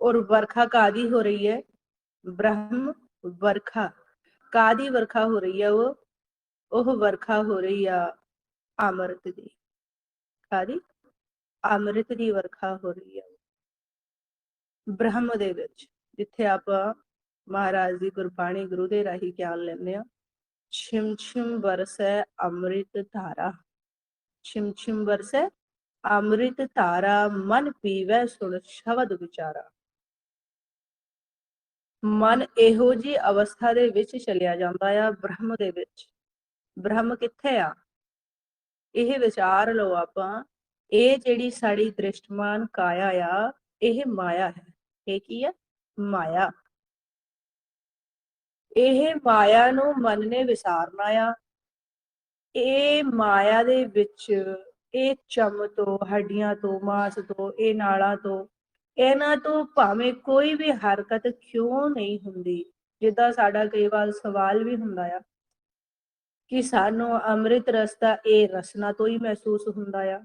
और वर्षा कादी हो रही है, ब्रह्म वर्षा कादी वर्षा हो रही है, वो वर्षा हो रही है अमृत दी, कादी अमृत दी वर्षा हो रही है ब्रह्म दे विच, जिथे आपां महाराज दी गुरबाणी गुरु दे राही ज्ञान लैंदे आ। छिम छिम बरसै अमृत धारा, छिम छिम बरसै अमृत धारा, मन पीवै सुन शब्द विचारा। मन ਇਹੋ जी अवस्था ਦੇ ਵਿੱਚ ਚਲਿਆ ਜਾਂਦਾ ਆ ਬ੍ਰਹਮ ਦੇ ਵਿੱਚ। ਬ੍ਰਹਮ ਕਿੱਥੇ ਆ? ਇਹ ਵਿਚਾਰ ਲਓ ਆਪਾਂ, ਇਹ ਜਿਹੜੀ ਸਾਡੀ ਦ੍ਰਿਸ਼ਟਮਾਨ ਕਾਇਆ ਆ, ਇਹ ਮਾਇਆ ਹੈ। ਇਹ ਕੀ ਹੈ? ਮਾਇਆ। ਇਹ ਮਾਇਆ ਨੂੰ ਮਨ ਨੇ ਵਿਸਾਰਨਾ ਆ। ਇਹ ਮਾਇਆ ਦੇ ਵਿੱਚ ਇਹ ਚਮ ਤੋਂ, ਹੱਡੀਆਂ ਤੋਂ, ਮਾਸ ਤੋਂ, ਇਹ ਨਾੜਾਂ ਤੋਂ, ਇਹਨਾਂ ਤੋਂ ਭਾਵੇਂ ਕੋਈ ਵੀ ਹਰਕਤ ਕਿਉਂ ਨਹੀਂ ਹੁੰਦੀ। ਜਿੱਦਾਂ ਸਾਡਾ ਕਈ ਵਾਰ ਸਵਾਲ ਵੀ ਹੁੰਦਾ ਆ ਕਿ ਸਾਨੂੰ ਅੰਮ੍ਰਿਤ ਰਸ ਦਾ ਇਹ ਰਸਨਾ ਤੋਂ ਹੀ ਮਹਿਸੂਸ ਹੁੰਦਾ ਆ।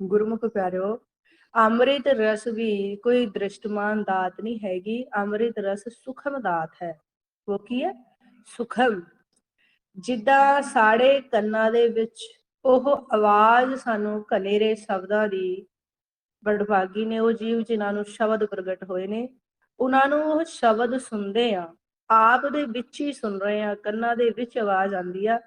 ਗੁਰਮੁਖ ਪਿਆਰਿਓ, ਅੰਮ੍ਰਿਤ ਰਸ ਵੀ ਕੋਈ ਦ੍ਰਿਸ਼ਟਮਾਨ ਦਾਤ ਨਹੀਂ ਹੈਗੀ। ਅੰਮ੍ਰਿਤ ਰਸ ਸੁਖਮ ਦਾਤ ਹੈ। ਉਹ ਕੀ ਹੈ? ਸੁਖਮ। ਜਿੱਦਾਂ ਸਾਡੇ ਕੰਨਾਂ ਦੇ ਵਿੱਚ ਉਹ ਆਵਾਜ਼ ਸਾਨੂੰ ਕਨੇਰੇ ਸ਼ਬਦਾਂ ਦੀ, ਬੜਭਾਗੀ ਨੇ ਉਹ ਜੀਵ ਜਿਨ੍ਹਾਂ ਨੂੰ ਸ਼ਬਦ ਪ੍ਰਗਟ ਹੋਏ ਨੇ, ਉਹਨਾਂ ਨੂੰ ਉਹ ਸ਼ਬਦ ਸੁਣਦੇ ਆ, ਆਪ ਦੇ ਵਿੱਚ ਹੀ ਸੁਣ ਰਹੇ ਆ, ਕੰਨਾਂ ਦੇ ਵਿੱਚ ਆਵਾਜ਼ ਆਉਂਦੀ ਆ।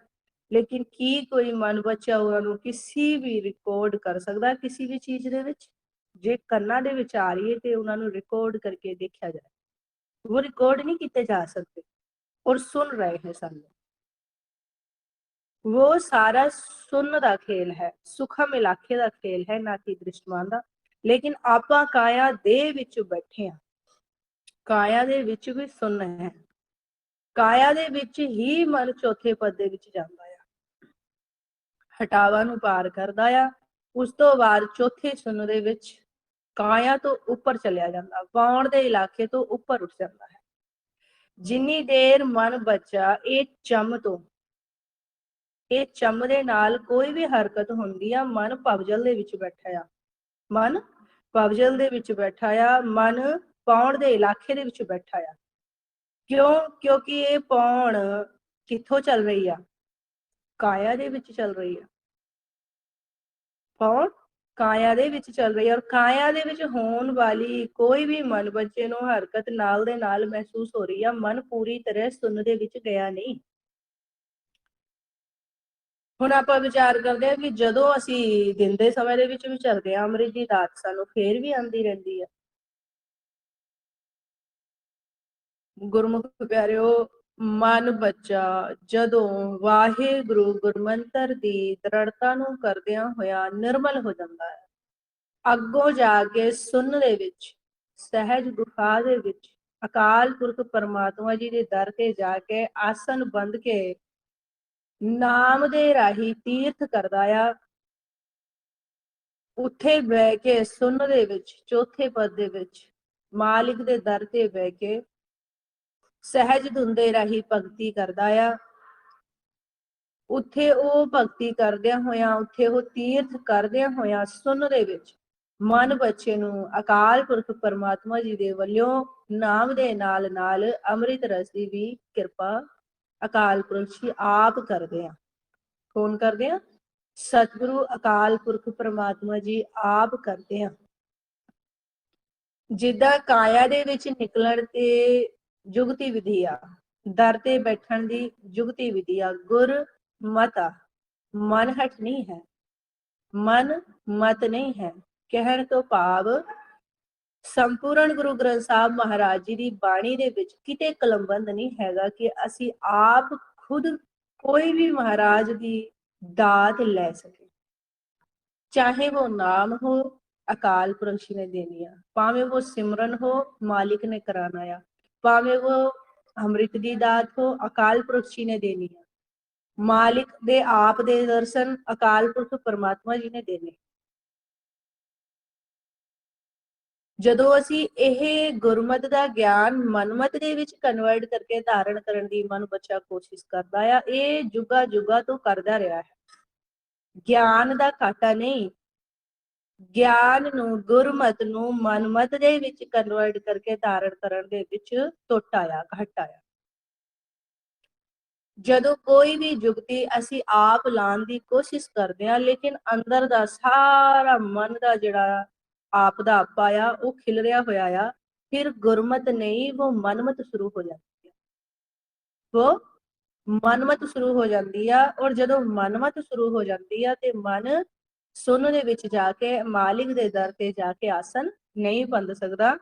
ਲੇਕਿਨ ਕੀ ਕੋਈ ਮਨ ਬੱਚਾ ਉਹਨਾਂ ਨੂੰ ਕਿਸੇ ਵੀ ਰਿਕਾਰਡ ਕਰ ਸਕਦਾ ਕਿਸੇ ਵੀ ਚੀਜ਼ ਦੇ ਵਿੱਚ? ਜੇ ਕੰਨਾਂ ਦੇ ਵਿੱਚ ਆ ਰਹੀ ਹੈ ਤੇ ਉਹਨਾਂ ਨੂੰ ਰਿਕਾਰਡ ਕਰਕੇ ਦੇਖਿਆ ਜਾਏ, ਉਹ ਰਿਕਾਰਡ ਨਹੀਂ ਕੀਤੇ ਜਾ ਸਕਦੇ। ਔਰ ਸੁਣ ਰਹੇ ਹੈ ਸਾਨੂੰ, वो सारा सुन दा खेल है, सुखम इलाके दा खेल है, ना कि दृष्टमान दा। लेकिन आपां काया दे विच बैठे आ, काया दे विच भी सुन है, काया दे विच ही मन चौथे पद दे विच जांदा आ, हटावा नूं पार करदा आ। उस तो बाद चौथे सुन दे विच काया तो उपर चलिया जांदा, पाउण दे इलाके तो उपर उठ जांदा है। जिन्नी देर मन बच्चा ये चम तो, ਇਹ ਚਮ ਦੇ ਨਾਲ ਕੋਈ ਵੀ ਹਰਕਤ ਹੁੰਦੀ ਆ, ਮਨ ਭਵਜਲ ਦੇ ਵਿੱਚ ਬੈਠਾ ਆ, ਮਨ ਭਵਜਲ ਦੇ ਵਿੱਚ ਬੈਠਾ ਆ, ਮਨ ਪੌਣ ਦੇ ਇਲਾਕੇ ਦੇ ਵਿੱਚ ਬੈਠਾ ਆ। ਕਿਉਂ? ਕਿਉਂਕਿ ਇਹ ਪੌਣ ਕਿੱਥੋਂ ਚੱਲ ਰਹੀ ਆ? ਕਾਇਆ ਦੇ ਵਿੱਚ ਚੱਲ ਰਹੀ ਆ। ਪੌਣ ਕਾਇਆ ਦੇ ਵਿੱਚ ਚੱਲ ਰਹੀ ਆ, ਔਰ ਕਾਇਆ ਦੇ ਵਿੱਚ ਹੋਣ ਵਾਲੀ ਕੋਈ ਵੀ ਮਨ ਬੱਚੇ ਨੂੰ ਹਰਕਤ ਨਾਲ ਦੇ ਨਾਲ ਮਹਿਸੂਸ ਹੋ ਰਹੀ ਆ। ਮਨ ਪੂਰੀ ਤਰ੍ਹਾਂ ਸੁਣ ਦੇ ਵਿੱਚ ਗਿਆ ਨਹੀਂ। ਹੁਣ ਆਪਾਂ ਵਿਚਾਰ ਕਰਦੇ ਹਾਂ ਕਿ ਜਦੋਂ ਅਸੀਂ ਦਿਨ ਦੇ ਸਮੇਂ ਦੇ ਵਿੱਚ ਵਿਚਰਦੇ ਹਾਂ, ਅੰਮ੍ਰਿਤ ਦੀ ਦਾਤ ਸਾਨੂੰ ਫੇਰ ਵੀ ਆਉਂਦੀ ਰਹਿੰਦੀ ਹੈ। ਗੁਰਮੁਖ ਪਿਆਰਿਓ, ਮਨ ਬੱਚਾ ਜਦੋਂ ਵਾਹਿਗੁਰੂ ਗੁਰਮੰਤਰ ਦੀ ਦ੍ਰਿੜਤਾ ਨੂੰ ਕਰਦਿਆਂ ਹੋਇਆ ਨਿਰਮਲ ਹੋ ਜਾਂਦਾ ਹੈ, ਅੱਗੋਂ ਜਾ ਕੇ ਸੁਣਨ ਦੇ ਵਿੱਚ, ਸਹਿਜ ਗੁਫਾ ਦੇ ਵਿੱਚ ਅਕਾਲ ਪੁਰਖ ਪਰਮਾਤਮਾ ਜੀ ਦੇ ਦਰ ਤੇ ਜਾ ਕੇ ਆਸਨ ਬੰਦ ਕੇ ਨਾਮ ਦੇ ਰਾਹੀਂ ਤੀਰਥ ਕਰਦਾ ਆ। ਉੱਥੇ ਬਹਿ ਕੇ ਸੁਣਨ ਦੇ ਵਿੱਚ, ਚੌਥੇ ਪਦ ਦੇ ਵਿੱਚ ਮਾਲਿਕ ਦੇ ਦਰ ਤੇ ਬਹਿ ਕੇ ਸਹਿਜ ਧੁਨ ਦੇ ਰਾਹੀਂ ਭਗਤੀ ਕਰਦਾ ਆ। ਉੱਥੇ ਉਹ ਭਗਤੀ ਕਰਦਿਆਂ ਹੋਇਆਂ, ਉੱਥੇ ਉਹ ਤੀਰਥ ਕਰਦਿਆਂ ਹੋਇਆਂ ਸੁਣਨ ਦੇ ਵਿੱਚ ਮਨ ਬੱਚੇ ਨੂੰ ਅਕਾਲ ਪੁਰਖ ਪਰਮਾਤਮਾ ਜੀ ਦੇ ਵੱਲੋਂ ਨਾਮ ਦੇ ਨਾਲ ਨਾਲ ਅੰਮ੍ਰਿਤ ਰਸ ਦੀ ਵੀ ਕਿਰਪਾ ਅਕਾਲ ਪੁਰਖ ਜੀ ਆਪ ਕਰਦੇ ਆ। ਕੌਣ ਕਰਦੇ ਆ? ਸਤਿਗੁਰੂ ਅਕਾਲ ਪੁਰਖ ਪਰਮਾਤਮਾ ਜੀ ਆਪ ਕਰਦੇ ਆ। ਜਿੱਦਾਂ ਕਾਇਆ ਦੇ ਵਿੱਚ ਨਿਕਲਣ ਤੇ ਜੁਗਤੀ ਵਿਧੀ ਆ, ਦਰ ਤੇ ਬੈਠਣ ਦੀ ਜੁਗਤੀ ਵਿਧੀ ਆ, ਗੁਰ ਮਤ ਆ, ਮਨ ਹਟ ਨਹੀਂ ਹੈ, ਮਨ ਮਤ ਨਹੀਂ ਹੈ। ਕਹਿਣ ਤੋਂ ਭਾਵ ਸੰਪੂਰਨ ਗੁਰੂ ਗ੍ਰੰਥ ਸਾਹਿਬ ਮਹਾਰਾਜ ਜੀ ਦੀ ਬਾਣੀ ਦੇ ਵਿੱਚ ਕਿਤੇ ਕਲਮਬੰਦ ਨਹੀਂ ਹੈਗਾ ਕਿ ਅਸੀਂ ਆਪ ਖੁਦ ਕੋਈ ਵੀ ਮਹਾਰਾਜ ਦੀ ਦਾਤ ਲੈ ਸਕੇ। ਚਾਹੇ ਉਹ ਨਾਮ ਹੋ, ਅਕਾਲ ਪੁਰਖ ਜੀ ਨੇ ਦੇਣੀ ਆ, ਭਾਵੇਂ ਉਹ ਸਿਮਰਨ ਹੋ, ਮਾਲਿਕ ਨੇ ਕਰਾਣਾ ਆ, ਭਾਵੇਂ ਉਹ ਅੰਮ੍ਰਿਤ ਦੀ ਦਾਤ ਹੋ, ਅਕਾਲ ਪੁਰਖ ਜੀ ਨੇ ਦੇਣੀ ਆ, ਮਾਲਿਕ ਦੇ ਆਪ ਦੇ ਦਰਸ਼ਨ ਅਕਾਲ ਪੁਰਖ ਪਰਮਾਤਮਾ ਜੀ ਨੇ ਦੇਣੇ। ਜਦੋਂ ਅਸੀਂ ਇਹ ਗੁਰਮਤਿ ਦਾ ਗਿਆਨ ਮਨਮਤ ਦੇ ਵਿੱਚ ਕਨਵਰਟ ਕਰਕੇ ਧਾਰਨ ਕਰਨ ਦੀ ਮਨ ਬੱਚਾ ਕੋਸ਼ਿਸ਼ ਕਰਦਾ ਆ, ਇਹ ਜੁਗਾ ਜੁਗਾ ਤੋਂ ਕਰਦਾ ਰਿਹਾ ਹੈ। ਗਿਆਨ ਦਾ ਘਾਟਾ ਨਹੀਂ, ਗਿਆਨ ਨੂੰ, ਗੁਰਮਤ ਨੂੰ ਮਨਮਤ ਦੇ ਵਿੱਚ ਕਨਵਰਟ ਕਰਕੇ ਧਾਰਨ ਕਰਨ ਦੇ ਵਿੱਚ ਟੁੱਟ ਆਇਆ, ਘਟ ਆਇਆ। ਜਦੋਂ ਕੋਈ ਵੀ ਜੁਗਤੀ ਅਸੀਂ ਆਪ ਲਾਉਣ ਦੀ ਕੋਸ਼ਿਸ਼ ਕਰਦੇ ਹਾਂ, ਲੇਕਿਨ ਅੰਦਰ ਦਾ ਸਾਰਾ ਮਨ ਦਾ ਜਿਹੜਾ ਆਪ ਦਾ ਆਪਾ ਆ ਉਹ ਖਿਲਰਿਆ ਹੋਇਆ ਆ, ਫਿਰ ਗੁਰਮਤ ਨਹੀਂ, ਉਹ ਮਨਮਤ ਸ਼ੁਰੂ ਹੋ ਜਾਂਦੀ ਹੈ। ਉਹ ਮਨਮਤ ਸ਼ੁਰੂ ਹੋ ਜਾਂਦੀ ਆ, ਔਰ ਜਦੋਂ ਮਨਮਤ ਸ਼ੁਰੂ ਹੋ ਜਾਂਦੀ ਆ ਤੇ ਮਨ ਸੁਨ ਦੇ ਵਿੱਚ ਜਾ ਕੇ ਮਾਲਿਕ ਦੇ ਦਰ ਤੇ ਜਾ ਕੇ ਆਸਨ ਨਹੀਂ ਬੰਦ ਸਕਦਾ।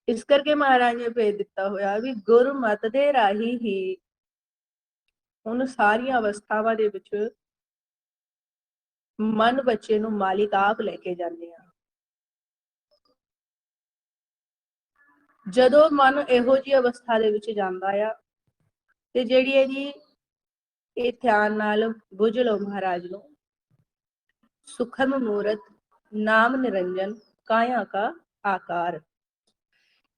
ਇਸ ਕਰਕੇ ਮਹਾਰਾਜ ਨੇ ਭੇਜ ਦਿੱਤਾ ਹੋਇਆ ਵੀ ਗੁਰਮਤ ਦੇ ਰਾਹੀਂ ਹੀ ਹੁਣ ਸਾਰੀਆਂ ਅਵਸਥਾਵਾਂ ਦੇ ਵਿੱਚ ਮਨ ਬੱਚੇ ਨੂੰ ਮਾਲਿਕ ਆਪ ਲੈ ਕੇ ਜਾਂਦੇ ਆ। ਜਦੋਂ ਮਨ ਇਹੋ ਜਿਹੀ ਅਵਸਥਾ ਦੇ ਵਿੱਚ ਜਾਂਦਾ ਆ ਤੇ ਜਿਹੜੀ ਹੈ ਜੀ, ਇਹ ਧਿਆਨ ਨਾਲ ਬੁੱਝ ਲਓ ਮਹਾਰਾਜ ਨੂੰ, ਸੁਖਮ ਮੂਰਤ ਨਾਮ ਨਿਰੰਜਨ ਕਾਇਆ ਕਾ ਆਕਾਰ।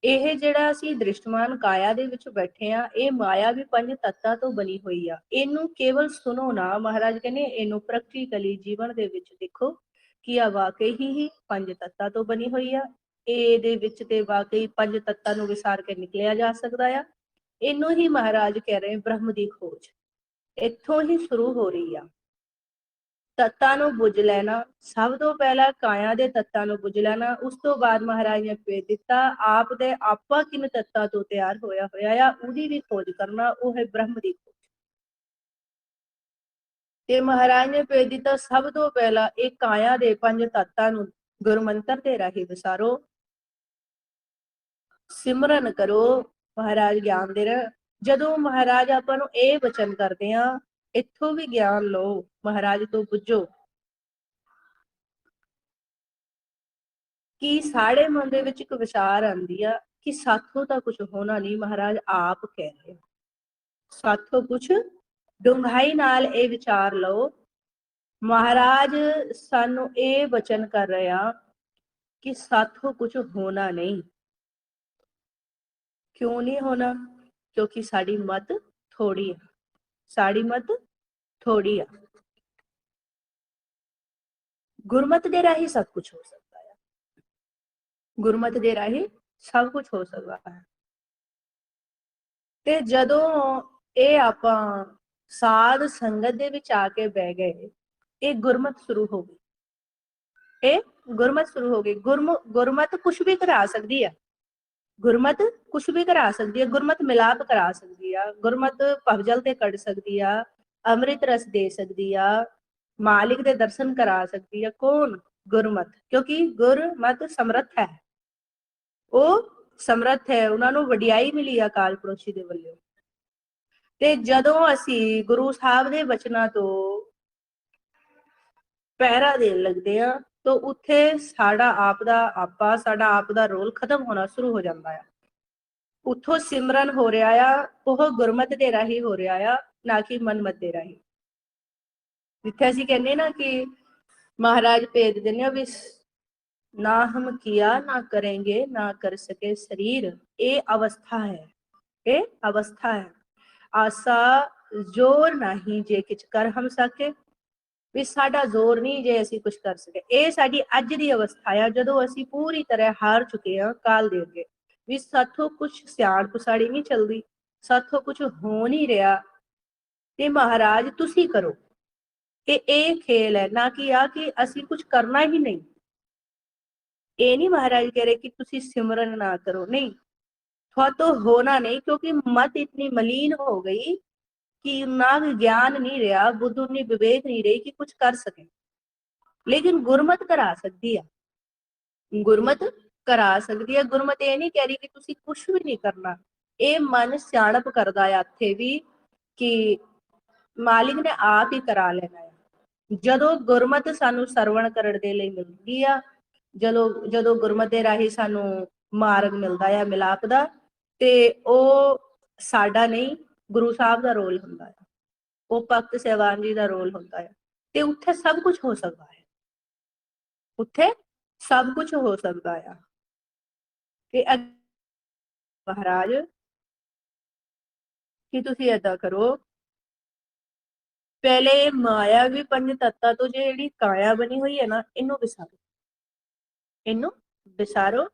ਇਹ ਜਿਹੜਾ ਅਸੀਂ ਦ੍ਰਿਸ਼ਟਮਾਨ ਕਾਇਆ ਦੇ ਵਿੱਚ ਬੈਠੇ ਆ, ਇਹ ਮਾਇਆ ਵੀ ਪੰਜ ਤੱਤਾਂ ਤੋਂ ਬਣੀ ਹੋਈ ਆ। ਇਹਨੂੰ ਕੇਵਲ ਸੁਣੋ ਨਾ, ਮਹਾਰਾਜ ਕਹਿੰਦੇ ਇਹਨੂੰ ਪ੍ਰੈਕਟੀਕਲੀ ਜੀਵਨ ਦੇ ਵਿੱਚ ਦੇਖੋ ਕਿ ਆ ਵਾਕਈ ਹੀ ਪੰਜ ਤੱਤਾਂ ਤੋਂ ਬਣੀ ਹੋਈ ਆ। ਇਹਦੇ ਵਿੱਚ ਤੇ ਵਾਕਈ ਪੰਜ ਤੱਤਾਂ ਨੂੰ ਵਿਸਾਰ ਕੇ ਨਿਕਲਿਆ ਜਾ ਸਕਦਾ ਆ। ਇਹਨੂੰ ਹੀ ਮਹਾਰਾਜ ਕਹਿ ਰਹੇ ਬ੍ਰਹਮ ਦੀ ਖੋਜ ਇੱਥੋਂ ਹੀ ਸ਼ੁਰੂ ਹੋ ਰਹੀ ਆ। ਤੱਤਾਂ ਨੂੰ ਬੁੱਝ ਲੈਣਾ, ਸਭ ਤੋਂ ਪਹਿਲਾਂ ਕਾਇਆ ਦੇ ਤੱਤਾਂ ਨੂੰ ਬੁੱਝ ਲੈਣਾ। ਉਸ ਤੋਂ ਬਾਅਦ ਮਹਾਰਾਜ ਨੇ ਭੇਜ ਦਿੱਤਾ ਆਪ ਦੇ ਆਪਾ ਕਿਨ ਤੱਤਾਂ ਤੋਂ ਤਿਆਰ ਹੋਇਆ ਹੋਇਆ ਆ, ਉਹਦੀ ਵੀ ਖੋਜ ਕਰਨਾ, ਉਹ ਹੈ ਬ੍ਰਹਮ ਦੀ ਖੋਜ। ਤੇ ਮਹਾਰਾਜ ਨੇ ਭੇਜ ਦਿੱਤਾ ਸਭ ਤੋਂ ਪਹਿਲਾਂ ਇਹ ਕਾਇਆ ਦੇ ਪੰਜ ਤੱਤਾਂ ਨੂੰ ਗੁਰਮੰਤਰ ਦੇ ਰਾਹੀਂ ਵਿਸਾਰੋ, ਸਿਮਰਨ ਕਰੋ। ਮਹਾਰਾਜ ਗਿਆਨ ਦੇ ਰਹੇ। ਜਦੋਂ ਮਹਾਰਾਜ ਆਪਾਂ ਨੂੰ ਇਹ ਬਚਨ ਕਰਦੇ ਆ, ਇੱਥੋਂ ਵੀ ਗਿਆਨ ਲਓ, ਮਹਾਰਾਜ ਤੋਂ ਪੁੱਛੋ ਕਿ ਸਾਡੇ ਮਨ ਦੇ ਵਿੱਚ ਇੱਕ ਵਿਚਾਰ ਆਉਂਦੀ ਆ ਕਿ ਸਾਥੋਂ ਤਾਂ ਕੁਝ ਹੋਣਾ ਨਹੀਂ। ਮਹਾਰਾਜ ਆਪ ਕਹਿ ਰਹੇ ਸਾਥੋਂ ਕੁਝ, ਡੂੰਘਾਈ ਨਾਲ ਇਹ ਵਿਚਾਰ ਲਓ। ਮਹਾਰਾਜ ਸਾਨੂੰ ਇਹ ਬਚਨ ਕਰ ਰਹੇ ਆ ਕਿ ਸਾਥੋਂ ਕੁਝ ਹੋਣਾ ਨਹੀਂ। ਕਿਉਂ ਨਹੀਂ ਹੋਣਾ? ਕਿਉਂਕਿ ਸਾਡੀ ਮਤ ਥੋੜੀ ਆ, ਸਾਡੀ ਮਤ ਥੋੜੀ ਆ। ਗੁਰਮਤ ਦੇ ਰਾਹੀਂ ਸਭ ਕੁਝ ਹੋ ਸਕਦਾ ਹੈ, ਗੁਰਮਤ ਦੇ ਰਾਹੀਂ ਸਭ ਕੁਝ ਹੋ ਸਕਦਾ ਹੈ। ਤੇ ਜਦੋਂ ਇਹ ਆਪਾਂ ਸਾਧ ਸੰਗਤ ਦੇ ਵਿੱਚ ਆ ਕੇ ਬਹਿ ਗਏ, ਇਹ ਗੁਰਮਤ ਸ਼ੁਰੂ ਹੋ ਗਈ, ਇਹ ਗੁਰਮਤ ਸ਼ੁਰੂ ਹੋ ਗਈ। ਗੁਰਮਤ ਕੁਝ ਵੀ ਕਰਾ ਸਕਦੀ ਹੈ, ਗੁਰਮਤ ਕੁਝ ਵੀ ਕਰਾ ਸਕਦੀ ਹੈ। ਗੁਰਮਤ ਮਿਲਾਪ ਕਰਾ ਸਕਦੀ ਆ, ਗੁਰਮਤ ਭਵਜਲ ਤੇ ਕੱਢ ਸਕਦੀ ਆ, ਅੰਮ੍ਰਿਤ ਰਸ ਦੇ ਸਕਦੀ ਆ, ਮਾਲਿਕ ਦੇ ਦਰਸ਼ਨ ਕਰਾ ਸਕਦੀ ਆ। ਕੌਣ? ਗੁਰਮਤ। ਕਿਉਂਕਿ ਗੁਰਮਤ ਸਮਰੱਥ ਹੈ, ਉਹ ਸਮਰੱਥ ਹੈ, ਉਹਨਾਂ ਨੂੰ ਵਡਿਆਈ ਮਿਲੀ ਆ ਅਕਾਲ ਪੁਰਖ ਦੇ ਵੱਲੋਂ। ਤੇ ਜਦੋਂ ਅਸੀਂ ਗੁਰੂ ਸਾਹਿਬ ਦੇ ਬਚਨਾਂ ਤੋਂ ਪਹਿਰਾ ਦੇਣ ਲੱਗਦੇ ਆ ਤਾਂ ਉੱਥੇ ਸਾਡਾ ਆਪ ਦਾ ਆਪਾ, ਸਾਡਾ ਆਪ ਦਾ ਰੋਲ ਖਤਮ ਹੋਣਾ ਸ਼ੁਰੂ ਹੋ ਜਾਂਦਾ ਆ। ਉੱਥੋਂ ਸਿਮਰਨ ਹੋ ਰਿਹਾ ਆ, ਉਹ ਗੁਰਮਤ ਦੇ ਰਾਹੀਂ ਹੋ ਰਿਹਾ ਆ, ਨਾ ਕਿ ਮਨਮਤ ਦੇ ਰਾਹੀਂ। ਜਿੱਥੇ ਅਸੀਂ ਕਹਿੰਦੇ ਨਾ ਕਿ ਮਹਾਰਾਜ ਭੇਜ ਦਿੰਦੇ ਆ ਵੀ ਨਾ ਹਮ ਕੀਆ ਨਾ ਕरेंगे ਨਾ ਕਰ ਸਕੇ ਸਰੀਰ। ਇਹ ਅਵਸਥਾ ਹੈ, ਇਹ ਅਵਸਥਾ ਹੈ। ਆਸਾ ਜ਼ੋਰ ਨਹੀਂ ਜੇ ਕਿਛ ਕਰ ਹਮ ਸਕੇ, ਵੀ ਸਾਡਾ ਜ਼ੋਰ ਨਹੀਂ ਜੇ ਅਸੀਂ ਕੁਝ ਕਰ ਸਕੇ। ਇਹ ਸਾਡੀ ਅੱਜ ਦੀ ਅਵਸਥਾ ਆ, ਜਦੋਂ ਅਸੀਂ ਪੂਰੀ ਤਰ੍ਹਾਂ ਹਾਰ ਚੁੱਕੇ ਹਾਂ ਕਾਲ ਦੇ ਅੱਗੇ, ਵੀ ਸਾਥੋਂ ਕੁਝ ਸਿਆਣ ਪੁਸਾੜੀ ਨਹੀਂ ਚੱਲਦੀ, ਸਾਥੋਂ ਕੁਝ ਹੋ ਨਹੀਂ ਰਿਹਾ, ਤੇ ਮਹਾਰਾਜ ਤੁਸੀਂ ਕਰੋ। ਇਹ ਖੇਲ ਹੈ, ਨਾ ਕਿ ਆ ਕਿ ਅਸੀਂ ਕੁਝ ਕਰਨਾ ਹੀ ਨਹੀਂ। ਇਹ ਨਹੀਂ ਮਹਾਰਾਜ ਕਹਿ ਰਹੇ ਕਿ ਤੁਸੀਂ ਸਿਮਰਨ ਨਾ ਕਰੋ, ਨਹੀਂ, ਤੁਹਾਤੋਂ ਹੋਣਾ ਨਹੀਂ, ਕਿਉਂਕਿ ਮਤ ਇਤਨੀ ਮਲੀਨ ਹੋ ਗਈ ਕਿ ਨਾ ਗਿਆਨ ਨਹੀਂ ਰਿਹਾ, ਬੁੱਧ ਉਤਨੀ ਵਿਵੇਕ ਨਹੀਂ ਰਹੀ ਕਿ ਕੁਝ ਕਰ ਸਕੇ। ਲੇਕਿਨ ਗੁਰਮਤ ਕਰਾ ਸਕਦੀ ਹੈ, ਗੁਰਮਤ ਕਰਾ ਸਕਦੀ ਹੈ। ਗੁਰਮਤ ਇਹ ਨਹੀਂ ਕਹਿ ਰਹੀ ਕਿ ਤੁਸੀਂ ਕੁਝ ਵੀ ਨਹੀਂ ਕਰਨਾ। ਇਹ ਮਨ ਸਿਆਣਪ ਕਰਦਾ ਹੈ ਇੱਥੇ ਵੀ ਕਿ ਮਾਲਿਕ ਨੇ ਆਪ ਹੀ ਕਰਾ ਲੈਣਾ ਹੈ। ਜਦੋਂ ਗੁਰਮਤ ਸਾਨੂੰ ਸਰਵਣ ਕਰਨ ਦੇ ਲਈ ਮਿਲਦੀ ਆ, ਜਦੋਂ ਗੁਰਮਤ ਦੇ ਰਾਹੀਂ ਸਾਨੂੰ ਮਾਰਗ ਮਿਲਦਾ ਆ ਮਿਲਾਪ ਦਾ, ਤੇ ਉਹ ਸਾਡਾ ਨਹੀਂ, ਗੁਰੂ ਸਾਹਿਬ ਦਾ ਰੋਲ ਹੁੰਦਾ ਹੈ, ਉਹ ਭਗਤ ਸਹਿਬਾਨ ਜੀ ਦਾ ਰੋਲ ਹੁੰਦਾ ਹੈ। ਤੇ ਉੱਥੇ ਸਭ ਕੁਝ ਹੋ ਸਕਦਾ ਹੈ, ਉੱਥੇ ਸਭ ਕੁਝ ਹੋ ਸਕਦਾ ਆ। ਤੇ ਮਹਾਰਾਜ ਕਿ ਤੁਸੀਂ ਏਦਾਂ ਕਰੋ ਪਹਿਲੇ ਮਾਇਆਵੀ ਪੰਜ ਤੱਤਾਂ ਤੋਂ ਜਿਹੜੀ ਕਾਇਆ ਬਣੀ ਹੋਈ ਹੈ ਨਾ, ਇਹਨੂੰ ਵਿਸਾਰੋ, ਇਹਨੂੰ ਵਿਸਾਰੋ।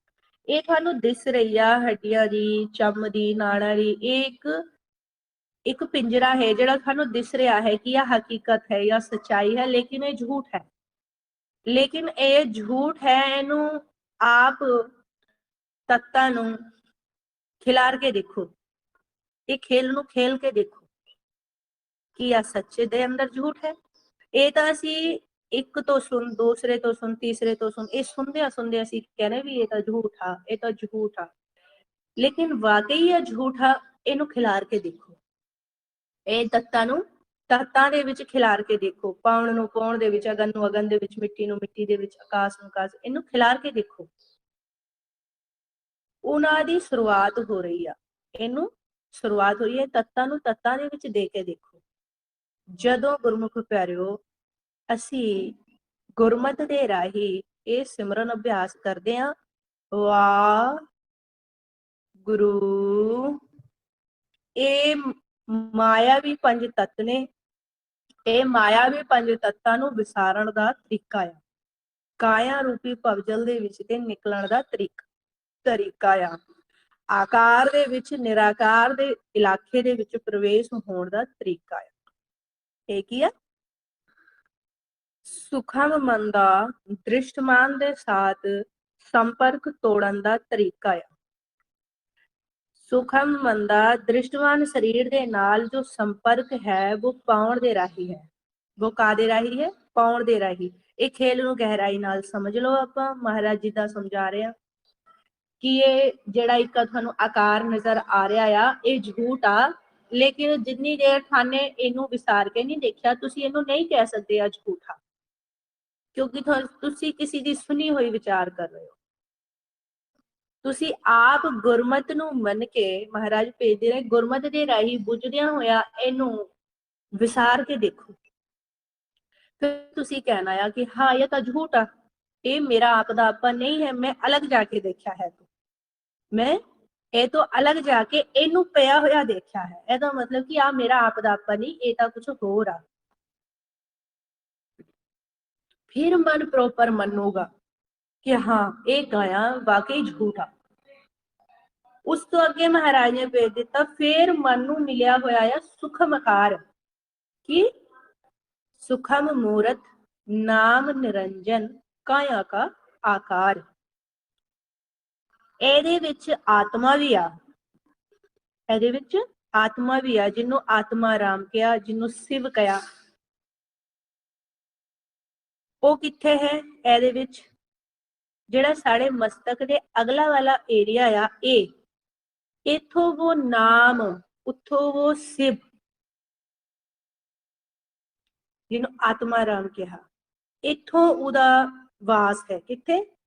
ਇਹ ਤੁਹਾਨੂੰ ਦਿਸ ਰਹੀ ਆ ਹੱਡੀਆਂ ਦੀ, ਚੰਮ ਦੀ, ਨਾੜਾਂ ਦੀ, ਇਹ ਇੱਕ ਪਿੰਜਰਾ ਹੈ ਜਿਹੜਾ ਤੁਹਾਨੂੰ ਦਿਸ ਰਿਹਾ ਹੈ ਕਿ ਇਹ ਹਕੀਕਤ ਹੈ ਜਾਂ ਸੱਚਾਈ ਹੈ, ਲੇਕਿਨ ਇਹ ਝੂਠ ਹੈ। ਲੇਕਿਨ ਇਹ ਝੂਠ ਹੈ, ਇਹਨੂੰ ਆਪ ਤੱਤਾਂ ਨੂੰ ਖਿਲਾਰ ਕੇ ਦੇਖੋ, ਇਹ ਖੇਲ ਨੂੰ ਖੇਲ ਕੇ ਦੇਖੋ ਕਿ ਆ ਸੱਚੇ ਦੇ ਅੰਦਰ ਝੂਠ ਹੈ। ਇਹ ਤਾਂ ਅਸੀਂ ਇੱਕ ਤੋਂ ਸੁਣ, ਦੂਸਰੇ ਤੋਂ ਸੁਣ, ਤੀਸਰੇ ਤੋਂ ਸੁਣ, ਇਹ ਸੁਣਦਿਆਂ ਸੁਣਦਿਆਂ ਅਸੀਂ ਕਹਿੰਦੇ ਵੀ ਇਹ ਤਾਂ ਝੂਠ ਆ, ਇਹ ਤਾਂ ਝੂਠ ਆ, ਲੇਕਿਨ ਵਾਕਈ ਇਹ ਝੂਠ ਆ। ਇਹਨੂੰ ਖਿਲਾਰ ਕੇ ਦੇਖੋ, ਇਹ ਤੱਤਾਂ ਨੂੰ ਤੱਤਾਂ ਦੇ ਵਿੱਚ ਖਿਲਾਰ ਕੇ ਦੇਖੋ, ਪੌਣ ਨੂੰ ਪੌਣ ਦੇ ਵਿੱਚ, ਅਗਨ ਨੂੰ ਅਗਨ ਦੇ ਵਿੱਚ, ਮਿੱਟੀ ਨੂੰ ਮਿੱਟੀ ਦੇ ਵਿੱਚ, ਆਕਾਸ਼ ਨੂੰ ਆਕਾਸ਼, ਇਹਨੂੰ ਖਿਲਾਰ ਕੇ ਦੇਖੋ। ਉਹਨਾਂ ਦੀ ਸ਼ੁਰੂਆਤ ਹੋ ਰਹੀ ਆ, ਇਹਨੂੰ ਸ਼ੁਰੂਆਤ ਹੋਈ ਹੈ, ਤੱਤਾਂ ਨੂੰ ਤੱਤਾਂ ਦੇ ਵਿੱਚ ਦੇ ਕੇ ਦੇਖੋ। ਜਦੋਂ ਗੁਰਮੁਖ ਪਿਆਰਿਓ ਅਸੀਂ ਗੁਰਮਤਿ ਦੇ ਰਾਹੀਂ ਇਹ ਸਿਮਰਨ ਅਭਿਆਸ ਕਰਦੇ ਹਾਂ, ਵਾਹ ਗੁਰੂ, ਇਹ ਮਾਇਆਵੀ ਪੰਜ ਤੱਤ ਨੇ, ਇਹ ਮਾਇਆਵੀ ਪੰਜ ਤੱਤਾਂ ਨੂੰ ਵਿਸਾਰਨ ਦਾ ਤਰੀਕਾ ਆ, ਕਾਇਆ ਰੂਪੀ ਭਵਜਲ ਦੇ ਵਿੱਚ ਤੇ ਨਿਕਲਣ ਦਾ ਤਰੀਕਾ ਆ, ਆਕਾਰ ਦੇ ਵਿੱਚ ਨਿਰਾਕਾਰ ਦੇ ਇਲਾਕੇ ਦੇ ਵਿੱਚ ਪ੍ਰਵੇਸ਼ ਹੋਣ ਦਾ ਤਰੀਕਾ ਆ। ਇਹ ਕੀ ਆ? ਸੁਖਮ ਮਨ ਦਾ ਦ੍ਰਿਸ਼ਟਮਾਨ ਦੇ ਸਾਥ ਸੰਪਰਕ ਤੋੜਨ ਦਾ ਤਰੀਕਾ ਆ। ਸੁਖਮ ਮਨ ਦਾ ਦ੍ਰਿਸ਼ਟਮਾਨ ਸਰੀਰ ਦੇ ਨਾਲ ਜੋ ਸੰਪਰਕ ਹੈ ਉਹ ਪਾਉਣ ਦੇ ਰਾਹੀਂ ਹੈ। ਉਹ ਕਾਦੇ ਰਾਹੀਂ ਹੈ? ਪਾਉਣ ਦੇ ਰਾਹੀਂ। ਇਹ ਖੇਲ ਨੂੰ ਗਹਿਰਾਈ ਨਾਲ ਸਮਝ ਲਓ। ਆਪਾਂ ਮਹਾਰਾਜ ਜੀ ਦਾ ਸਮਝਾ ਰਹੇ ਹਾਂ ਕਿ ਇਹ ਜਿਹੜਾ ਇੱਕ ਤੁਹਾਨੂੰ ਆਕਾਰ ਨਜ਼ਰ ਆ ਰਿਹਾ ਆ, ਇਹ ਝੂਠ ਆ, ਲੇਕਿਨ ਜਿੰਨੀ ਦੇਰ ਥਾਨੇ ਇਹਨੂੰ ਵਿਸਾਰ ਕੇ ਨਹੀਂ ਦੇਖਿਆ, ਤੁਸੀਂ ਇਹਨੂੰ ਨਹੀਂ ਕਹਿ ਸਕਦੇ ਆ ਝੂਠਾ, ਕਿਉਂਕਿ ਤੁਸੀਂ ਕਿਸੇ ਦੀ ਸੁਣੀ ਹੋਈ ਵਿਚਾਰ ਕਰ ਰਹੇ ਹੋ। ਤੁਸੀਂ ਆਪ ਗੁਰਮਤ ਨੂੰ ਮੰਨ ਕੇ ਮਹਾਰਾਜ ਭੇਜਦੇ ਰਹੇ, ਗੁਰਮਤ ਦੇ ਰਾਹੀਂ ਬੁੱਝਦਿਆਂ ਹੋਇਆ ਇਹਨੂੰ ਵਿਸਾਰ ਕੇ ਦੇਖੋ। ਫਿਰ ਤੁਸੀਂ ਕਹਿਣਾ ਆ ਕਿ ਹਾਂ ਇਹ ਤਾਂ ਝੂਠ ਆ, ਇਹ ਮੇਰਾ ਆਪ ਦਾ ਆਪਾ ਨਹੀਂ ਹੈ, ਮੈਂ ਅਲੱਗ ਜਾ ਕੇ ਦੇਖਿਆ ਹੈ, ਮੈਂ ਇਹ ਤੋਂ ਅਲੱਗ ਜਾ ਕੇ ਇਹਨੂੰ ਪਿਆ ਹੋਇਆ ਦੇਖਿਆ ਹੈ। ਇਹਦਾ ਮਤਲਬ ਕਿ ਆ ਮੇਰਾ ਆਪ ਦਾ ਆਪਾ ਨਹੀਂ, ਇਹ ਤਾਂ ਕੁਝ ਹੋਰ ਆ। ਫਿਰ ਮਨ ਪ੍ਰੋਪਰ ਮੰਨੂਗਾ ਕਿ ਹਾਂ ਇਹ ਗਾਇਆ ਵਾਕਈ ਝੂਠ ਆ। ਉਸ ਤੋਂ ਅੱਗੇ ਮਹਾਰਾਜ ਨੇ ਭੇਜ ਦਿੱਤਾ, ਫਿਰ ਮਨ ਨੂੰ ਮਿਲਿਆ ਹੋਇਆ ਆ ਸੁਖਮ ਆਕਾਰ, ਕਿ ਸੁਖਮ ਮੂਰਤ ਨਾਮ ਨਿਰੰਜਨ ਕਾਇਆ ਕਾ ਆਕਾਰ। ਇਹਦੇ ਵਿੱਚ ਆਤਮਾ ਵੀ ਆ, ਇਹਦੇ ਵਿੱਚ ਆਤਮਾ ਵੀ ਆ, ਜਿਹਨੂੰ ਆਤਮਾ ਰਾਮ ਕਿਹਾ, ਜਿਹਨੂੰ ਸ਼ਿਵ ਕਿਹਾ। ਉਹ ਕਿੱਥੇ ਹੈ? ਇਹਦੇ ਵਿੱਚ ਜਿਹੜਾ ਸਾਡੇ ਮਸਤਕ ਦੇ ਅਗਲਾ ਵਾਲਾ ਏਰੀਆ ਆ, ਇਹ ਇਥੋਂ ਉਹ ਨਾਮ, ਉੱਥੋਂ ਉਹ ਸ਼ਿਵ, ਜਿਹਨੂੰ ਆਤਮਾ ਰਾਮ ਕਿਹਾ, ਇਥੋਂ ਉਹਦਾ ਵਾਸ ਹੈ। ਕਿੱਥੇ?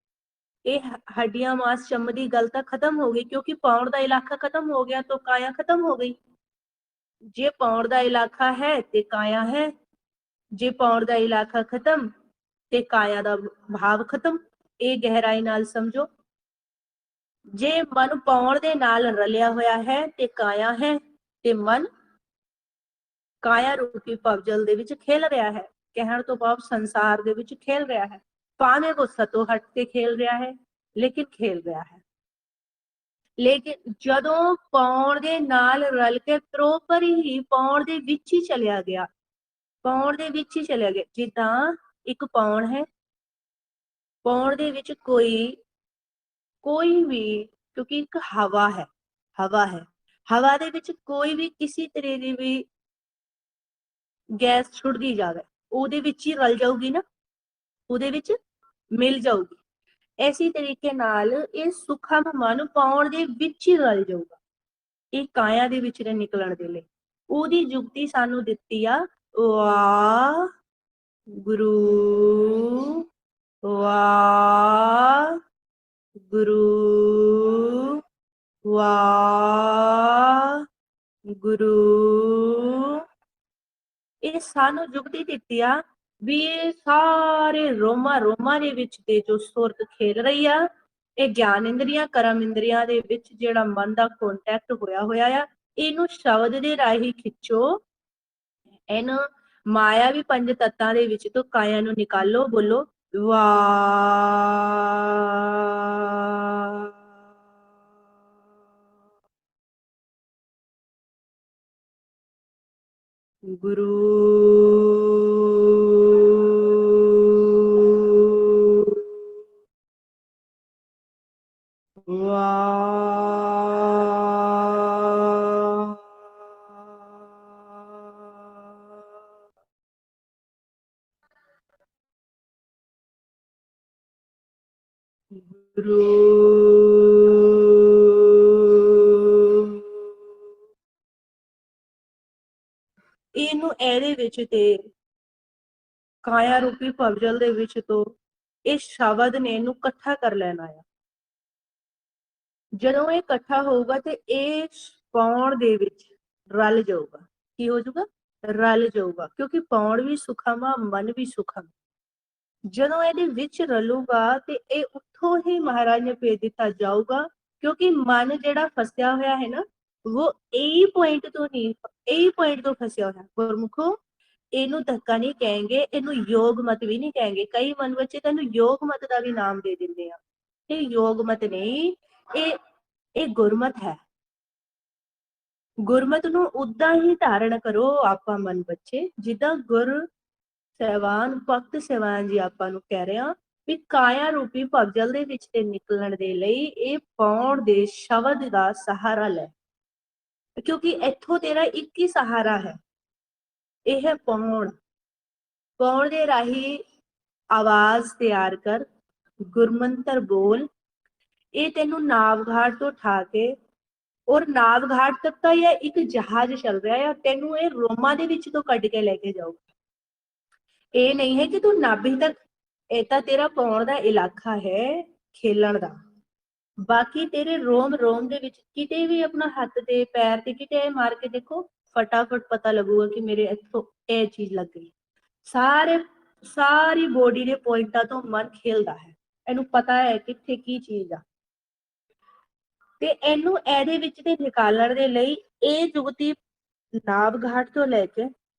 ਇਹ ਹੱਡੀਆਂ ਮਾਸ ਚੰਮ ਦੀ ਗੱਲ ਤਾਂ ਖਤਮ ਹੋ ਗਈ, ਕਿਉਂਕਿ ਪਾਉਣ ਦਾ ਇਲਾਕਾ ਖਤਮ ਹੋ ਗਿਆ ਤਾਂ ਕਾਇਆ ਖਤਮ ਹੋ ਗਈ। ਜੇ ਪਾਉਣ ਦਾ ਇਲਾਕਾ ਹੈ ਤੇ ਕਾਇਆ ਹੈ, ਜੇ ਪਾਉਣ ਦਾ ਇਲਾਕਾ ਖਤਮ ਤੇ ਕਾਇਆ ਦਾ ਭਾਵ ਖਤਮ। ਇਹ ਗਹਿਰਾਈ ਨਾਲ ਸਮਝੋ। ਜੇ ਮਨ ਪਾਉਣ ਦੇ ਨਾਲ ਰਲਿਆ ਹੋਇਆ ਹੈ ਤੇ ਕਾਇਆ ਹੈ, ਤੇ ਮਨ ਕਾਇਆ ਰੂਪੀ ਭਵਜਲ ਦੇ ਵਿੱਚ ਖੇਲ ਰਿਹਾ ਹੈ। ਕਹਿਣ ਤੋਂ ਭਾਵ ਸੰਸਾਰ ਦੇ ਵਿੱਚ ਖੇਲ ਰਿਹਾ ਹੈ, ਭਾਵੇਂ ਉਹ ਸਤੋਂ ਹਟ ਕੇ ਖੇਲ ਰਿਹਾ ਹੈ, ਲੇਕਿਨ ਖੇਲ ਰਿਹਾ ਹੈ। ਲੇਕਿਨ ਜਦੋਂ ਪਾਉਣ ਦੇ ਨਾਲ ਰਲ ਕੇ ਪ੍ਰੋਪਰ ਹੀ ਪਾਉਣ ਦੇ ਵਿੱਚ ਹੀ ਚਲਿਆ ਗਿਆ, ਪਾਉਣ ਦੇ ਵਿੱਚ ਹੀ ਚਲਿਆ ਗਿਆ। ਜਿੱਦਾਂ ਇੱਕ ਪਾਉਣ ਹੈ, ਪਾਉਣ ਦੇ ਵਿੱਚ ਕੋਈ ਵੀ, ਕਿਉਂਕਿ ਇੱਕ ਹਵਾ ਹੈ, ਹਵਾ ਹੈ, ਹਵਾ ਦੇ ਵਿੱਚ ਕੋਈ ਵੀ ਕਿਸੇ ਤਰ੍ਹਾਂ ਦੀ ਵੀ ਗੈਸ ਛੁੱਟਦੀ ਜਾਵੇ, ਉਹਦੇ ਵਿੱਚ ਹੀ ਰਲ ਜਾਊਗੀ ਨਾ, ਉਹਦੇ ਵਿੱਚ ਮਿਲ ਜਾਊਗੀ। ਐਸੀ ਤਰੀਕੇ ਨਾਲ ਇਹ ਸੁਖਮ ਮਨ ਪਾਉਣ ਦੇ ਵਿੱਚ ਹੀ ਰਲ ਜਾਊਗਾ, ਇਹ ਕਾਇਆ ਦੇ ਵਿੱਚ ਨਿਕਲਣ ਦੇ ਲਈ। ਉਹਦੀ ਜੁਗਤੀ ਸਾਨੂੰ ਦਿੱਤੀ ਆ, ਵਾਹ ਗੁਰੂ, ਵਾਹ ਗੁਰੂ, ਵਾਹ ਗੁਰੂ। ਇਹ ਸਾਨੂੰ ਜੁਗਤੀ ਦਿੱਤੀ ਆ ਵੀ ਇਹ ਸਾਰੇ ਰੋਮਾਂ ਦੇ ਵਿੱਚ ਤੇ ਜੋ ਸੁਰਤ ਖੇਲ ਰਹੀ ਆ, ਇਹ ਗਿਆਨ ਇੰਦਰੀਆਂ, ਕਰਮ ਇੰਦਰੀਆਂ ਦੇ ਵਿੱਚ ਜਿਹੜਾ ਮਨ ਦਾ ਕੰਟੈਕਟ ਹੋਇਆ ਆ, ਇਹਨੂੰ ਸ਼ਬਦ ਦੇ ਰਾਹੀਂ ਖਿੱਚੋ, ਇਹਨੂੰ ਮਾਇਆ ਵੀ ਪੰਜ ਤੱਤਾਂ ਦੇ ਵਿੱਚ ਤੋਂ ਕਾਇਆ ਨੂੰ ਨਿਕਾਲੋ, ਬੋਲੋ ਵਾਹ। ਗੁਰੂ ਵਾਹ। ਗੁਰੂ ਇਹਨੂੰ ਇਹਦੇ ਵਿੱਚ ਤੇ ਕਾਇਆ ਰੂਪੀ ਭਵਜਲ ਦੇ ਵਿੱਚ ਤੋਂ ਇਹ ਸ਼ਬਦ ਨੇ ਇਹਨੂੰ ਇਕੱਠਾ ਕਰ ਲੈਣਾ ਆ। ਜਦੋਂ ਇਹ ਇਕੱਠਾ ਹੋਊਗਾ ਤੇ ਇਹ ਪੌਣ ਦੇ ਵਿੱਚ ਰਲ ਜਾਊਗਾ। ਕੀ ਹੋ ਜਾਊਗਾ? ਰਲ ਜਾਊਗਾ, ਕਿਉਂਕਿ ਪੌਣ ਵੀ ਸੁਖਮ ਆ, ਮਨ ਵੀ ਸੁਖਮ। ਜਦੋਂ ਇਹਦੇ ਵਿੱਚ ਰਲੂਗਾ ਤੇ ਇਹ ਉੱਥੋਂ ਹੀ ਮਹਾਰਾਜ ਨੇ ਭੇਜ ਦਿੱਤਾ ਜਾਊਗਾ, ਕਿਉਂਕਿ ਮਨ ਜਿਹੜਾ ਫਸਿਆ ਹੋਇਆ ਹੈ ਨਾ, ਉਹ ਇਹੀ ਪੁਆਇੰਟ ਤੋਂ ਨਹੀਂ, ਇਹੀ ਪੁਆਇੰਟ ਤੋਂ ਫਸਿਆ ਹੋਇਆ। ਗੁਰਮੁਖੋ ਇਹਨੂੰ ਧੱਕਾ ਨਹੀਂ ਕहेंगे, ਇਹਨੂੰ ਯੋਗ ਮਤ ਵੀ ਨਹੀਂ ਕहेंगे। ਕਈ ਮਨ ਬੱਚੇ ਤੈਨੂੰ ਯੋਗ ਮਤ ਦਾ ਵੀ ਨਾਮ ਦੇ ਦਿੰਦੇ ਆ। ਇਹ ਯੋਗ ਮਤ ਨਹੀਂ, ਇਹ ਗੁਰਮਤ ਹੈ। ਗੁਰਮਤ ਨੂੰ ਉਦਾਂ ਹੀ ਧਾਰਨ ਕਰੋ ਆਪਾਂ ਮਨ ਬੱਚੇ, ਜਿੱਦਾਂ ਗੁਰ ਸਹਿਬਾਨ ਭਗਤ ਸਹਿਬਾਨ ਜੀ ਆਪਾਂ ਨੂੰ ਕਹਿ ਰਹੇ ਆ ਵੀ ਕਾਇਆ ਰੂਪੀ ਭਵਜਲ ਦੇ ਵਿੱਚ ਤੇ ਨਿਕਲਣ ਦੇ ਲਈ ਇਹ ਪੌਣ ਦੇ ਸ਼ਬਦ ਦਾ ਸਹਾਰਾ ਲੈ, ਕਿਉਂਕਿ ਇੱਥੋਂ ਤੇਰਾ ਇੱਕ ਹੀ ਸਹਾਰਾ ਹੈ, ਇਹ ਹੈ ਪੌਣ। ਪੌਣ ਦੇ ਰਾਹੀਂ ਆਵਾਜ਼ ਤਿਆਰ ਕਰ, ਗੁਰਮੰਤਰ ਬੋਲ। ਇਹ ਤੈਨੂੰ ਨਾਵਘਾਟ ਤੋਂ ਉਠਾ ਕੇ, ਔਰ ਨਾਵਘਾਟ ਤੱਕ ਤਾਂ ਇਹ ਇੱਕ ਜਹਾਜ਼ ਚੱਲ ਰਿਹਾ ਹੈ, ਤੈਨੂੰ ਇਹ ਰੋਮਾਂ ਦੇ ਵਿੱਚ ਤੋਂ ਕੱਢ ਕੇ ਲੈ ਕੇ ਜਾਊਗਾ। ਇਹ ਨਹੀਂ ਹੈ ਕਿ ਤੂੰ ਨਾਭੀ ਤੱਕ, ਇਹ ਤਾਂ ਤੇਰਾ ਪਾਉਣ ਦਾ ਇਲਾਕਾ ਹੈ ਖੇਲਣ ਦਾ। ਬਾਕੀ ਤੇਰੇ ਰੋਮ ਰੋਮ ਦੇ ਵਿੱਚ ਕਿਤੇ ਵੀ ਆਪਣਾ ਹੱਥ ਤੇ ਪੈਰ ਤੇ ਕਿਤੇ ਮਾਰ ਕੇ ਦੇਖੋ, ਫਟਾਫਟ ਪਤਾ ਲੱਗੂਗਾ ਕਿ ਮੇਰੇ ਇੱਥੋਂ ਇਹ ਚੀਜ਼ ਲੱਗ ਗਈ। ਸਾਰੀ ਬੋਡੀ ਦੇ ਪੁਆਇੰਟਾਂ ਤੋਂ ਮਨ ਖੇਲਦਾ ਹੈ, ਇਹਨੂੰ ਪਤਾ ਹੈ ਕਿੱਥੇ ਕੀ ਚੀਜ਼ ਆ। ਤੇ ਇਹਨੂੰ ਇਹਦੇ ਵਿੱਚ ਤੇ ਨਿਕਾਲਣ ਦੇ ਲਈ ਇਹ ਜੁਗਤੀ ਨਾਭਘਾਟ ਤੋਂ ਲੈ ਕੇ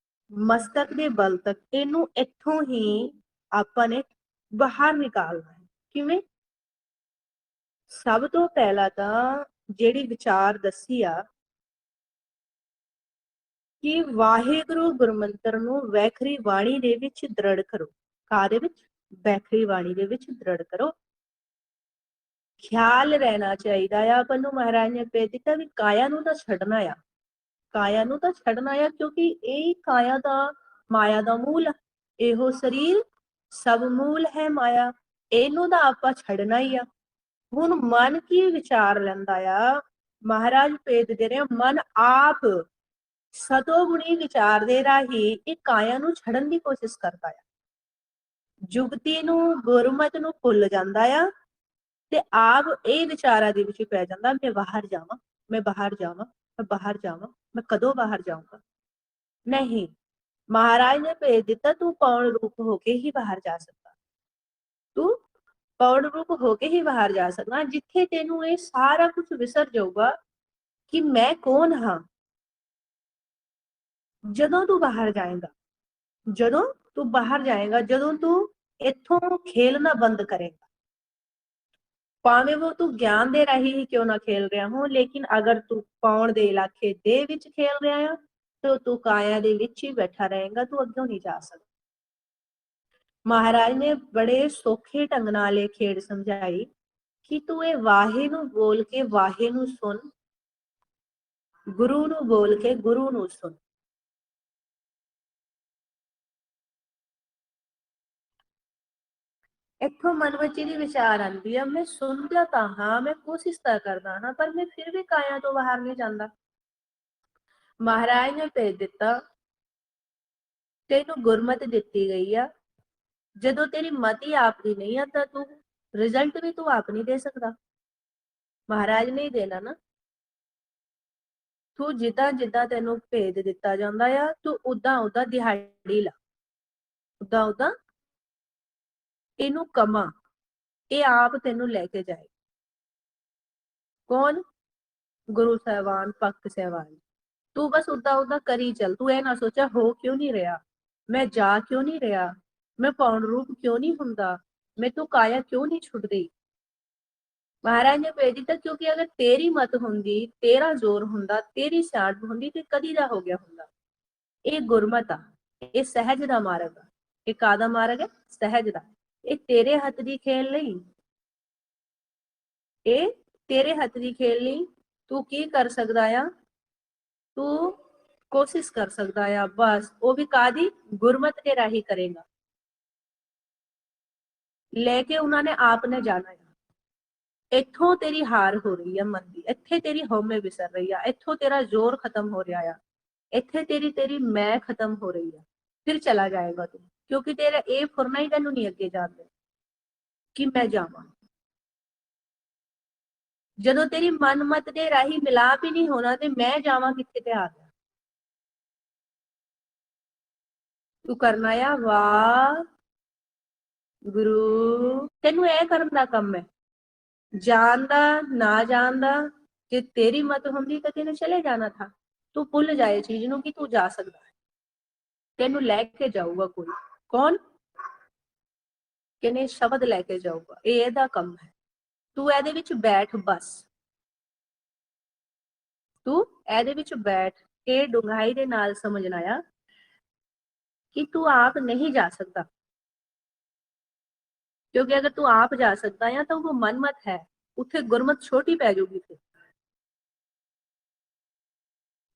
ਮਸਤਕ ਦੇ ਬਲ ਤੱਕ ਇਹਨੂੰ ਇੱਥੋਂ ਹੀ ਆਪਾਂ ਨੇ ਬਾਹਰ ਨਿਕਾਲਣਾ ਹੈ। ਕਿਵੇਂ? ਸਭ ਤੋਂ ਪਹਿਲਾਂ ਤਾਂ ਜਿਹੜੀ ਵਿਚਾਰ ਦੱਸੀ ਆ ਕਿ ਵਾਹਿਗੁਰੂ ਗੁਰਮੰਤਰ ਨੂੰ ਵੈਖਰੀ ਬਾਣੀ ਦੇ ਵਿੱਚ ਦ੍ਰਿੜ ਕਰੋ। ਕਾਹਦੇ ਵਿੱਚ? ਵੈਖਰੀ ਬਾਣੀ ਦੇ ਵਿੱਚ ਦ੍ਰਿੜ ਕਰੋ। ਖਿਆਲ ਰਹਿਣਾ ਚਾਹੀਦਾ ਆ ਆਪਾਂ ਨੂੰ, ਮਹਾਰਾਜ ਨੇ ਭੇਜ ਦਿੱਤਾ ਵੀ ਕਾਇਆ ਨੂੰ ਤਾਂ ਛੱਡਣਾ ਆ, ਕਾਇਆ ਨੂੰ ਤਾਂ ਛੱਡਣਾ ਆ, ਕਿਉਂਕਿ ਇਹ ਕਾਇਆ ਦਾ ਮਾਇਆ ਦਾ ਮੂਲ ਆ। ਇਹੋ ਸਰੀਰ ਸਭ ਮੂਲ ਹੈ ਮਾਇਆ, ਇਹਨੂੰ ਤਾਂ ਆਪਾਂ ਛੱਡਣਾ ਹੀ ਆ। ਹੁਣ ਮਨ ਕੀ ਵਿਚਾਰ ਲੈਂਦਾ ਆ, ਮਹਾਰਾਜ ਭੇਜ ਦੇ ਰਹੇ, ਮਨ ਆਪ ਸਤੋਗੁਣੀ ਵਿਚਾਰ ਦੇ ਰਾਹੀਂ ਇਹ ਕਾਇਆ ਨੂੰ ਛੱਡਣ ਦੀ ਕੋਸ਼ਿਸ਼ ਕਰਦਾ ਆ। ਜੁਗਤੀ ਨੂੰ, ਗੁਰਮਤ ਨੂੰ ਭੁੱਲ ਜਾਂਦਾ ਆ ਤੇ ਆਪ ਇਹ ਵਿਚਾਰਾਂ ਦੇ ਵਿੱਚ ਪੈ ਜਾਂਦਾ, ਮੈਂ ਬਾਹਰ ਜਾਵਾਂ, ਮੈਂ ਬਾਹਰ ਜਾਵਾਂ, ਮੈਂ ਬਾਹਰ ਜਾਵਾਂ, ਮੈਂ ਕਦੋਂ ਬਾਹਰ ਜਾਊਂਗਾ। ਨਹੀਂ, ਮਹਾਰਾਜ ਨੇ ਭੇਜ ਦਿੱਤਾ, ਤੂੰ ਪੌਣ ਰੂਪ ਹੋ ਕੇ ਹੀ ਬਾਹਰ ਜਾ ਸਕਦਾ, ਤੂੰ ਪੌਣ ਰੂਪ ਹੋ ਕੇ ਹੀ ਬਾਹਰ ਜਾ ਸਕਦਾ, ਜਿੱਥੇ ਤੈਨੂੰ ਇਹ ਸਾਰਾ ਕੁਝ ਵਿਸਰ ਜਾਊਗਾ ਕਿ ਮੈਂ ਕੌਣ ਹਾਂ। ਜਦੋਂ ਤੂੰ ਬਾਹਰ ਜਾਏਗਾ, ਜਦੋਂ ਤੂੰ ਬਾਹਰ ਜਾਏਗਾ, ਜਦੋਂ ਤੂੰ ਇੱਥੋਂ ਖੇਲਣਾ ਬੰਦ ਕਰੇਗਾ, ਭਾਵੇਂ ਉਹ ਤੂੰ ਗਿਆਨ ਦੇ ਰਾਹੀਂ ਹੀ ਕਿਉਂ ਨਾ ਖੇਲ ਰਿਹਾ ਹੋ, ਲੇਕਿਨ ਅਗਰ ਤੂੰ ਪਾਉਣ ਦੇ ਇਲਾਕੇ ਦੇ ਵਿੱਚ ਖੇਲ ਰਿਹਾ ਆ ਤਾਂ ਤੂੰ ਕਾਇਆ ਦੇ ਵਿੱਚ ਹੀ ਬੈਠਾ ਰਹੇਗਾ, ਤੂੰ ਅੱਗੇ ਨਹੀਂ ਜਾ ਸਕਦਾ। ਮਹਾਰਾਜ ਨੇ ਬੜੇ ਸੌਖੇ ਢੰਗ ਨਾਲ ਇਹ ਖੇਡ ਸਮਝਾਈ ਕਿ ਤੂੰ ਇਹ ਵਾਹੇ ਨੂੰ ਬੋਲ ਕੇ ਵਾਹੇ ਨੂੰ ਸੁਣ, ਗੁਰੂ ਨੂੰ ਬੋਲ ਕੇ ਗੁਰੂ ਨੂੰ ਸੁਣ। ਇੱਥੋਂ ਮਨ ਵਿੱਚ ਦੀ ਵਿਚਾਰ ਆਉਂਦੀ ਆ, ਮੈਂ ਸੁਣਦਾ ਤਾਂ ਹਾਂ, ਮੈਂ ਕੋਸ਼ਿਸ਼ ਤਾਂ ਕਰਦਾ ਹਾਂ, ਪਰ ਮੈਂ ਫਿਰ ਵੀ ਕਾਇਆ ਤੋਂ ਬਾਹਰ ਨਹੀਂ ਜਾਂਦਾ। ਮਹਾਰਾਜ ਨੇ ਭੇਜ ਦਿੱਤਾ, ਤੈਨੂੰ ਗੁਰਮਤਿ ਦਿੱਤੀ ਗਈ ਆ, ਜਦੋਂ ਤੇਰੀ ਮਤੀ ਆਪ ਦੀ ਨਹੀਂ ਆ ਤਾਂ ਤੂੰ ਰਿਜ਼ਲਟ ਵੀ ਤੂੰ ਆਪ ਨਹੀਂ ਦੇ ਸਕਦਾ, ਮਹਾਰਾਜ ਨੇ ਹੀ ਦੇਣਾ ਨਾ। ਤੂੰ ਜਿੱਦਾਂ ਜਿੱਦਾਂ ਤੈਨੂੰ ਭੇਜ ਦਿੱਤਾ ਜਾਂਦਾ ਆ, ਤੂੰ ਉਦਾਂ ਉਦਾਂ ਦਿਹਾੜੀ ਲਾ, ਉਦਾਂ ਉਦਾਂ ਇਹਨੂੰ ਕਮਾ, ਇਹ ਆਪ ਤੈਨੂੰ ਲੈ ਕੇ ਜਾਏ। ਕੌਣ? ਗੁਰੂ ਸਾਹਿਬਾਨ, ਭਗਤ ਸਾਹਿਬਾਨ। ਤੂੰ ਬਸ ਉਦਾਂ ਉਦਾਂ ਕਰੀ ਚੱਲ, ਤੂੰ ਇਹ ਨਾ ਸੋਚਿਆ ਹੋ ਕਿਉਂ ਨਹੀਂ ਰਿਹਾ, मैं जा क्यों नहीं रहा, मैं पौन रूप क्यों नहीं हुंदा, मैं तो काया क्यों नहीं छुटदी। महाराज ने भेज दिता क्योंकि अगर तेरी मत हुंदी, तेरा जोर हुंदा, तेरी सियाणप हुंदी ते कदी दा हो गया हुंदा। ਇਹ ਗੁਰਮਤ ਆ, ਇਹ ਸਹਿਜ ਦਾ ਮਾਰਗ ਆ। ਇਹ ਕਾਦਾ ਮਾਰਗ ਹੈ? ਸਹਿਜ ਦਾ। ਇਹ ਤੇਰੇ ਹੱਥ ਦੀ ਖੇਲ ਨਹੀਂ, ਇਹ ਤੇਰੇ ਹੱਥ ਦੀ ਖੇਲ ਨਹੀਂ। ਤੂੰ ਕੀ ਕਰ ਸਕਦਾ ਆ? ਤੂੰ ਕੋਸ਼ਿਸ਼ ਕਰ ਸਕਦਾ ਆ, ਬਸ ਉਹ ਵੀ ਕਾਦੀ? ਗੁਰਮਤ ਦੇ ਰਾਹੀਂ ਕਰੇਗਾ। ਲੈ ਕੇ ਉਹਨਾਂ ਨੇ ਆਪ ਨੇ ਜਾਣਾ ਹੈ। ਇੱਥੋਂ ਤੇਰੀ ਹਾਰ ਹੋ ਰਹੀ ਆ ਮਨ ਦੀ, ਇੱਥੇ ਤੇਰੀ ਹਉਮੈ ਵਿਸਰ ਰਹੀ ਆ, ਇੱਥੋਂ ਤੇਰਾ ਜ਼ੋਰ ਖਤਮ ਹੋ ਰਿਹਾ ਆ, ਇੱਥੇ ਤੇਰੀ ਮੈਂ ਖਤਮ ਹੋ ਰਹੀ ਆ। ਫਿਰ ਚਲਾ ਜਾਏਗਾ ਤੂੰ, ਕਿਉਂਕਿ ਤੇਰਾ ਇਹ ਫੁਰਨਾ ਹੀ ਤੈਨੂੰ ਨਹੀਂ ਅੱਗੇ ਜਾਣ ਦੇ ਕਿ ਮੈਂ ਜਾਵਾਂ। ਜਦੋਂ ਤੇਰੀ ਮਨਮਤ ਦੇ ਰਾਹੀਂ ਮਿਲਾਪ ਹੀ ਨਹੀਂ ਹੋਣਾ ਤੇ ਮੈਂ ਜਾਵਾਂ ਕਿੱਥੇ ਤੇ ਆ ਗਿਆ। ਤੂੰ ਕਰਨਾ ਆ ਵਾਹ ਗੁਰੂ, ਤੈਨੂੰ ਇਹ ਕਰਨ ਦਾ ਕੰਮ ਹੈ। ਜਾਣ ਦਾ ਨਾ ਜਾਣ ਦਾ, ਜੇ ਤੇਰੀ ਮਤ ਹੁੰਦੀ ਤਾਂ ਤੈਨੂੰ ਚਲੇ ਜਾਣਾ ਥਾ। ਤੂੰ ਭੁੱਲ ਜਾਏ ਚੀਜ਼ ਨੂੰ ਕਿ ਤੂੰ ਜਾ ਸਕਦਾ ਹੈ। ਤੈਨੂੰ ਲੈ ਕੇ ਜਾਊਗਾ ਕੋਈ, ਕੌਣ? ਕਿਨੇ ਸ਼ਬਦ ਲੈ ਕੇ ਜਾਊਗਾ, ਇਹ ਇਹਦਾ ਕੰਮ ਹੈ। ਤੂੰ ਇਹਦੇ ਵਿੱਚ ਬੈਠ, ਬਸ ਤੂੰ ਇਹਦੇ ਵਿੱਚ ਬੈਠ ਕੇ ਡੂੰਘਾਈ ਦੇ ਨਾਲ ਸਮਝਣਾ ਆ ਕਿ ਤੂੰ ਆਪ ਨਹੀਂ ਜਾ ਸਕਦਾ। क्योंकि अगर तू आप जा सकता है तो वो मनमत है, उत्थे गुरमत छोटी पै जाऊगी। फिर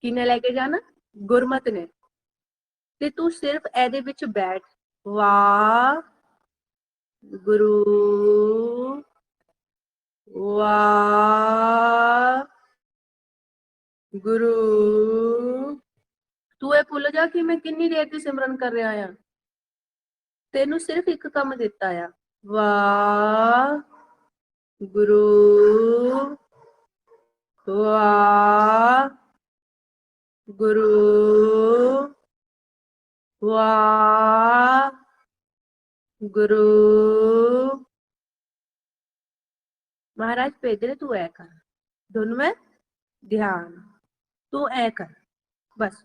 किने लेके जाना? गुरमत ने। ते तू सिर्फ एदे विच बैठ, वाह गुरु वाह गुरु। तू ये भुल जा कि मैं कितनी देर की सिमरन कर रहा है। तेनू सिर्फ एक काम दिता है, वाह गुरु वाह गुरु वाह गुरु। महाराज भेज रहे, तू ऐ कर, दोनों में ध्यान, तू ऐ कर बस।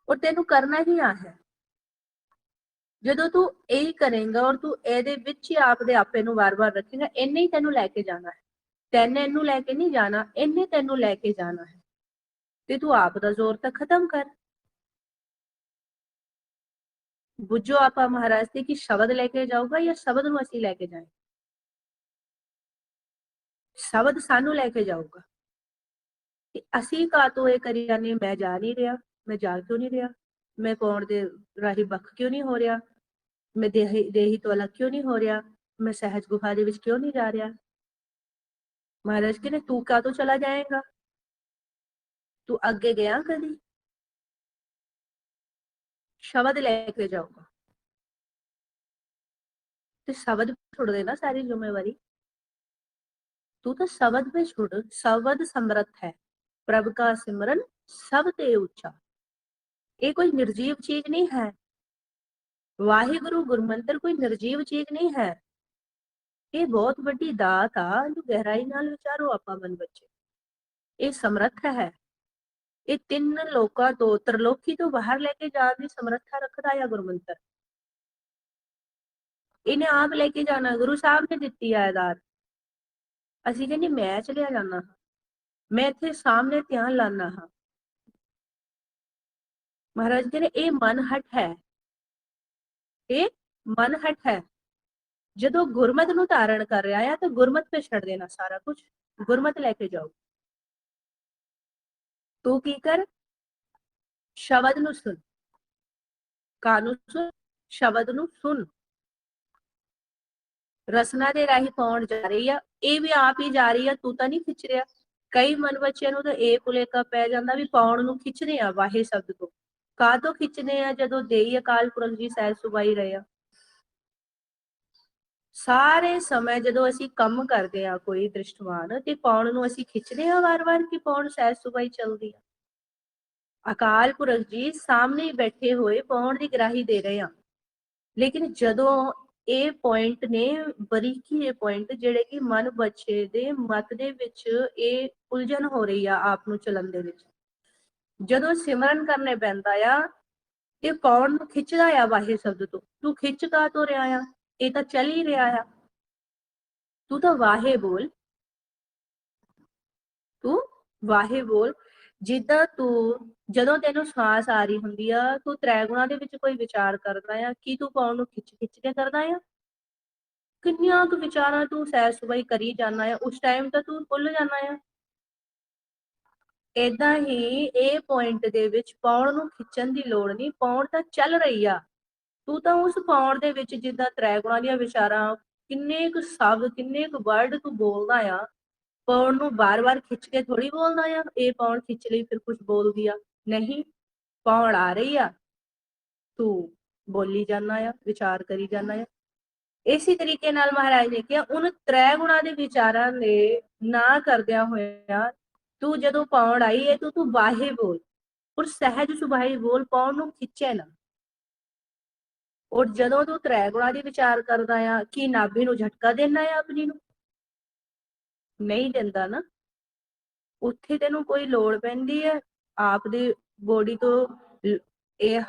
और तेनू करना ही आ है। ਜਦੋਂ ਤੂੰ ਇਹੀ ਕਰੇਂਗਾ ਔਰ ਤੂੰ ਇਹਦੇ ਵਿੱਚ ਹੀ ਆਪ ਦੇ ਆਪੇ ਨੂੰ ਵਾਰ-ਵਾਰ ਰੱਖੇਗਾ, ਇੰਨੇ ਹੀ ਤੈਨੂੰ ਲੈ ਕੇ ਜਾਣਾ ਹੈ। ਤੈਨੂੰ ਇਹਨੂੰ ਲੈ ਕੇ ਨਹੀਂ ਜਾਣਾ, ਇੰਨੇ ਤੈਨੂੰ ਲੈ ਕੇ ਜਾਣਾ ਹੈ। ਤੇ ਤੂੰ ਆਪ ਦਾ ਜ਼ੋਰ ਤਾਂ ਖਤਮ ਕਰ। ਬੁੱਝੋ ਆਪਾ ਮਹਾਰਾਜ ਤੇ ਕਿ ਸ਼ਬਦ ਲੈ ਕੇ ਜਾਊਗਾ ਜਾਂ ਸ਼ਬਦ ਨੂੰ ਅਸੀਂ ਲੈ ਕੇ ਜਾਏ? ਸ਼ਬਦ ਸਾਨੂੰ ਲੈ ਕੇ ਜਾਊਗਾ। ਤੇ ਅਸੀਂ ਕਾਤੋਂ ਇਹ ਕਰੀ ਜਾਂਦੇ, ਮੈਂ ਜਾ ਨਹੀਂ ਰਿਹਾ, ਮੈਂ ਜਾ ਕਿਉਂ ਨਹੀਂ ਰਿਹਾ, ਮੈਂ ਕੌਣ ਦੇ ਰਾਹੀਂ ਵੱਖ ਕਿਉਂ ਨਹੀਂ ਹੋ ਰਿਹਾ, मैं देही तो अलग क्यों नहीं हो रहा, मैं सहज गुफा दे विच क्यों नहीं जा रहा। महाराज कहने तू क्या तो चला जाएगा, तू अगे गया कदी? शब्द लेके जाऊंगा तो शब्द छोड़ देना सारी जिम्मेवारी। तू तो शब्द पे छोड़, शब्द समर्थ है, प्रभु का सिमरन सब ते ऊंचा। ये कोई निर्जीव चीज नहीं है, वाहिगुरु गुरमंत्र कोई निर्जीव चीज नहीं है। ये बहुत बड़ी दात आ, जो गहराई नाल विचारो आपा मन बच्चे। ये समर्थ है, ये तीन लोकां तो त्रिलोकी तो बाहर लेके जाने की समर्था रखता है गुरमंत्र। इन्हें आप लेके जाना, गुरु साहब ने दिती है दात। असीं कहंदे मैं चलिया जाना, मैं इत्थे सामने ध्यान लाना हाँ। महाराज कहंदे ये मन हट है, ये मन हट है। जदों गुरमत नूं धारण कर रहा है तो गुरमत पे छड़ देना सारा कुछ, गुरमत लेके जाओ। तू की कर, शब्द नूं सुन, कानूं सुन, शब्द नूं सुन। रसना दे राही पाउण जा रही है, ये भी आप ही जा रही है, तू तो नहीं खिंच रहा। कई मन बच्चों नूं तो ये भुलेखा पै जांदा भी पाउण नूं खिंचने आ वाहे शब्द तो, काहतों खिंचने आ जदों देई अकाल पुरख जी सहज सुभाई रहे आ। सारे समय जदों असीं कम करदे आ कोई दृष्टवान ते पाउण नूं असीं खिंचदे आ वार-वार कि पाउण सहज सुभाई चलदी आ। अकाल पुरख जी सामने ही बैठे हुए पाउण दी गराही दे रहे आ। लेकिन जदों ਇਹ ਪੁਆਇੰਟ ਨੇ ਬਰੀਕੀ, ਇਹ ਪੁਆਇੰਟ ਜਿਹੜੇ ਕਿ ਮਨ ਬੱਚੇ ਦੇ ਮਤ ਦੇ ਵਿੱਚ ਇਹ ਉਲਝਣ ਹੋ ਰਹੀ ਆ ਆਪ ਨੂੰ ਚਲਣ ਦੇ ਵਿੱਚ, ਜਦੋਂ ਸਿਮਰਨ ਕਰਨੇ ਪੈਂਦਾ ਆ ਤੇ ਪੌਣ ਨੂੰ ਖਿੱਚਦਾ ਆ ਵਾਹੇ ਸ਼ਬਦ ਤੋਂ। ਤੂੰ ਖਿੱਚ ਕਾ ਤੋਂ ਰਿਹਾ ਆ, ਇਹ ਤਾਂ ਚੱਲ ਹੀ ਰਿਹਾ ਆ। ਤੂੰ ਤਾਂ ਵਾਹੇ ਬੋਲ, ਤੂੰ ਵਾਹੇ ਬੋਲ। ਜਿੱਦਾਂ ਤੂੰ ਜਦੋਂ ਤੈਨੂੰ ਸਾਹ ਆ ਰਹੀ ਹੁੰਦੀ ਆ, ਤੂੰ ਤ੍ਰੈ ਗੁਣਾ ਦੇ ਵਿੱਚ ਕੋਈ ਵਿਚਾਰ ਕਰਦਾ ਆ, ਕੀ ਤੂੰ ਪੌਣ ਨੂੰ ਖਿੱਚ ਖਿੱਚ ਕੇ ਕਰਦਾ ਆ? ਕਿੰਨੀਆਂ ਕੁ ਵਿਚਾਰਾਂ ਤੂੰ ਸੈਰ ਸੁਬਾਈ ਕਰੀ ਜਾਣਾ ਆ, ਉਸ ਟਾਈਮ ਤਾਂ ਤੂੰ ਭੁੱਲ ਜਾਣਾ ਆ। ਏਦਾਂ ਹੀ ਇਹ ਪੁਆਇੰਟ ਦੇ ਵਿੱਚ ਪੌਣ ਨੂੰ ਖਿੱਚਣ ਦੀ ਲੋੜ ਨਹੀਂ, ਪੌਣ ਤਾਂ ਚੱਲ ਰਹੀ ਆ। ਤੂੰ ਤਾਂ ਉਸ ਪੌਣ ਦੇ ਵਿੱਚ ਜਿੱਦਾਂ ਤ੍ਰੈ ਗੁਣਾ ਦੀਆਂ ਵਿਚਾਰਾਂ, ਕਿੰਨੇ ਕੁ ਸ਼ਬਦ, ਕਿੰਨੇ ਕੁ ਵਰਡ ਤੂੰ ਬੋਲਦਾ ਆ। ਪੌਣ ਨੂੰ ਬਾਰ-ਬਾਰ ਖਿੱਚ ਕੇ ਥੋੜੀ ਬੋਲਦਾ ਆ, ਇਹ ਪੌਣ ਖਿੱਚ ਲਈ ਫਿਰ ਕੁਝ ਬੋਲਦੀ ਆ। ਨਹੀਂ, ਪੌਣ ਆ ਰਹੀ ਆ, ਤੂੰ ਬੋਲੀ ਜਾਣਾ ਆ, ਵਿਚਾਰ ਕਰੀ ਜਾਣਾ ਆ। ਇਸੇ ਤਰੀਕੇ ਨਾਲ ਮਹਾਰਾਜ ਨੇ ਕਿਹਾ, ਉਹਨ ਤ੍ਰੈ ਗੁਣਾ ਦੇ ਵਿਚਾਰਾਂ ਦੇ ਨਾ ਕਰਦਿਆਂ ਹੋਇਆ ਤੂੰ ਜਦੋਂ ਪੌਣ ਆਈ ਹੈ ਤੂੰ ਵਾਹੇ ਬੋਲ, ਔਰ ਸਹਿਜ ਸੁਭਾਈ ਬੋਲ, ਪੌਣ ਨੂੰ ਖਿੱਚੇ ਨਾ। ਔਰ ਜਦੋਂ ਤੂੰ ਤ੍ਰੈ ਗੁਣਾ ਦੀ ਵਿਚਾਰ ਕਰਦਾ ਆ, ਕੀ ਨਾਭੀ ਨੂੰ ਝਟਕਾ ਦੇਣਾ ਆ ਆਪਣੀ ਨੂੰ? ਨਹੀਂ ਦਿੰਦਾ ਨਾ। ਉੱਥੇ ਤੈਨੂੰ ਕੋਈ ਲੋੜ ਪੈਂਦੀ ਹੈ ਆਪ ਦੀ ਬੋਡੀ ਤੋਂ ਇਹ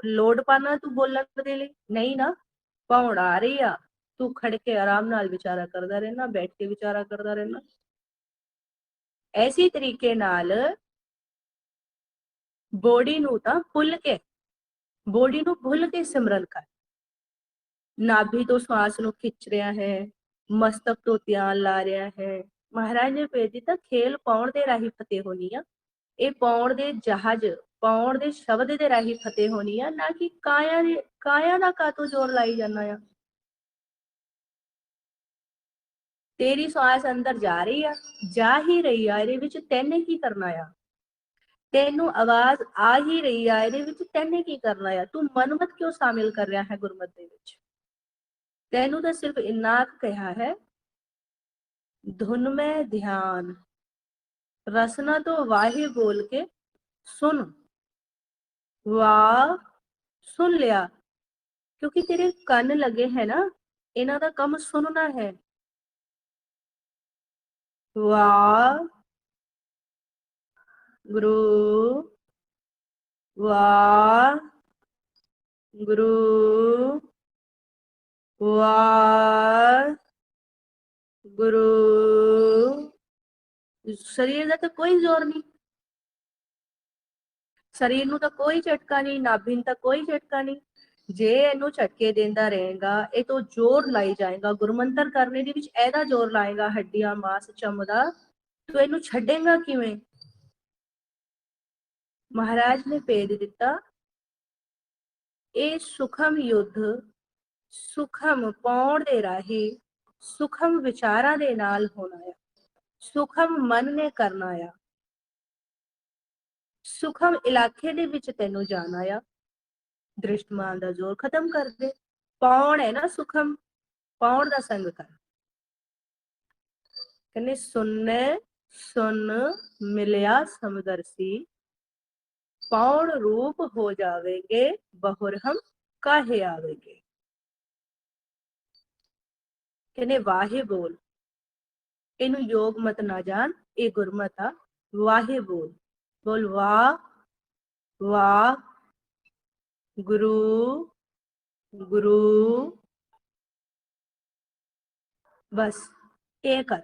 ਲੋਡ ਪਾਣਾ ਤੂੰ ਬੋਲਣ ਦੇ ਲਈ? ਨਹੀਂ ਨਾ। ਪੌਣ ਆ ਰਹੀ ਆ, ਤੂੰ ਖੜ ਕੇ ਆਰਾਮ ਨਾਲ ਵਿਚਾਰਾ ਕਰਦਾ ਰਹਿਣਾ, ਬੈਠ ਕੇ ਵਿਚਾਰਾ ਕਰਦਾ ਰਹਿਣਾ। ਐਸੀ ਤਰੀਕੇ ਨਾਲ ਬੋਡੀ ਨੂੰ ਤਾਂ ਭੁੱਲ ਕੇ, ਬੋਡੀ ਨੂੰ ਭੁੱਲ ਕੇ ਸਿਮਰਨ ਕਰ। ਨਾਭੀ ਤੋਂ ਸਵਾਸ ਨੂੰ ਖਿੱਚ ਰਿਹਾ ਹੈ, ਮਸਤਕ ਤੋਂ ਧਿਆਨ ਲਾ ਰਿਹਾ ਹੈ। ਮਹਾਰਾਜ ਨੇ ਭੇਜ ਦਿੱਤਾ, ਖੇਲ ਪੌਣ ਦੇ ਰਾਹੀਂ ਫਤਿਹ ਹੋਣੀ ਆ। ਇਹ ਪੌਣ ਦੇ ਜਹਾਜ਼, ਪੌਣ ਦੇ ਸ਼ਬਦ ਦੇ ਰਾਹੀਂ ਫਤਿਹ ਹੋਣੀ ਆ, ਨਾ ਕਿ ਕਾਇਆ ਦਾ ਕਾਤੋਂ ਜ਼ੋਰ ਲਾਈ ਜਾਣਾ ਆ। ਤੇਰੀ ਸਵਾਸ ਅੰਦਰ ਜਾ ਰਹੀ ਆ, ਜਾ ਹੀ ਰਹੀ ਆ, ਇਹਦੇ ਵਿੱਚ ਤੈਨੇ ਕੀ ਕਰਨਾ ਆ? ਤੈਨੂੰ ਆਵਾਜ਼ ਆ ਹੀ ਰਹੀ ਆ, ਇਹਦੇ ਵਿੱਚ ਤੈਨੇ ਕੀ ਕਰਨਾ ਆ? ਤੂੰ ਮਨਮਤ ਕਿਉਂ ਸ਼ਾਮਿਲ ਕਰ ਰਿਹਾ ਹੈ ਗੁਰਮਤ ਦੇ ਵਿੱਚ? ਤੈਨੂੰ ਤਾਂ ਸਿਰਫ ਇੰਨਾ ਕਿਹਾ ਹੈ, ਧੁਨ में ध्यान, रसना तो वाहे बोल के सुन। वाह सुन लिया, क्योंकि तेरे ਕੰਨ लगे है ना, ਇਹਨਾਂ ਦਾ ਕੰਮ ਸੁਣਨਾ ਹੈ। वाह गुरु, वाह गुरु, वाह गुरु। ਸਰੀਰ ਦਾ ਤਾਂ ਕੋਈ ਜ਼ੋਰ ਨਹੀਂ, ਸਰੀਰ ਨੂੰ ਤਾਂ ਕੋਈ ਝਟਕਾ ਨਹੀਂ, ਨਾਭੀ ਨੂੰ ਤਾਂ ਕੋਈ ਝਟਕਾ ਨਹੀਂ। ਜੇ ਇਹਨੂੰ ਝਟਕੇ ਦਿੰਦਾ ਰਹੇਗਾ, ਇਹ ਤੋਂ ਜ਼ੋਰ ਲਾਈ ਜਾਏਗਾ, ਗੁਰਮੰਤਰ ਕਰਨੇ ਦੇ ਵਿੱਚ ਇਹਦਾ ਜ਼ੋਰ ਲਾਏਗਾ, ਹੱਡੀਆਂ ਮਾਸ ਚਮੜਾ, ਤੂੰ ਇਹਨੂੰ ਛੱਡੇਗਾ ਕਿਵੇਂ? ਮਹਾਰਾਜ ਨੇ ਭੇਜ ਦਿੱਤਾ, ਇਹ ਸੁਖਮ ਯੁੱਧ ਸੁਖਮ ਪੌਣ ਦੇ ਰਾਹੀਂ ਸੁਖਮ ਵਿਚਾਰਾਂ ਦੇ ਨਾਲ ਹੋਣਾ ਹੈ, ਸੁਖਮ ਮਨ ਨੇ ਕਰਨਾ ਆ, ਸੁਖਮ ਇਲਾਕੇ ਦੇ ਵਿੱਚ ਤੈਨੂੰ ਜਾਣਾ ਆ। ਦ੍ਰਿਸ਼ਟਮਾਨ ਦਾ ਜ਼ੋਰ ਖਤਮ ਕਰ ਦੇ। ਪੌਣ ਹੈ ਨਾ ਸੁਖਮ, ਪੌਣ ਦਾ ਸੰਗ ਕਰ। ਕਹਿੰਦੇ ਸੁਣਨੇ ਸੁਨ ਮਿਲਿਆ ਸਮਦਰਸੀ, ਪੌਣ ਰੂਪ ਹੋ ਜਾਵੇਗੇ, ਬਹੁਰ ਹਮ ਕਾਹੇ ਆਵੇਗੇ। ਕਹਿੰਦੇ ਵਾਹੇ ਬੋਲ, ਇਹਨੂੰ ਯੋਗ ਮਤ ਨਾ ਜਾਣ, ਇਹ ਗੁਰਮਤ ਆ। ਵਾਹੇ ਬੋਲ, ਬੋਲ ਵਾਹ ਵਾਹ ਗੁਰੂ ਗੁਰੂ। ਬਸ ਇਹ ਕਰ,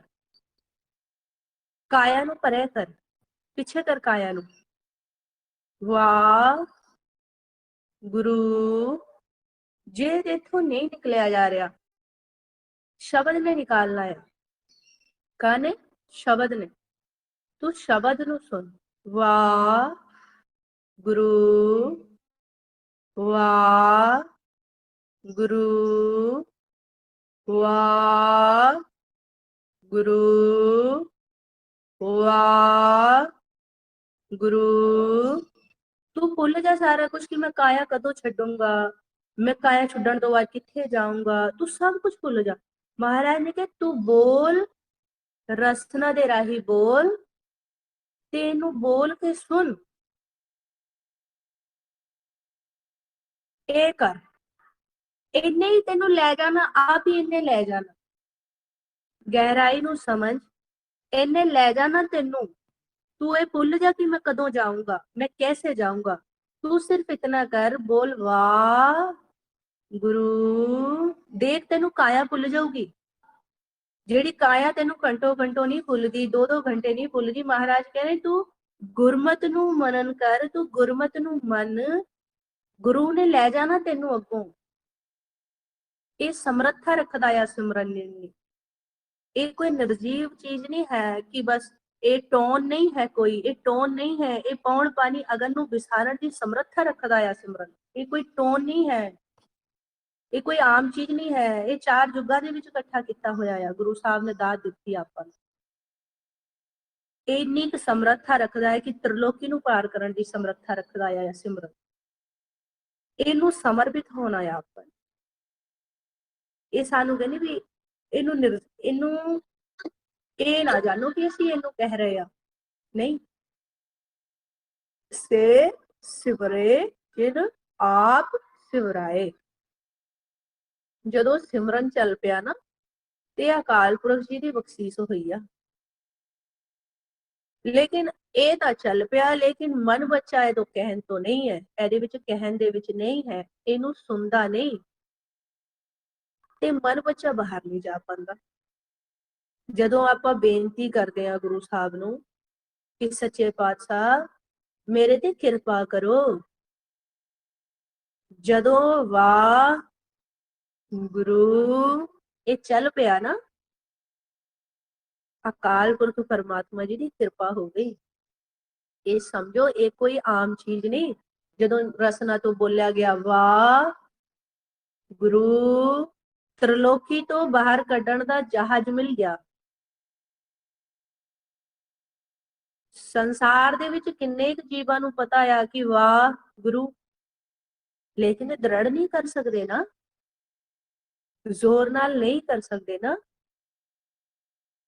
ਕਾਇਆ ਨੂੰ ਪਰੇ ਕਰ, ਪਿੱਛੇ ਕਰ ਕਾਇਆ ਨੂੰ। ਵਾਹ ਗੁਰੂ। ਜੇ ਇਥੋਂ ਨਹੀਂ ਨਿਕਲਿਆ ਜਾ ਰਿਹਾ, ਸ਼ਬਦ ਨੇ ਨਿਕਾਲਣਾ ਹੈ। ਕਾਨੇ? ਸ਼ਬਦ ਨੇ। ਤੂੰ ਸ਼ਬਦ ਨੂੰ ਸੁਣ, ਵਾਹ ਗੁਰੂ, ਵਾਹ ਗੁਰੂ, ਵਾਹ ਗੁਰੂ, ਵਾਹ ਗੁਰੂ। ਤੂੰ ਭੁੱਲ ਜਾ ਸਾਰਾ ਕੁਝ, ਕਿ ਮੈਂ ਕਾਇਆ ਕਦੋਂ ਛੱਡੂੰਗਾ, ਮੈਂ ਕਾਇਆ ਛੱਡਣ ਤੋਂ ਬਾਅਦ ਕਿੱਥੇ ਜਾਊਂਗਾ, ਤੂੰ ਸਭ ਕੁਝ ਭੁੱਲ ਜਾ। ਮਹਾਰਾਜ ਨੇ ਕਿਹਾ ਤੂੰ ਬੋਲ, ਰਸਨਾ ਦੇ ਰਾਹੀਂ ਬੋਲ, ਤੇ ਇਹਨੂੰ ਬੋਲ ਕੇ ਸੁਣ। ਇਹ ਕਰ, ਇਹਨੇ ਹੀ ਤੈਨੂੰ ਲੈ ਜਾਣਾ, ਆਪ ਹੀ ਇਹਨੇ ਲੈ ਜਾਣਾ। ਗਹਿਰਾਈ ਨੂੰ ਸਮਝ, ਇਹਨੇ ਲੈ ਜਾਣਾ ਤੈਨੂੰ। ਤੂੰ ਇਹ ਭੁੱਲ ਜਾ ਕਿ ਮੈਂ ਕਦੋਂ ਜਾਊਂਗਾ, ਮੈਂ कैसे जाऊंगा। तू सिर्फ इतना कर, बोल वाह गुरु, देख तेनू काया भुल जाऊगी। ਜਿਹੜੀ ਕਾਇਆ ਤੈਨੂੰ ਘੰਟੋ ਘੰਟੋ ਨਹੀਂ ਭੁੱਲਦੀ, 2-2 ਘੰਟੇ ਨਹੀਂ ਭੁੱਲਦੀ। ਮਹਾਰਾਜ ਕਹਿੰਦੇ ਤੂੰ ਗੁਰਮਤ ਨੂੰ ਮਨਨ ਕਰ, ਤੂੰ ਗੁਰਮਤ ਨੂੰ ਮੰਨ, ਗੁਰੂ ਨੇ ਲੈ ਜਾਣਾ ਤੈਨੂੰ ਅੱਗੋਂ। ਇਹ ਸਮਰੱਥਾ ਰੱਖਦਾ ਆ ਸਿਮਰਨ ਲਈ। ਇਹ ਕੋਈ ਨਿਰਜੀਵ ਚੀਜ਼ ਨਹੀਂ ਹੈ ਕਿ ਬਸ ਇਹ ਟੋਨ ਨਹੀਂ ਹੈ, ਕੋਈ ਇਹ ਟੋਨ ਨਹੀਂ ਹੈ। ਇਹ ਪੌਣ ਪਾਣੀ ਅਗਨ ਨੂੰ ਵਿਸਾਰਨ ਦੀ ਸਮਰੱਥਾ ਰੱਖਦਾ ਆ ਸਿਮਰਨ। ਇਹ ਕੋਈ ਟੋਨ ਨਹੀਂ ਹੈ, ਇਹ ਕੋਈ ਆਮ ਚੀਜ਼ ਨਹੀਂ ਹੈ। ਇਹ 4 ਯੁੱਗਾਂ ਦੇ ਵਿੱਚ ਇਕੱਠਾ ਕੀਤਾ ਹੋਇਆ ਆ, ਗੁਰੂ ਸਾਹਿਬ ਨੇ ਦਾਤ ਦਿੱਤੀ ਆਪਾਂ ਨੂੰ। ਇਹ ਇੰਨੀ ਕੁ ਸਮਰੱਥਾ ਰੱਖਦਾ ਹੈ ਕਿ ਤ੍ਰਿਲੋਕੀ ਨੂੰ ਪਾਰ ਕਰਨ ਦੀ ਸਮਰੱਥਾ ਰੱਖਦਾ ਆ ਸਿਮਰਨ। ਇਹਨੂੰ ਸਮਰਪਿਤ ਹੋਣਾ ਆ ਆਪਾਂ ਨੂੰ। ਇਹ ਸਾਨੂੰ ਕਹਿੰਦੇ ਵੀ ਇਹਨੂੰ ਇਹ ਨਾ ਜਾਣੋ ਕਿ ਅਸੀਂ ਇਹਨੂੰ ਕਹਿ ਰਹੇ ਆ, ਨਹੀਂ। ਸੇ ਸਿਵਰੇ ਜਿਨ ਆਪ ਸਿਵਰਾਏ। ਜਦੋਂ ਸਿਮਰਨ ਚੱਲ ਪਿਆ ਨਾ ਤੇ ਅਕਾਲ ਪੁਰਖ ਜੀ ਦੀ ਬਖਸ਼ੀਸ਼ ਹੋਈ ਆ। ਲੇਕਿਨ ਇਹ ਤਾਂ ਚੱਲ ਪਿਆ, ਲੇਕਿਨ ਮਨ ਬੱਚਾ ਇਹ ਤੋਂ ਕਹਿਣ ਤੋਂ ਨਹੀਂ ਹੈ, ਇਹਦੇ ਵਿੱਚ ਕਹਿਣ ਦੇ ਵਿੱਚ ਨਹੀਂ ਹੈ, ਇਹਨੂੰ ਸੁਣਦਾ ਨਹੀਂ ਤੇ ਮਨ ਬੱਚਾ ਬਾਹਰ ਨਹੀਂ ਜਾ ਪਾਉਂਦਾ। ਜਦੋਂ ਆਪਾਂ ਬੇਨਤੀ ਕਰਦੇ ਆ ਗੁਰੂ ਸਾਹਿਬ ਨੂੰ ਕਿ ਸੱਚੇ ਪਾਤਸ਼ਾਹ ਮੇਰੇ ਤੇ ਕਿਰਪਾ ਕਰੋ, ਜਦੋਂ ਵਾਹ ਗੁਰੂ ਇਹ ਚੱਲ ਪਿਆ ਨਾ, ਅਕਾਲ ਪੁਰਖ ਪਰਮਾਤਮਾ ਜੀ ਦੀ ਕਿਰਪਾ ਹੋ ਗਈ। ਇਹ ਸਮਝੋ ਇਹ ਕੋਈ ਆਮ ਚੀਜ਼ ਨਹੀਂ। ਜਦੋਂ ਰਸਨਾ ਤੋਂ ਬੋਲਿਆ ਗਿਆ ਵਾਹ ਗੁਰੂ, ਤ੍ਰਿਲੋਕੀ ਤੋਂ ਬਾਹਰ ਕੱਢਣ ਦਾ ਜਹਾਜ਼ ਮਿਲ ਗਿਆ। ਸੰਸਾਰ ਦੇ ਵਿੱਚ ਕਿੰਨੇ ਕੁ ਜੀਵਾਂ ਨੂੰ ਪਤਾ ਆ ਕਿ ਵਾਹ ਗੁਰੂ, ਲੇਕਿਨ ਇਹ ਦ੍ਰਿੜ ਨਹੀਂ ਕਰ ਸਕਦੇ ਨਾ, ਜ਼ੋਰ ਨਾਲ ਨਹੀਂ ਕਰ ਸਕਦੇ ਨਾ।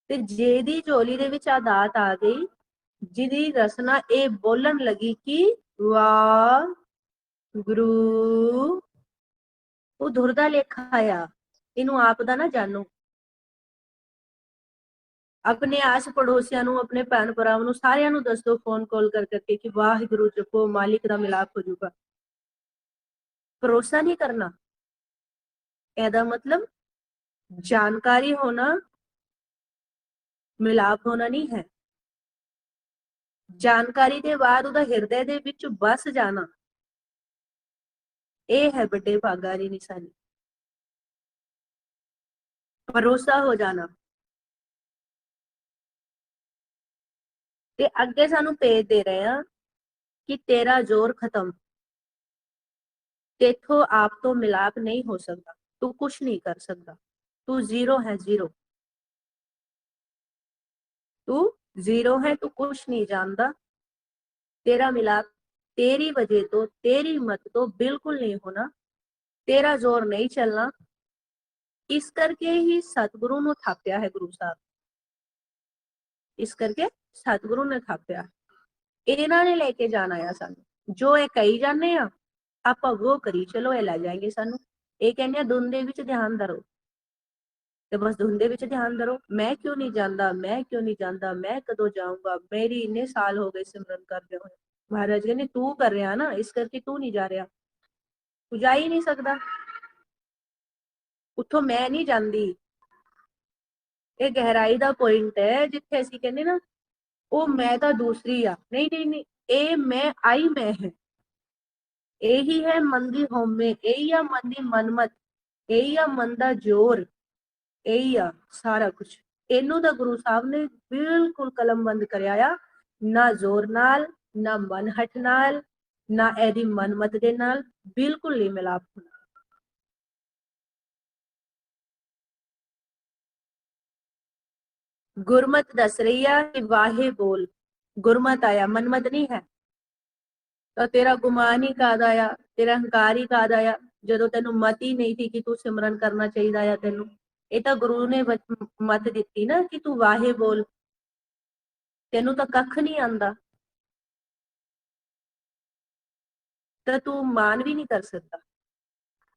ਤੇ ਜਿਹਦੀ ਝੋਲੀ ਦੇ ਵਿੱਚ ਆ ਦਾਤ ਆ ਗਈ, ਜਿਹਦੀ ਰਸਨਾ ਇਹ ਬੋਲਣ ਲੱਗੀ ਕਿ ਵਾਹ ਗੁਰੂ, ਉਹ ਧੁਰ ਦਾ ਲੇਖਾ ਆ। ਇਹਨੂੰ ਆਪ ਦਾ ਨਾ ਜਾਣੋ। ਆਪਣੇ ਆਸ ਪੜੋਸੀਆਂ ਨੂੰ, ਆਪਣੇ ਭੈਣ ਭਰਾਵਾਂ ਨੂੰ, ਸਾਰਿਆਂ ਨੂੰ ਦੱਸ ਦਿਓ ਫੋਨ ਕਾਲ ਕਰ ਕਰਕੇ ਕਿ ਵਾਹਿਗੁਰੂ ਜਪੋ, ਮਾਲਿਕ ਦਾ ਮਿਲਾਪ ਹੋ ਜਾਊਗਾ। ਭਰੋਸਾ ਨਹੀਂ ਕਰਨਾ, ਇਹਦਾ ਮਤਲਬ ਜਾਣਕਾਰੀ ਹੋਣਾ ਮਿਲਾਪ ਹੋਣਾ ਨਹੀਂ ਹੈ। ਜਾਣਕਾਰੀ ਦੇ ਬਾਅਦ ਉਹਦਾ ਹਿਰਦੇ ਦੇ ਵਿੱਚ ਵਸ ਜਾਣਾ, ਇਹ ਹੈ ਵੱਡੇ ਭਾਗਾਂ ਦੀ ਨਿਸ਼ਾਨੀ। ਭਰੋਸਾ ਹੋ ਜਾਣਾ। ਤੇ ਅੱਗੇ ਸਾਨੂੰ ਭੇਜ ਦੇ ਰਹੇ ਆ ਕਿ ਤੇਰਾ ਜ਼ੋਰ ਖਤਮ, तेथों आप तो मिलाप नहीं हो सकता, तू कुछ नहीं कर सकता, तू जीरो है, जीरो, तू जीरो है, तू कुछ नहीं जानता। तेरा मिलाप तेरी वजह तो, तेरी मत तो बिल्कुल नहीं होना, तेरा जोर नहीं चलना। इस करके ही सतगुरु ਨੂੰ ਥਾਪਿਆ ਹੈ ਗੁਰੂ ਸਾਹਿਬ, ਇਸ ਕਰਕੇ ਸਤਿਗੁਰੂ ਨੇ ਥਾਪਿਆ। ਇਹਨਾਂ ਨੇ ਲੈ ਕੇ ਜਾਣਾ ਆ ਸਾਨੂੰ। ਜੋ ਇਹ ਕਹੀ ਜਾਂਦੇ ਆ ਆਪਾਂ ਉਹ ਕਰੀ ਚਲੋ, ਇਹ ਲੈ ਜਾਏंगे ਸਾਨੂੰ। ਇਹ ਕਹਿੰਦੇ ਆ ਧੁਨ ਦੇ ਵਿੱਚ ਧਿਆਨ ਧਰੋ, ਤੇ ਬਸ ਧੁਨ ਦੇ ਵਿੱਚ ਧਿਆਨ ਧਰੋ। ਮੈਂ ਕਿਉਂ ਨਹੀਂ ਜਾਂਦਾ, ਮੈਂ ਕਿਉਂ ਨਹੀਂ ਜਾਂਦਾ, ਮੈਂ ਕਦੋਂ ਜਾਊਂਗਾ, ਮੇਰੀ ਇੰਨੇ ਸਾਲ ਹੋ ਗਏ ਸਿਮਰਨ ਕਰਦੇ ਹੋਏ। ਮਹਾਰਾਜ ਕਹਿੰਦੇ ਤੂੰ ਕਰ ਰਿਹਾ ਨਾ, ਇਸ ਕਰਕੇ ਤੂੰ ਨਹੀਂ ਜਾ ਰਿਹਾ, ਤੂੰ ਜਾ ਹੀ ਨਹੀਂ ਸਕਦਾ। ਉੱਥੋਂ ਮੈਂ ਨਹੀਂ ਜਾਂਦੀ। ਇਹ ਗਹਿਰਾਈ ਦਾ ਪੁਆਇੰਟ ਹੈ, ਜਿੱਥੇ ਅਸੀਂ ਕਹਿੰਦੇ ਨਾ ਉਹ ਮੈਂ ਤਾਂ ਦੂਸਰੀ ਆ। ਨਹੀਂ ਨਹੀਂ ਨਹੀਂ, ਇਹ ਮੈਂ ਆਈ ਮੈਂ ਹੈ। ਇਹੀ ਹੈ ਮਨ ਦੀ ਹਉਮੈ, ਇਹੀ ਆ ਮਨ ਦੀ ਮਨਮਤ, ਇਹੀ ਆ ਮਨ ਦਾ ਜ਼ੋਰ, ਇਹੀ ਆ ਸਾਰਾ ਕੁਝ। ਇਹਨੂੰ ਤਾਂ ਗੁਰੂ ਸਾਹਿਬ ਨੇ ਬਿਲਕੁਲ ਕਲਮਬੰਦ ਕਰਿਆ ਆ। ਨਾ ਜ਼ੋਰ ਨਾਲ, ਨਾ ਮਨ ਹਟ ਨਾਲ, ਨਾ ਇਹਦੀ ਮਨਮਤ ਦੇ ਨਾਲ, ਬਿਲਕੁਲ ਨਹੀਂ ਮਿਲਾਪ ਹੋਣਾ। ਗੁਰਮਤ ਦੱਸ ਰਹੀ ਆ ਕਿ ਵਾਹੇ ਬੋਲ, ਗੁਰਮਤ ਆਇਆ, ਮਨਮਤ ਨਹੀਂ ਹੈ। ਤਾਂ ਤੇਰਾ ਗੁਮਾਨ ਹੀ ਕਾਹਦਾ ਆ, ਤੇਰਾ ਹੰਕਾਰ ਹੀ ਕਾਹਦਾ ਆ, ਜਦੋਂ ਤੈਨੂੰ ਮਤ ਹੀ ਨਹੀਂ ਸੀ ਕਿ ਤੂੰ ਸਿਮਰਨ ਕਰਨਾ ਚਾਹੀਦਾ ਆ ਤੈਨੂੰ। ਇਹ ਤਾਂ ਗੁਰੂ ਨੇ ਮਤ ਦਿੱਤੀ ਨਾ ਕਿ ਤੂੰ ਵਾਹੇ ਬੋਲ, ਤੈਨੂੰ ਤਾਂ ਕੱਖ ਨਹੀਂ ਆਂਦਾ, ਤਾਂ ਤੂੰ ਮਾਨ ਵੀ ਨਹੀਂ ਕਰ ਸਕਦਾ।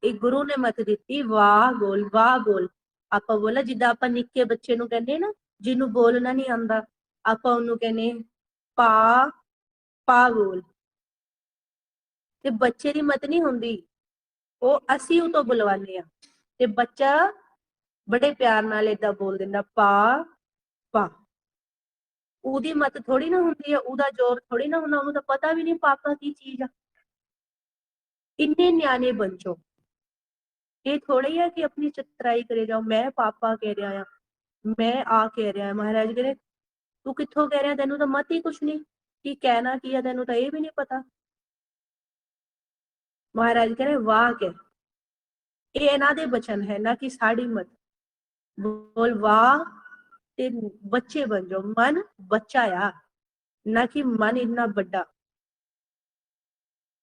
ਇਹ ਗੁਰੂ ਨੇ ਮਤ ਦਿੱਤੀ, ਵਾਹ ਬੋਲ, ਵਾਹ ਬੋਲ। ਆਪਾਂ ਬੋਲਾ ਜਿੱਦਾਂ ਆਪਾਂ ਨਿੱਕੇ ਬੱਚੇ ਨੂੰ ਕਹਿੰਦੇ ਨਾ, ਜਿਹਨੂੰ ਬੋਲਣਾ ਨਹੀਂ ਆਂਦਾ, ਆਪਾਂ ਉਹਨੂੰ ਕਹਿੰਦੇ ਪਾ, ਪਾ ਬੋਲ। ਤੇ ਬੱਚੇ ਦੀ ਮਤ ਨਹੀਂ ਹੁੰਦੀ, ਉਹ ਅਸੀਂ ਉਹ ਤੋਂ ਬੁਲਵਾਉਂਦੇ ਆ ਤੇ ਬੱਚਾ ਬੜੇ ਪਿਆਰ ਨਾਲ ਏਦਾਂ ਬੋਲ ਦਿੰਦਾ ਪਾ ਪਾ। ਉਹਦੀ ਮਤ ਥੋੜੀ ਨਾ ਹੁੰਦੀ ਆ, ਉਹਦਾ ਜ਼ੋਰ ਥੋੜੀ ਨਾ ਹੁੰਦਾ, ਉਹਨੂੰ ਤਾਂ ਪਤਾ ਵੀ ਨਹੀਂ ਪਾਪਾ ਕੀ ਚੀਜ਼ ਆ। ਇੰਨੇ ਨਿਆਣੇ ਬਣ ਜਾਓ, ਇਹ ਥੋੜਾ ਹੀ ਆ ਕਿ ਆਪਣੀ ਚਤਰਾਈ ਕਰੇ ਜਾਓ, ਮੈਂ ਪਾਪਾ ਕਹਿ ਰਿਹਾ ਆ, ਮੈਂ ਆ ਕਹਿ ਰਿਹਾ। ਮਹਾਰਾਜ ਕਹਿੰਦੇ ਤੂੰ ਕਿੱਥੋਂ ਕਹਿ ਰਿਹਾ, ਤੈਨੂੰ ਤਾਂ ਮਤ ਹੀ ਕੁਛ ਨਹੀਂ, ਕੀ ਕਹਿਣਾ ਕੀ ਆ ਤੈਨੂੰ ਤਾਂ ਇਹ ਵੀ ਨਹੀਂ ਪਤਾ। ਮਹਾਰਾਜ ਕਹਿੰਦੇ ਵਾਹ ਕਹਿ, ਇਹ ਇਹਨਾਂ ਦੇ ਬਚਨ ਹੈ ਨਾ ਕਿ ਸਾਡੀ ਮਤ। ਬੋਲ ਵਾਹ ਤੇ ਬੱਚੇ ਬਣ ਜਾਓ, ਮਨ ਬੱਚਾ ਆ ਨਾ ਕਿ ਮਨ ਇੰਨਾ ਵੱਡਾ।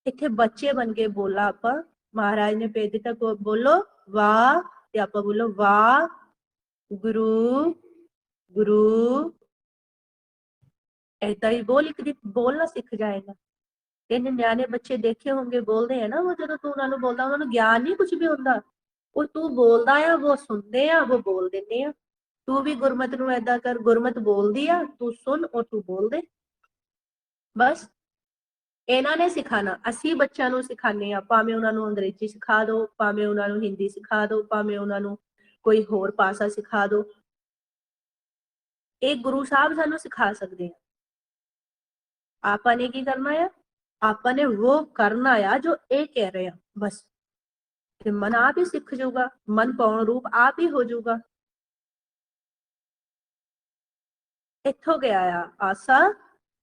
ਇੱਥੇ ਬੱਚੇ ਬਣ ਕੇ ਬੋਲਾ ਆਪਾਂ, ਮਹਾਰਾਜ ਨੇ ਭੇਜ ਦਿੱਤਾ ਬੋਲੋ ਵਾਹ, ਤੇ ਆਪਾਂ ਬੋਲੋ ਵਾਹ ਗੁਰੂ ਗੁਰੂ। ਏਦਾਂ ਹੀ ਬੋਲ, ਇੱਕ ਦਿਨ ਬੋਲਣਾ ਸਿੱਖ ਜਾਏਗਾ। ਇਹਨੇ ਨਿਆਣੇ ਬੱਚੇ ਦੇਖੇ ਹੋਣਗੇ ਬੋਲਦੇ ਆ ਨਾ, ਉਹ ਜਦੋਂ ਤੂੰ ਉਹਨਾਂ ਨੂੰ ਬੋਲਦਾ ਉਹਨਾਂ ਨੂੰ ਗਿਆਨ ਨਹੀਂ ਕੁਝ ਵੀ ਹੁੰਦਾ, ਉਹ ਤੂੰ ਬੋਲਦਾ ਆ ਉਹ ਸੁਣਦੇ ਆ, ਉਹ ਬੋਲ ਦਿੰਦੇ ਆ। ਤੂੰ ਵੀ ਗੁਰਮਤ ਨੂੰ ਏਦਾਂ ਕਰ, ਗੁਰਮਤ ਬੋਲਦੀ ਆ, ਤੂੰ ਸੁਣ ਔਰ ਤੂੰ ਬੋਲ ਦੇ। ਬਸ ਇਹਨਾਂ ਨੇ ਸਿਖਾਣਾ, ਅਸੀਂ ਬੱਚਿਆਂ ਨੂੰ ਸਿਖਾਉਂਦੇ ਆ, ਭਾਵੇਂ ਉਹਨਾਂ ਨੂੰ ਅੰਗਰੇਜ਼ੀ ਸਿਖਾ ਦਿਓ, ਭਾਵੇਂ ਉਹਨਾਂ ਨੂੰ ਹਿੰਦੀ ਸਿਖਾ ਦਿਓ, ਭਾਵੇਂ ਉਹਨਾਂ ਨੂੰ ਕੋਈ ਹੋਰ ਭਾਸ਼ਾ ਸਿਖਾ ਦਿਓ, ਇਹ ਗੁਰੂ ਸਾਹਿਬ ਸਾਨੂੰ ਸਿਖਾ ਸਕਦੇ ਆ। ਆਪਾਂ ਨੇ ਕੀ ਕਰਨਾ ਆ, ਆਪਾਂ ਨੇ ਉਹ ਕਰਨਾ ਆ ਜੋ ਇਹ ਕਹਿ ਰਹੇ ਆ ਬਸ। ਤੇ ਮਨ ਆਪ ਹੀ ਸਿੱਖ ਜਾਊਗਾ, ਮਨ ਪੌਣ ਰੂਪ ਆਪ ਹੀ ਹੋ ਜਾਊਗਾ। ਇੱਥੋਂ ਗਿਆ ਆ ਆਸਾ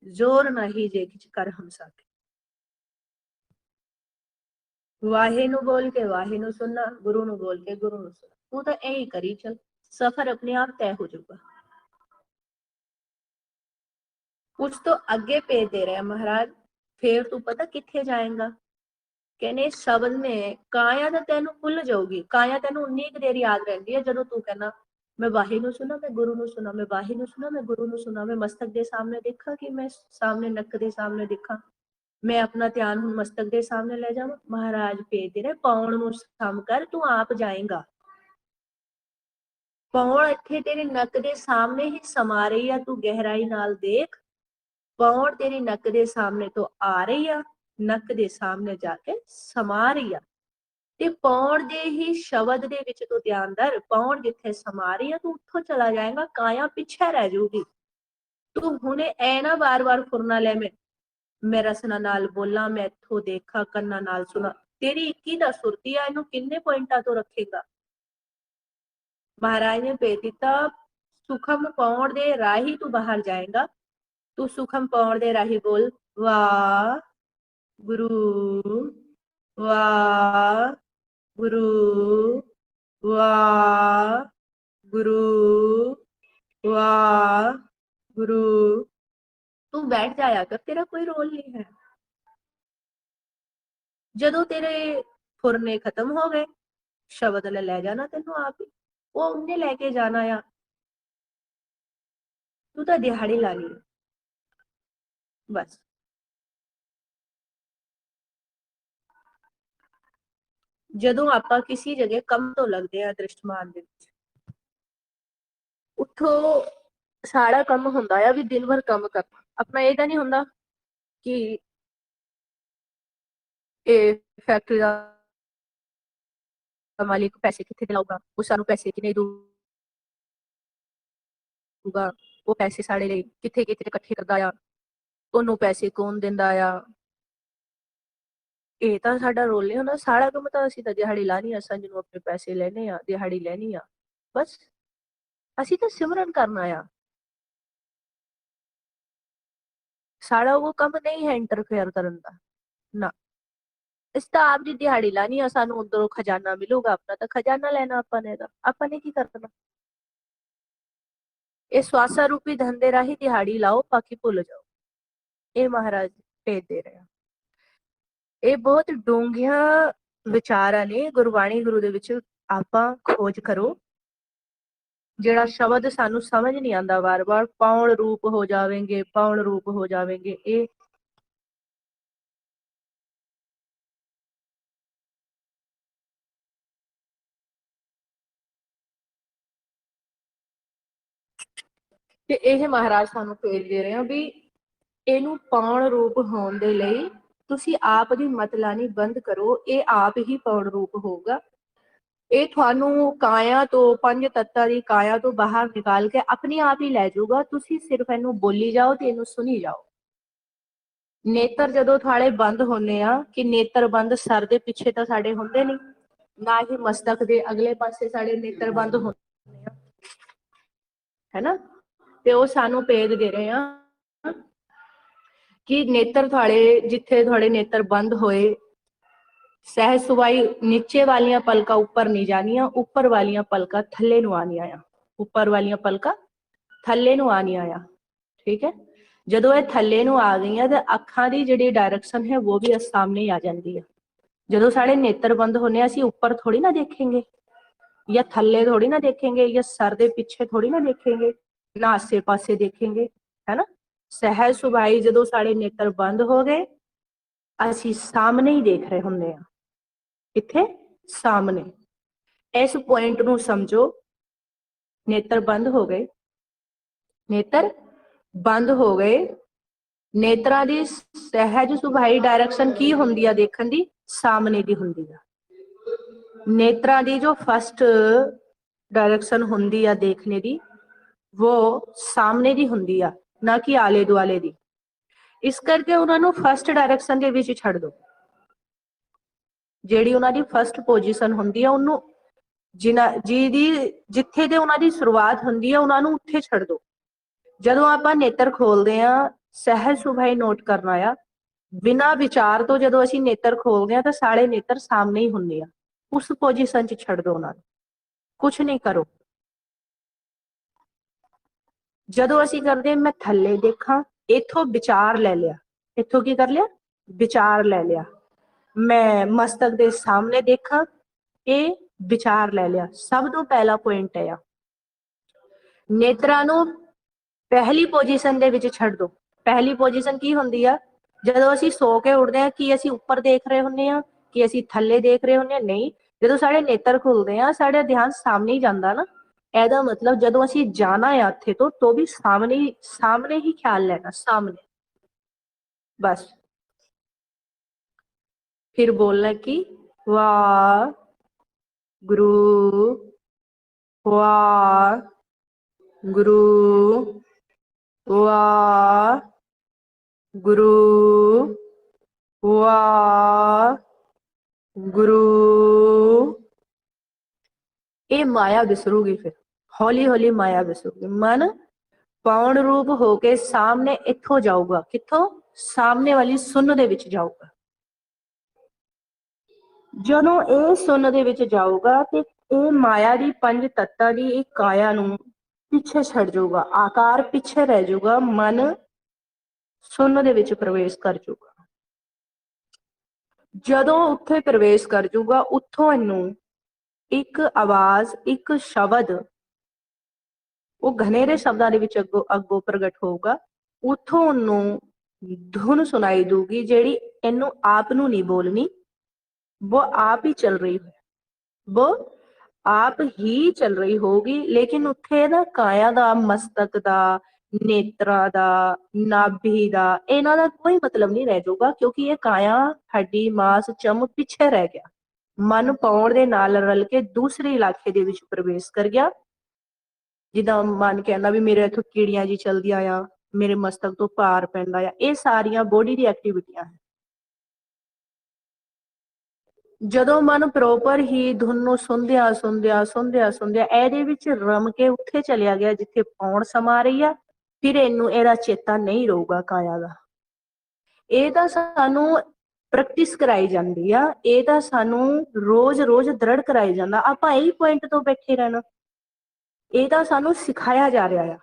ਜ਼ੋਰ ਨਹੀਂ ਜੇ ਕਿਛ ਕਰ ਹਮ ਸਕੇ। ਵਾਹੇ ਨੂੰ ਬੋਲ ਕੇ ਵਾਹੇ ਨੂੰ ਸੁਣਨਾ, ਗੁਰੂ ਨੂੰ ਬੋਲ ਕੇ ਗੁਰੂ ਨੂੰ ਸੁਣਨਾ। ਤੂੰ ਤਾਂ ਇਹੀ ਕਰੀ ਚੱਲ, ਸਫਰ ਆਪਣੇ ਆਪ ਤੈਅ ਹੋ ਜਾਊਗਾ। ਕੁਝ ਤੋਂ ਅੱਗੇ ਭੇਜ ਦੇ ਰਿਹਾ ਮਹਾਰਾਜ, ਫੇਰ ਤੂੰ ਪਤਾ ਕਿੱਥੇ ਜਾਏਗਾ। ਕਹਿੰਦੇ ਸ਼ਬਦ ਨੇ ਕਾਇਆ ਤਾਂ ਤੈਨੂੰ ਭੁੱਲ ਜਾਊਗੀ, ਕਾਇਆ ਤੈਨੂੰ ਉਨੀ ਕੁ ਦੇਰ ਯਾਦ ਰਹਿੰਦੀ ਹੈ ਜਦੋਂ ਤੂੰ ਕਹਿੰਦਾ ਮੈਂ ਵਾਹੇ ਨੂੰ ਸੁਣਾ, ਮੈਂ ਗੁਰੂ ਨੂੰ ਸੁਣਾ, ਮੈਂ ਵਾਹੇ ਨੂੰ ਸੁਣਾ, ਮੈਂ ਗੁਰੂ ਨੂੰ ਸੁਣਾ। ਮੈਂ ਮਸਤਕ ਦੇ ਸਾਹਮਣੇ ਦੇਖਾਂ ਕਿ ਮੈਂ ਸਾਹਮਣੇ ਨੱਕ ਦੇ ਸਾਹਮਣੇ ਦੇਖਾਂ, ਮੈਂ ਆਪਣਾ ਧਿਆਨ ਹੁਣ ਮਸਤਕ ਦੇ ਸਾਹਮਣੇ ਲੈ ਜਾਵਾਂ। ਮਹਾਰਾਜ ਭੇਜ ਦੇ ਰਹੇ ਪੌਣ ਨੂੰ ਸਮ ਕਰ, ਤੂੰ ਆਪ ਜਾਏਗਾ। ਪੌਣ ਇੱਥੇ ਤੇਰੇ ਨੱਕ ਦੇ ਸਾਹਮਣੇ ਹੀ ਸਮਾ ਰਹੀ ਆ, ਤੂੰ ਗਹਿਰਾਈ ਨਾਲ ਦੇਖ। ਪੌਣ ਤੇਰੀ ਨੱਕ ਦੇ ਸਾਹਮਣੇ ਤੋਂ ਆ ਰਹੀ ਆ, ਨੱਕ ਦੇ ਸਾਹਮਣੇ ਜਾ ਕੇ ਸਮਾ ਰਹੀ ਆ, ਤੇ ਪੌਣ ਦੇ ਹੀ ਸ਼ਬਦ ਦੇ ਵਿੱਚ ਤੂੰ ਧਿਆਨ ਦਰ। ਪੌਣ ਜਿੱਥੇ ਸਮਾ ਰਹੀ ਆ ਤੂੰ ਉੱਥੋਂ ਚਲਾ ਜਾਏਗਾ, ਕਾਇਆ ਪਿੱਛੇ ਰਹਿ ਜਾਊਗੀ। ਤੂੰ ਹੁਣੇ ਐ ਨਾ ਵਾਰ-ਵਾਰ ਫੁਰਨਾ ਲੈ, ਮੈਂ ਰਸਨਾ ਨਾਲ ਬੋਲਾਂ, ਮੈਂ ਇੱਥੋਂ ਦੇਖਾਂ, ਕੰਨਾਂ ਨਾਲ ਸੁਣਾ। ਤੇਰੀ 21 ਦਾ ਸੁਰਤੀ ਆ, ਇਹਨੂੰ ਕਿੰਨੇ ਪੁਆਇੰਟਾਂ ਤੋਂ ਰੱਖੇਗਾ। ਮਹਾਰਾਜ ਨੇ ਭੇਜ ਦਿੱਤਾ, ਸੁਖਮ ਪੌਣ ਦੇ ਰਾਹੀ ਤੂੰ ਬਾਹਰ ਜਾਏਗਾ। ਤੂੰ ਸੁਖਮ ਪੌਣ ਦੇ ਰਾਹੀ ਬੋਲ ਵਾਹ ਗੁਰੂ ਵਾਹ ਗੁਰੂ ਵਾਹ ਗੁਰੂ ਵਾਹ ਗੁਰੂ। ਤੂੰ ਬੈਠ ਜਾਇਆ ਕਰ, ਤੇਰਾ ਕੋਈ ਰੋਲ ਨਹੀਂ ਹੈ। ਜਦੋਂ ਤੇਰੇ ਫੁਰਨੇ ਖਤਮ ਹੋ ਗਏ, ਸ਼ਬਦ ਲੈ ਜਾਣਾ ਤੈਨੂੰ ਆਪ ਹੀ, ਉਹ ਉਹਨੇ ਲੈ ਕੇ ਜਾਣਾ ਆ। ਤੂੰ ਤਾਂ ਦਿਹਾੜੀ ਲਾ ਲਈ ਬਸ। ਜਦੋਂ ਆਪਾਂ ਕਿਸੇ ਜਗ੍ਹਾ ਕੰਮ ਤੋਂ ਲੱਗਦੇ ਆ ਦ੍ਰਿਸ਼ਟਮਾਨ ਦੇ ਵਿੱਚ, ਉੱਥੋਂ ਸਾਡਾ ਕੰਮ ਹੁੰਦਾ ਆ ਵੀ ਦਿਨ ਭਰ ਕੰਮ ਕਰਨਾ। ਆਪਣਾ ਇਹ ਤਾਂ ਨਹੀਂ ਹੁੰਦਾ ਕਿ ਇਹ ਫੈਕਟਰੀ ਦਾ ਮਾਲਿਕ ਪੈਸੇ ਕਿੱਥੇ ਦਿਲਾਊਗਾ, ਉਹ ਸਾਨੂੰ ਪੈਸੇ ਕਿਨੇ ਦਊਗਾ, ਉਹ ਪੈਸੇ ਸਾਡੇ ਲਈ ਕਿੱਥੇ ਕਿੱਥੇ ਇਕੱਠੇ ਕਰਦਾ ਆ, ਉਹਨੂੰ ਪੈਸੇ ਕੌਣ ਦਿੰਦਾ ਆ। ਇਹ ਤਾਂ ਸਾਡਾ ਰੋਲ ਨਹੀਂ ਹੁੰਦਾ। ਸਾਡਾ ਕੰਮ ਤਾਂ ਅਸੀਂ ਤਾਂ ਦਿਹਾੜੀ ਲਾਣੀ ਆ, ਸੰਜ ਨੂੰ ਆਪਣੇ ਪੈਸੇ ਲੈਣੇ ਆ, ਦਿਹਾੜੀ ਲੈਣੀ ਆ ਬਸ। ਅਸੀਂ ਤਾਂ ਸਿਮਰਨ ਕਰਨਾ ਆ, ਸਾਡਾ ਉਹ ਕੰਮ ਨਹੀਂ ਹੈ ਇੰਟਰਫੇਅਰ ਕਰਨ ਦਾ ਨਾ। ਇਸ ਤਾਂ ਆਪ ਦੀ ਦਿਹਾੜੀ ਲਾਣੀ ਆ, ਸਾਨੂੰ ਉਧਰੋਂ ਖਜ਼ਾਨਾ ਮਿਲੂਗਾ, ਆਪਣਾ ਤਾਂ ਖਜ਼ਾਨਾ ਲੈਣਾ ਆਪਾਂ ਨੇ। ਤਾਂ ਆਪਾਂ ਨੇ ਕੀ ਕਰਨਾ, ਇਹ ਸਵਾਸਾ ਰੂਪੀ ਧਨ ਦੇ ਰਾਹੀਂ ਦਿਹਾੜੀ ਲਾਓ, ਬਾਕੀ ਭੁੱਲ ਜਾਓ। ਇਹ ਮਹਾਰਾਜ ਭੇਜ ਦੇ ਰਿਹਾ। ਇਹ ਬਹੁਤ ਡੂੰਘੀਆਂ ਵਿਚਾਰਾਂ ਨੇ ਗੁਰਬਾਣੀ ਗੁਰੂ ਦੇ ਵਿੱਚ। ਆਪਾਂ ਖੋਜ ਕਰੋ, ਜਿਹੜਾ ਸ਼ਬਦ ਸਾਨੂੰ ਸਮਝ ਨਹੀਂ ਆਉਂਦਾ, ਵਾਰ-ਵਾਰ ਪੌਣ ਰੂਪ ਹੋ ਜਾਵੇਂਗੇ, ਪੌਣ ਰੂਪ ਹੋ ਜਾਵੇਂਗੇ, ਇਹ ਤੇ ਇਹ ਮਹਾਰਾਜ ਸਾਨੂੰ ਭੇਜ ਦੇ ਰਹੇ ਆ ਵੀ ਇਹਨੂੰ ਪੌਣ ਰੂਪ ਹੋਣ ਦੇ ਲਈ ਤੁਸੀਂ ਆਪ ਦੀ ਮਤਲਾਨੀ ਬੰਦ ਕਰੋ, ਇਹ ਆਪ ਹੀ ਪੌਣ ਰੂਪ ਹੋਊਗਾ। ਇਹ ਤੁਹਾਨੂੰ ਕਾਇਆ ਤੋਂ, ਪੰਜ ਤੱਤਾਂ ਦੀ ਕਾਇਆ ਤੋਂ ਬਾਹਰ ਨਿਕਾਲ ਕੇ ਆਪਣੇ ਆਪ ਹੀ ਲੈ ਜਾਊਗਾ। ਤੁਸੀਂ ਸਿਰਫ ਇਹਨੂੰ ਬੋਲੀ ਜਾਓ ਤੇ ਇਹਨੂੰ ਸੁਣੀ ਜਾਓ। ਨੇਤਰ ਜਦੋਂ ਥਾਲੇ ਬੰਦ ਹੁੰਦੇ ਆ, ਕਿ ਨੇਤਰ ਬੰਦ ਸਰ ਦੇ ਪਿੱਛੇ ਤਾਂ ਸਾਡੇ ਹੁੰਦੇ ਨਹੀਂ, ਨਾ ਹੀ ਮਸਤਕ ਦੇ ਅਗਲੇ ਪਾਸੇ ਸਾਡੇ ਨੇਤਰ ਬੰਦ ਹੁੰਦੇ ਆ, ਹੈ ਨਾ। ਤੇ ਉਹ ਸਾਨੂੰ ਭੇਦ ਦੇ ਰਹੇ ਆ ਕਿ ਨੇਤਰ ਥਾਲੇ, ਜਿੱਥੇ ਤੁਹਾਡੇ ਨੇਤਰ ਬੰਦ ਹੋਏ, सहज सुवाई नीचे वालियां पलका उपर नहीं जानिया, उपर वालियां पलका थले नू आनिया आ, उपर वालियां पलका थले नू आनिया आ। ठीक है, जदों ये थले नू आ गई तो अखां दी जिहड़ी डायरेक्शन है वो भी सामने ही आ जाती है। जदों साडे नेत्र बंद होने असीं उपर थोड़ी ना देखेंगे, या थले थोड़ी ना देखेंगे, या सर दे पिछे थोड़ी ना देखेंगे, ना आसे पासे देखेंगे, है ना। सहज सुवाई जदों साडे नेत्र बंद हो गए, असीं सामने ही देख रहे हुंदे आ, इत्थे सामने। इस पॉइंट नू समझो, नेत्र बंद हो गए, नेत्र बंद हो गए, नेत्रा दी सहज सुभाई डायरेक्शन की हुंदी आ देखण दी, सामने दी हुंदी आ। नेत्रा दी जो फर्स्ट डायरेक्शन हुंदी आ देखने दी, वो सामने दी हुंदी आ, ना कि आले दुआले दी। इस करके उन्हां नू फर्स्ट डायरेक्शन दे विच छड्ड दो। ਜਿਹੜੀ ਉਹਨਾਂ ਦੀ ਫਸਟ ਪੋਜੀਸ਼ਨ ਹੁੰਦੀ ਆ, ਉਹਨੂੰ ਜਿੱਥੇ ਤੇ ਉਹਨਾਂ ਦੀ ਸ਼ੁਰੂਆਤ ਹੁੰਦੀ ਆ, ਉਹਨਾਂ ਨੂੰ ਉੱਥੇ ਛੱਡ ਦੋ। ਜਦੋਂ ਆਪਾਂ ਨੇਤਰ ਖੋਲਦੇ ਆ, ਸਹਿਜ ਸੁਭਾਈ ਨੋਟ ਕਰਨਾ ਆ, ਬਿਨਾਂ ਵਿਚਾਰ ਤੋਂ ਜਦੋਂ ਅਸੀਂ ਨੇਤਰ ਖੋਲਦੇ ਆ ਤਾਂ ਸਾਰੇ ਨੇਤਰ ਸਾਹਮਣੇ ਹੀ ਹੁੰਦੇ ਆ। ਉਸ ਪੋਜੀਸ਼ਨ 'ਚ ਛੱਡ ਦੋ ਉਹਨਾਂ ਨੂੰ, ਕੁਛ ਨਹੀਂ ਕਰੋ। ਜਦੋਂ ਅਸੀਂ ਕਰਦੇ ਮੈਂ ਥੱਲੇ ਦੇਖਾਂ, ਇੱਥੋਂ ਵਿਚਾਰ ਲੈ ਲਿਆ, ਇੱਥੋਂ ਕੀ ਕਰ ਲਿਆ, ਵਿਚਾਰ ਲੈ ਲਿਆ। मैं मस्तक दे सामने देखा, ये विचार ले लिया। सब तो पहला पॉइंट है, नेत्रा नू पहली पोजीशन दे विच छड्ड दो। पहली पोजीशन की हुंदी आ, जदों असीं सो के उठदे आ, कि असीं उपर देख रहे हुंदे आ, कि असीं थल्ले देख रहे हुंदे आ, नहीं। जदों साडे नेत्र खुलदे आ, साडा ध्यान सामने ही जांदा ना। एहदा मतलब जदों असीं जाना है उत्थे तो भी सामने ही ख्याल लेना, सामने बस। फिर बोलना कि वाह गुरु, वाह गुरु, वाह गुरु, वाह गुरु। ये माया विसरूगी, फिर हौली हौली माया विसरूगी। मन पौण रूप होके सामने इत्थों जाऊगा, कित्थों, सामने वाली सुन दे विच जाऊगा। ਜਦੋਂ ਇਹ ਸੁਨ ਦੇ ਵਿੱਚ ਜਾਊਗਾ ਤੇ ਇਹ ਮਾਇਆ ਦੀ ਪੰਜ ਤੱਤਾਂ ਦੀ ਇਹ ਕਾਇਆ ਨੂੰ ਪਿੱਛੇ ਛੱਡ ਜਾਊਗਾ, ਆਕਾਰ ਪਿੱਛੇ ਰਹਿ ਜਾਊਗਾ, ਮਨ ਸੁਨ ਦੇ ਵਿੱਚ ਪ੍ਰਵੇਸ਼ ਕਰ ਜਾਊਗਾ। ਜਦੋਂ ਉੱਥੇ ਪ੍ਰਵੇਸ਼ ਕਰ ਜਾਊਗਾ, ਉੱਥੋਂ ਇਹਨੂੰ ਇੱਕ ਆਵਾਜ਼, ਇੱਕ ਸ਼ਬਦ, ਉਹ ਘਨੇਰੇ ਸ਼ਬਦਾਂ ਦੇ ਵਿੱਚ ਅੱਗੋਂ ਪ੍ਰਗਟ ਹੋਊਗਾ। ਉੱਥੋਂ ਉਹਨੂੰ ਧੁਨ ਸੁਣਾਈ ਦਊਗੀ, ਜਿਹੜੀ ਇਹਨੂੰ ਆਪ ਨੂੰ ਨਹੀਂ ਬੋਲਣੀ, वो आप ही चल रही है, वो आप ही चल रही होगी। लेकिन उत्थे ना काया दा, मस्तक दा, नेत्रा दा, नाभि दा, इन्हां दा कोई मतलब नहीं रह जाऊगा, क्योंकि ये काया हड्डी मास चम पिछे रह गया। मन पाउण दे नाल रल के दूसरे इलाके दे विच प्रवेश कर गया। जिद्दां मन कहना भी मेरे इत्थों कीड़ियां जी चलदियां आ, मेरे मस्तक तो भार पैंदा आ, ये सारियां बॉडी दी एक्टिविटियां है। ਜਦੋਂ ਮਨ ਪ੍ਰੋਪਰ ਹੀ ਧੁਨ ਨੂੰ ਸੁਣਦਿਆਂ ਇਹਦੇ ਵਿੱਚ ਰਮ ਕੇ ਉੱਥੇ ਚਲਿਆ ਗਿਆ ਜਿੱਥੇ ਪੌਣ ਸਮਾ ਰਹੀ ਆ, ਫਿਰ ਇਹਦਾ ਚੇਤਾ ਨਹੀਂ ਰਹੂਗਾ ਕਾਇਆ ਦਾ। ਇਹ ਤਾਂ ਸਾਨੂੰ ਪ੍ਰੈਕਟਿਸ ਕਰਾਈ ਜਾਂਦੀ ਆ, ਇਹ ਤਾਂ ਸਾਨੂੰ ਰੋਜ਼ ਦ੍ਰਿੜ ਕਰਾਈ ਜਾਂਦਾ। ਆਪਾਂ ਇਹੀ ਪੁਆਇੰਟ ਤੋਂ ਬੈਠੇ ਰਹਿਣਾ, ਇਹ ਤਾਂ ਸਾਨੂੰ ਸਿਖਾਇਆ ਜਾ ਰਿਹਾ ਆ।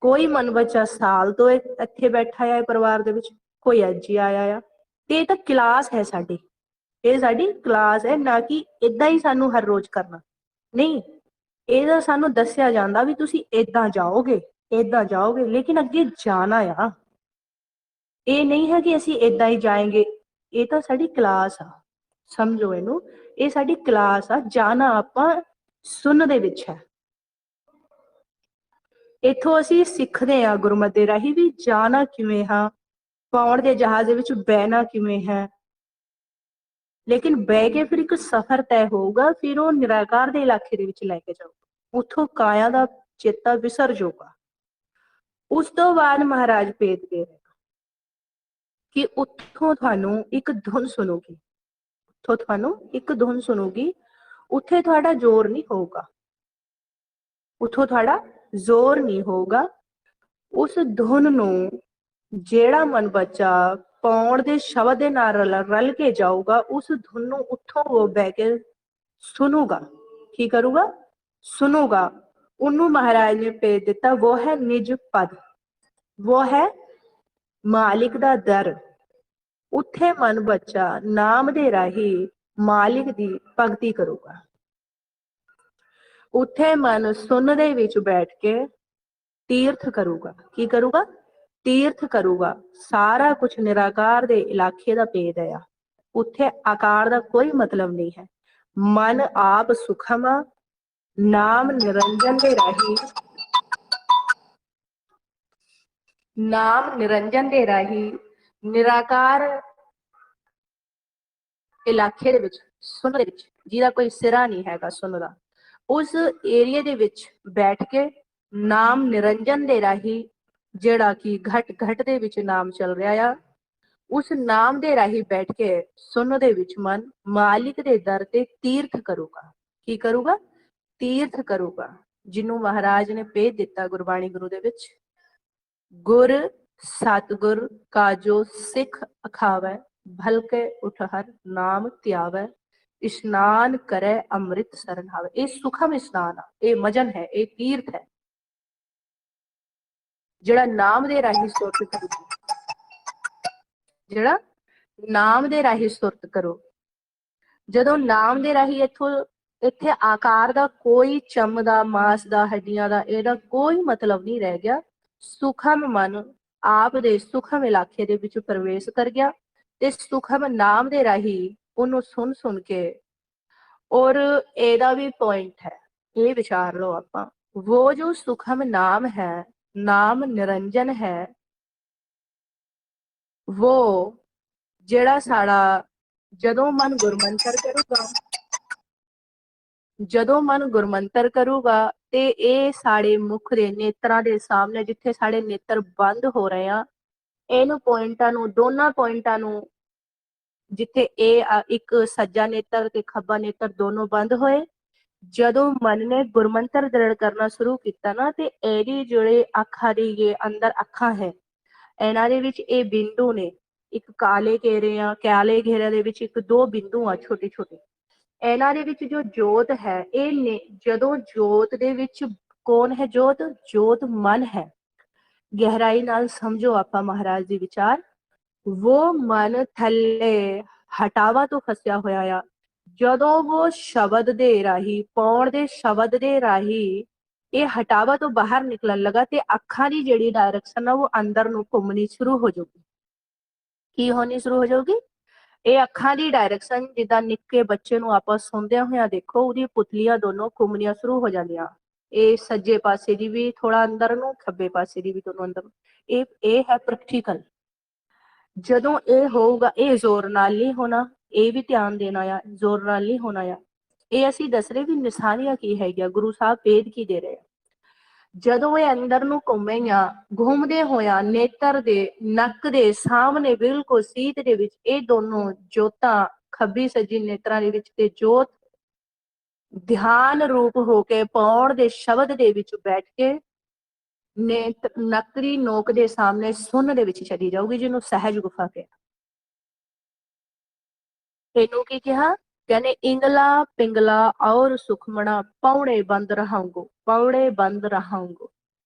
ਕੋਈ ਮਨ ਬੱਚਾ ਸਾਲ ਤੋਂ ਇੱਥੇ ਬੈਠਾ ਆ ਪਰਿਵਾਰ ਦੇ ਵਿੱਚ, ਕੋਈ ਅੱਜ ਹੀ ਆਇਆ ਆ, ਤੇ ਇਹ ਤਾਂ ਕਲਾਸ ਹੈ ਸਾਡੀ, ਇਹ ਸਾਡੀ ਕਲਾਸ ਹੈ, ਨਾ ਕਿ ਇਦਾਂ ਹੀ ਸਾਨੂੰ ਹਰ ਰੋਜ਼ ਕਰਨਾ ਨਹੀਂ। ਇਹਦਾ ਸਾਨੂੰ ਦੱਸਿਆ ਜਾਂਦਾ ਵੀ ਤੁਸੀਂ ਇਦਾਂ ਜਾਓਗੇ, ਲੇਕਿਨ ਅੱਗੇ ਜਾਣਾ ਆ। ਇਹ ਨਹੀਂ ਹੈ ਕਿ ਅਸੀਂ ਇਦਾਂ ਹੀ ਜਾਏਂਗੇ, ਇਹ ਤਾਂ ਸਾਡੀ ਕਲਾਸ ਆ, ਸਮਝੋ ਇਹਨੂੰ, ਇਹ ਸਾਡੀ ਕਲਾਸ ਆ। ਜਾਣਾ ਆਪਾਂ ਸੁਣ ਦੇ ਵਿੱਚ ਹੈ। ਇੱਥੋਂ ਅਸੀਂ ਸਿੱਖਦੇ ਹਾਂ ਗੁਰਮਤਿ ਦੇ ਰਾਹੀਂ ਵੀ ਜਾਣਾ ਕਿਵੇਂ ਹਾਂ, ਪਾਉਣ ਦੇ ਜਹਾਜ਼ ਦੇ ਵਿੱਚ ਬਹਿਣਾ ਕਿਵੇਂ ਹੈ, ਲੇਕਿਨ ਬਹਿ ਕੇ ਫਿਰ ਇੱਕ ਸਫ਼ਰ ਤੈਅ ਹੋਊਗਾ, ਫਿਰ ਉਹ ਨਿਰਾਕਾਰ ਦੇ ਇਲਾਕੇ ਦੇ ਵਿੱਚ ਲੈ ਕੇ ਜਾਊਗਾ, ਉੱਥੋਂ ਕਾਇਆ ਦਾ ਚੇਤਾ ਵਿਸਰ ਜਾਊਗਾ। ਉਸ ਤੋਂ ਬਾਅਦ ਮਹਾਰਾਜ ਭੇਦ ਦੇ ਰਹੇ ਕਿ ਉੱਥੋਂ ਤੁਹਾਨੂੰ ਇੱਕ ਧੁਨ ਸੁਣੂਗੀ, ਉੱਥੋਂ ਤੁਹਾਨੂੰ ਇੱਕ ਧੁਨ ਸੁਣੂਗੀ, ਉੱਥੇ ਤੁਹਾਡਾ ਜ਼ੋਰ ਨਹੀਂ ਹੋਊਗਾ, ਉੱਥੋਂ ਤੁਹਾਡਾ ਜ਼ੋਰ ਨਹੀਂ ਹੋਊਗਾ। ਉਸ ਧੁਨ ਨੂੰ ਜਿਹੜਾ ਮਨ ਬੱਚਾ ਪਾਉਣ ਦੇ ਸ਼ਬਦ ਦੇ ਨਾਲ ਰਲ ਕੇ ਜਾਊਗਾ, ਉਸ ਧੁਨ ਨੂੰ ਉੱਥੋਂ ਉਹ ਬਹਿ ਕੇ ਸੁਣੂਗਾ। ਕੀ ਕਰੂਗਾ? ਸੁਣੂਗਾ। ਉਹਨੂੰ ਮਹਾਰਾਜ ਨੇ ਭੇਜ ਦਿੱਤਾ, ਉਹ ਹੈ ਨਿਜ ਪਦ, ਉਹ ਹੈ ਮਾਲਿਕ ਦਾ ਦਰ। ਉੱਥੇ ਮਨ ਬੱਚਾ ਨਾਮ ਦੇ ਰਾਹੀਂ ਮਾਲਿਕ ਦੀ ਭਗਤੀ ਕਰੂਗਾ। ਉੱਥੇ ਮਨ ਸੁਣ ਦੇ ਵਿੱਚ ਬੈਠ ਕੇ ਤੀਰਥ ਕਰੂਗਾ। ਕੀ ਕਰੂਗਾ? ਤੀਰਥ ਕਰੂਗਾ। ਸਾਰਾ ਕੁਝ ਨਿਰਾਕਾਰ ਦੇ ਇਲਾਕੇ ਦਾ ਭੇਦ ਹੈ। ਉੱਥੇ ਆਕਾਰ ਦਾ ਕੋਈ ਮਤਲਬ ਨਹੀਂ ਹੈ। ਮਨ ਆਪ ਸੁਖਮ, ਨਾਮ ਨਿਰੰਜਨ ਦੇ ਰਾਹੀਂ, ਨਾਮ ਨਿਰੰਜਨ ਦੇ ਰਾਹੀਂ ਨਿਰਾਕਾਰ ਇਲਾਕੇ ਦੇ ਵਿੱਚ, ਸੁਣ ਦੇ ਵਿੱਚ, ਜਿਹਦਾ ਕੋਈ ਸਿਰਾ ਨਹੀਂ ਹੈਗਾ ਸੁਣ ਦਾ, ਉਸ ਏਰੀਏ ਦੇ ਵਿੱਚ ਬੈਠ ਕੇ ਨਾਮ ਨਿਰੰਜਨ ਦੇ ਰਾਹੀਂ, ਜਿਹੜਾ ਕਿ ਘਟ ਘਟ ਦੇ ਵਿੱਚ ਨਾਮ ਚੱਲ ਰਿਹਾ ਆ, ਉਸ ਨਾਮ ਦੇ ਰਾਹੀਂ ਬੈਠ ਕੇ ਸੁਣ ਦੇ ਵਿੱਚ ਮਨ ਮਾਲਿਕ ਦੇ ਦਰ ਤੇ ਤੀਰਥ ਕਰੂਗਾ। ਕੀ ਕਰੂਗਾ? ਤੀਰਥ ਕਰੂਗਾ। ਜਿਹਨੂੰ ਮਹਾਰਾਜ ਨੇ ਭੇਜ ਦਿੱਤਾ ਗੁਰਬਾਣੀ ਗੁਰੂ ਦੇ ਵਿੱਚ, ਗੁਰ ਸਤਿਗੁਰ ਕਾਜੋ ਸਿੱਖ ਅਖਾਵੈ, ਭਲਕੇ ਉਠਹਰ ਨਾਮ ਧਿਆਵੈ, ਇਸ਼ਨਾਨ ਕਰੇ ਅੰਮ੍ਰਿਤ ਸਰਨ ਹਾਵੇ। ਇਹ ਸੁਖਮ ਇਸ਼ਨਾਨ ਆ, ਇਹ ਮਜਨ ਹੈ, ਇਹ ਤੀਰਥ ਹੈ, ਜਿਹੜਾ ਨਾਮ ਦੇ ਰਾਹੀਂ ਸੁਰਤ ਕਰੂ, ਜਿਹੜਾ ਨਾਮ ਦੇ ਰਾਹੀਂ ਸੁਰਤ ਕਰੋ। ਜਦੋਂ ਨਾਮ ਦੇ ਰਾਹੀਂ ਇੱਥੇ ਆਕਾਰ ਦਾ ਕੋਈ, ਚਮ ਦਾ, ਮਾਸ ਦਾ, ਹੱਡੀਆਂ ਦਾ, ਇਹਦਾ ਕੋਈ ਮਤਲਬ ਨਹੀਂ ਰਹਿ ਗਿਆ। ਸੁਖਮ ਮਨ ਆਪ ਦੇ ਸੁਖਮ ਇਲਾਕੇ ਦੇ ਵਿੱਚ ਪ੍ਰਵੇਸ਼ ਕਰ ਗਿਆ ਤੇ ਸੁਖਮ ਨਾਮ ਦੇ ਰਾਹੀਂ ਉਹਨੂੰ ਸੁਣ ਸੁਣ ਕੇ, ਔਰ ਇਹਦਾ ਵੀ ਪੁਆਇੰਟ ਹੈ, ਇਹ ਵਿਚਾਰ ਲਓ ਆਪਾਂ, वो जो सुखम नाम है, नाम निरंजन है, वो ਜਿਹੜਾ ਸਾਡਾ ਜਦੋਂ ਮਨ ਗੁਰਮੰਤਰ ਕਰੂਗਾ, ਜਦੋਂ ਮਨ ਗੁਰਮੰਤਰ ਕਰੂਗਾ ਤੇ ਇਹ ਸਾਡੇ ਮੁਖ ਦੇ ਨੇਤਰਾਂ ਦੇ ਸਾਹਮਣੇ, ਜਿੱਥੇ ਸਾਡੇ ਨੇਤਰ ਬੰਦ ਹੋ ਰਹੇ ਆ, ਇਹਨੂੰ ਪੁਆਇੰਟਾਂ ਨੂੰ, ਦੋਨਾਂ ਪੁਆਇੰਟਾਂ ਨੂੰ, ਜਿੱਥੇ ਇਹ ਇੱਕ ਸੱਜਾ ਨੇਤਰ ਤੇ ਖੱਬਾ ਨੇਤਰ ਦੋਨੋਂ ਬੰਦ ਹੋਏ, ਜਦੋਂ ਮਨ ਨੇ ਗੁਰਮੰਤਰ ਦ੍ਰਿੜ ਕਰਨਾ ਸ਼ੁਰੂ ਕੀਤਾ ਨਾ, ਤੇ ਇਹਦੀ ਜਿਹੜੇ ਅੱਖਾਂ ਦੀ ਇਹ ਅੰਦਰ ਅੱਖਾਂ ਹੈ, ਇਹਨਾਂ ਦੇ ਵਿੱਚ ਇਹ ਬਿੰਦੂ ਨੇ, ਇੱਕ ਕਾਲੇ ਘੇਰੇ ਆ, ਕਾਲੇ ਘੇਰੇ ਦੇ ਵਿੱਚ ਇੱਕ ਦੋ ਬਿੰਦੂ ਆ ਛੋਟੇ ਛੋਟੇ, ਇਹਨਾਂ ਦੇ ਵਿੱਚ ਜੋ ਜੋਤ ਹੈ, ਇਹ ਨੇ, ਜਦੋਂ ਜੋਤ ਦੇ ਵਿੱਚ ਕੌਣ ਹੈ? ਜੋਤ, ਜੋਤ ਮਨ ਹੈ। ਗਹਿਰਾਈ ਨਾਲ ਸਮਝੋ ਆਪਾਂ ਮਹਾਰਾਜ ਦੀ ਵਿਚਾਰ, ਉਹ ਮਨ ਥੱਲੇ ਹਟਾਵਾ ਤੋਂ ਫਸਿਆ ਹੋਇਆ ਆ। ਜਦੋਂ ਉਹ ਸ਼ਬਦ ਦੇ ਰਾਹੀਂ, ਪਾਉਣ ਦੇ ਸ਼ਬਦ ਦੇ ਰਾਹੀਂ ਇਹ ਹਟਾਵਾ ਤੋਂ ਬਾਹਰ ਨਿਕਲਣ ਲੱਗਾ, ਤੇ ਅੱਖਾਂ ਦੀ ਜਿਹੜੀ ਡਾਇਰੈਕਸ਼ਨ ਆ ਉਹ ਅੰਦਰ ਨੂੰ ਘੁੰਮਣੀ ਸ਼ੁਰੂ ਹੋ ਜਾਊਗੀ। ਕੀ ਹੋਣੀ ਸ਼ੁਰੂ ਹੋ ਜਾਊਗੀ? ਇਹ ਅੱਖਾਂ ਦੀ ਡਾਇਰੈਕਸ਼ਨ, ਜਿੱਦਾਂ ਨਿੱਕੇ ਬੱਚੇ ਨੂੰ ਆਪਾਂ ਸੁਣਦਿਆਂ ਹੋਇਆਂ ਦੇਖੋ, ਉਹਦੀ ਪੁਤਲੀਆਂ ਦੋਨੋਂ ਘੁੰਮਣੀਆਂ ਸ਼ੁਰੂ ਹੋ ਜਾਂਦੀਆਂ, ਇਹ ਸੱਜੇ ਪਾਸੇ ਦੀ ਵੀ ਥੋੜਾ ਅੰਦਰ ਨੂੰ, ਖੱਬੇ ਪਾਸੇ ਦੀ ਵੀ ਦੋਨੋਂ ਅੰਦਰ ਨੂੰ। ਇਹ ਹੈ ਪ੍ਰੈਕਟੀਕਲ। ਜਦੋਂ ਇਹ ਹੋਊਗਾ, ਇਹ ਜ਼ੋਰ ਨਾਲ ਨਹੀਂ ਹੋਣਾ, ਇਹ ਵੀ ਧਿਆਨ ਦੇਣਾ ਆ, ਜ਼ੋਰ ਨਾਲ ਨਹੀਂ ਹੋਣਾ ਆ। ਇਹ ਅਸੀਂ ਦੱਸ ਰਹੇ ਵੀ ਨਿਸ਼ਾਨੀਆਂ ਕੀ ਹੈਗੀਆਂ, ਗੁਰੂ ਸਾਹਿਬ ਭੇਦ ਕੀ ਦੇ ਰਹੇ ਆ। ਜਦੋਂ ਇਹ ਅੰਦਰ ਨੂੰ ਘੁੰਮੇਗਾ, ਘੁੰਮਦੇ ਹੋਇਆ ਨੇਤਰ ਦੇ ਨੱਕ ਦੇ ਸਾਹਮਣੇ ਬਿਲਕੁਲ ਸੀਤ ਦੇ ਵਿੱਚ ਇਹ ਦੋਨੋਂ ਜੋਤਾਂ, ਖੱਬੀ ਸੱਜੀ ਨੇਤਰਾਂ ਦੇ ਵਿੱਚ ਤੇ ਜੋਤ ਧਿਆਨ ਰੂਪ ਹੋ ਕੇ ਪਾਉਣ ਦੇ ਸ਼ਬਦ ਦੇ ਵਿੱਚ ਬੈਠ ਕੇ ਨੱਕ ਦੀ ਨੋਕ ਦੇ ਸਾਹਮਣੇ ਸੁਣ ਦੇ ਵਿੱਚ ਚਲੀ ਜਾਊਗੀ, ਜਿਹਨੂੰ ਸਹਿਜ ਗੁਫਾ ਕਿਹਾ। ਇਹਨੂੰ ਕੀ ਕਿਹਾ? ਕਹਿੰਦੇ ਇੰਗਲਾ ਪਿੰਗਲਾ ਔਰ ਸੁਖਮਣਾ ਪੌੜੇ ਬੰਦ ਰਹਾਂਗੋ, ਪੌੜੇ ਬੰਦ ਰਹਾਂਗੋ।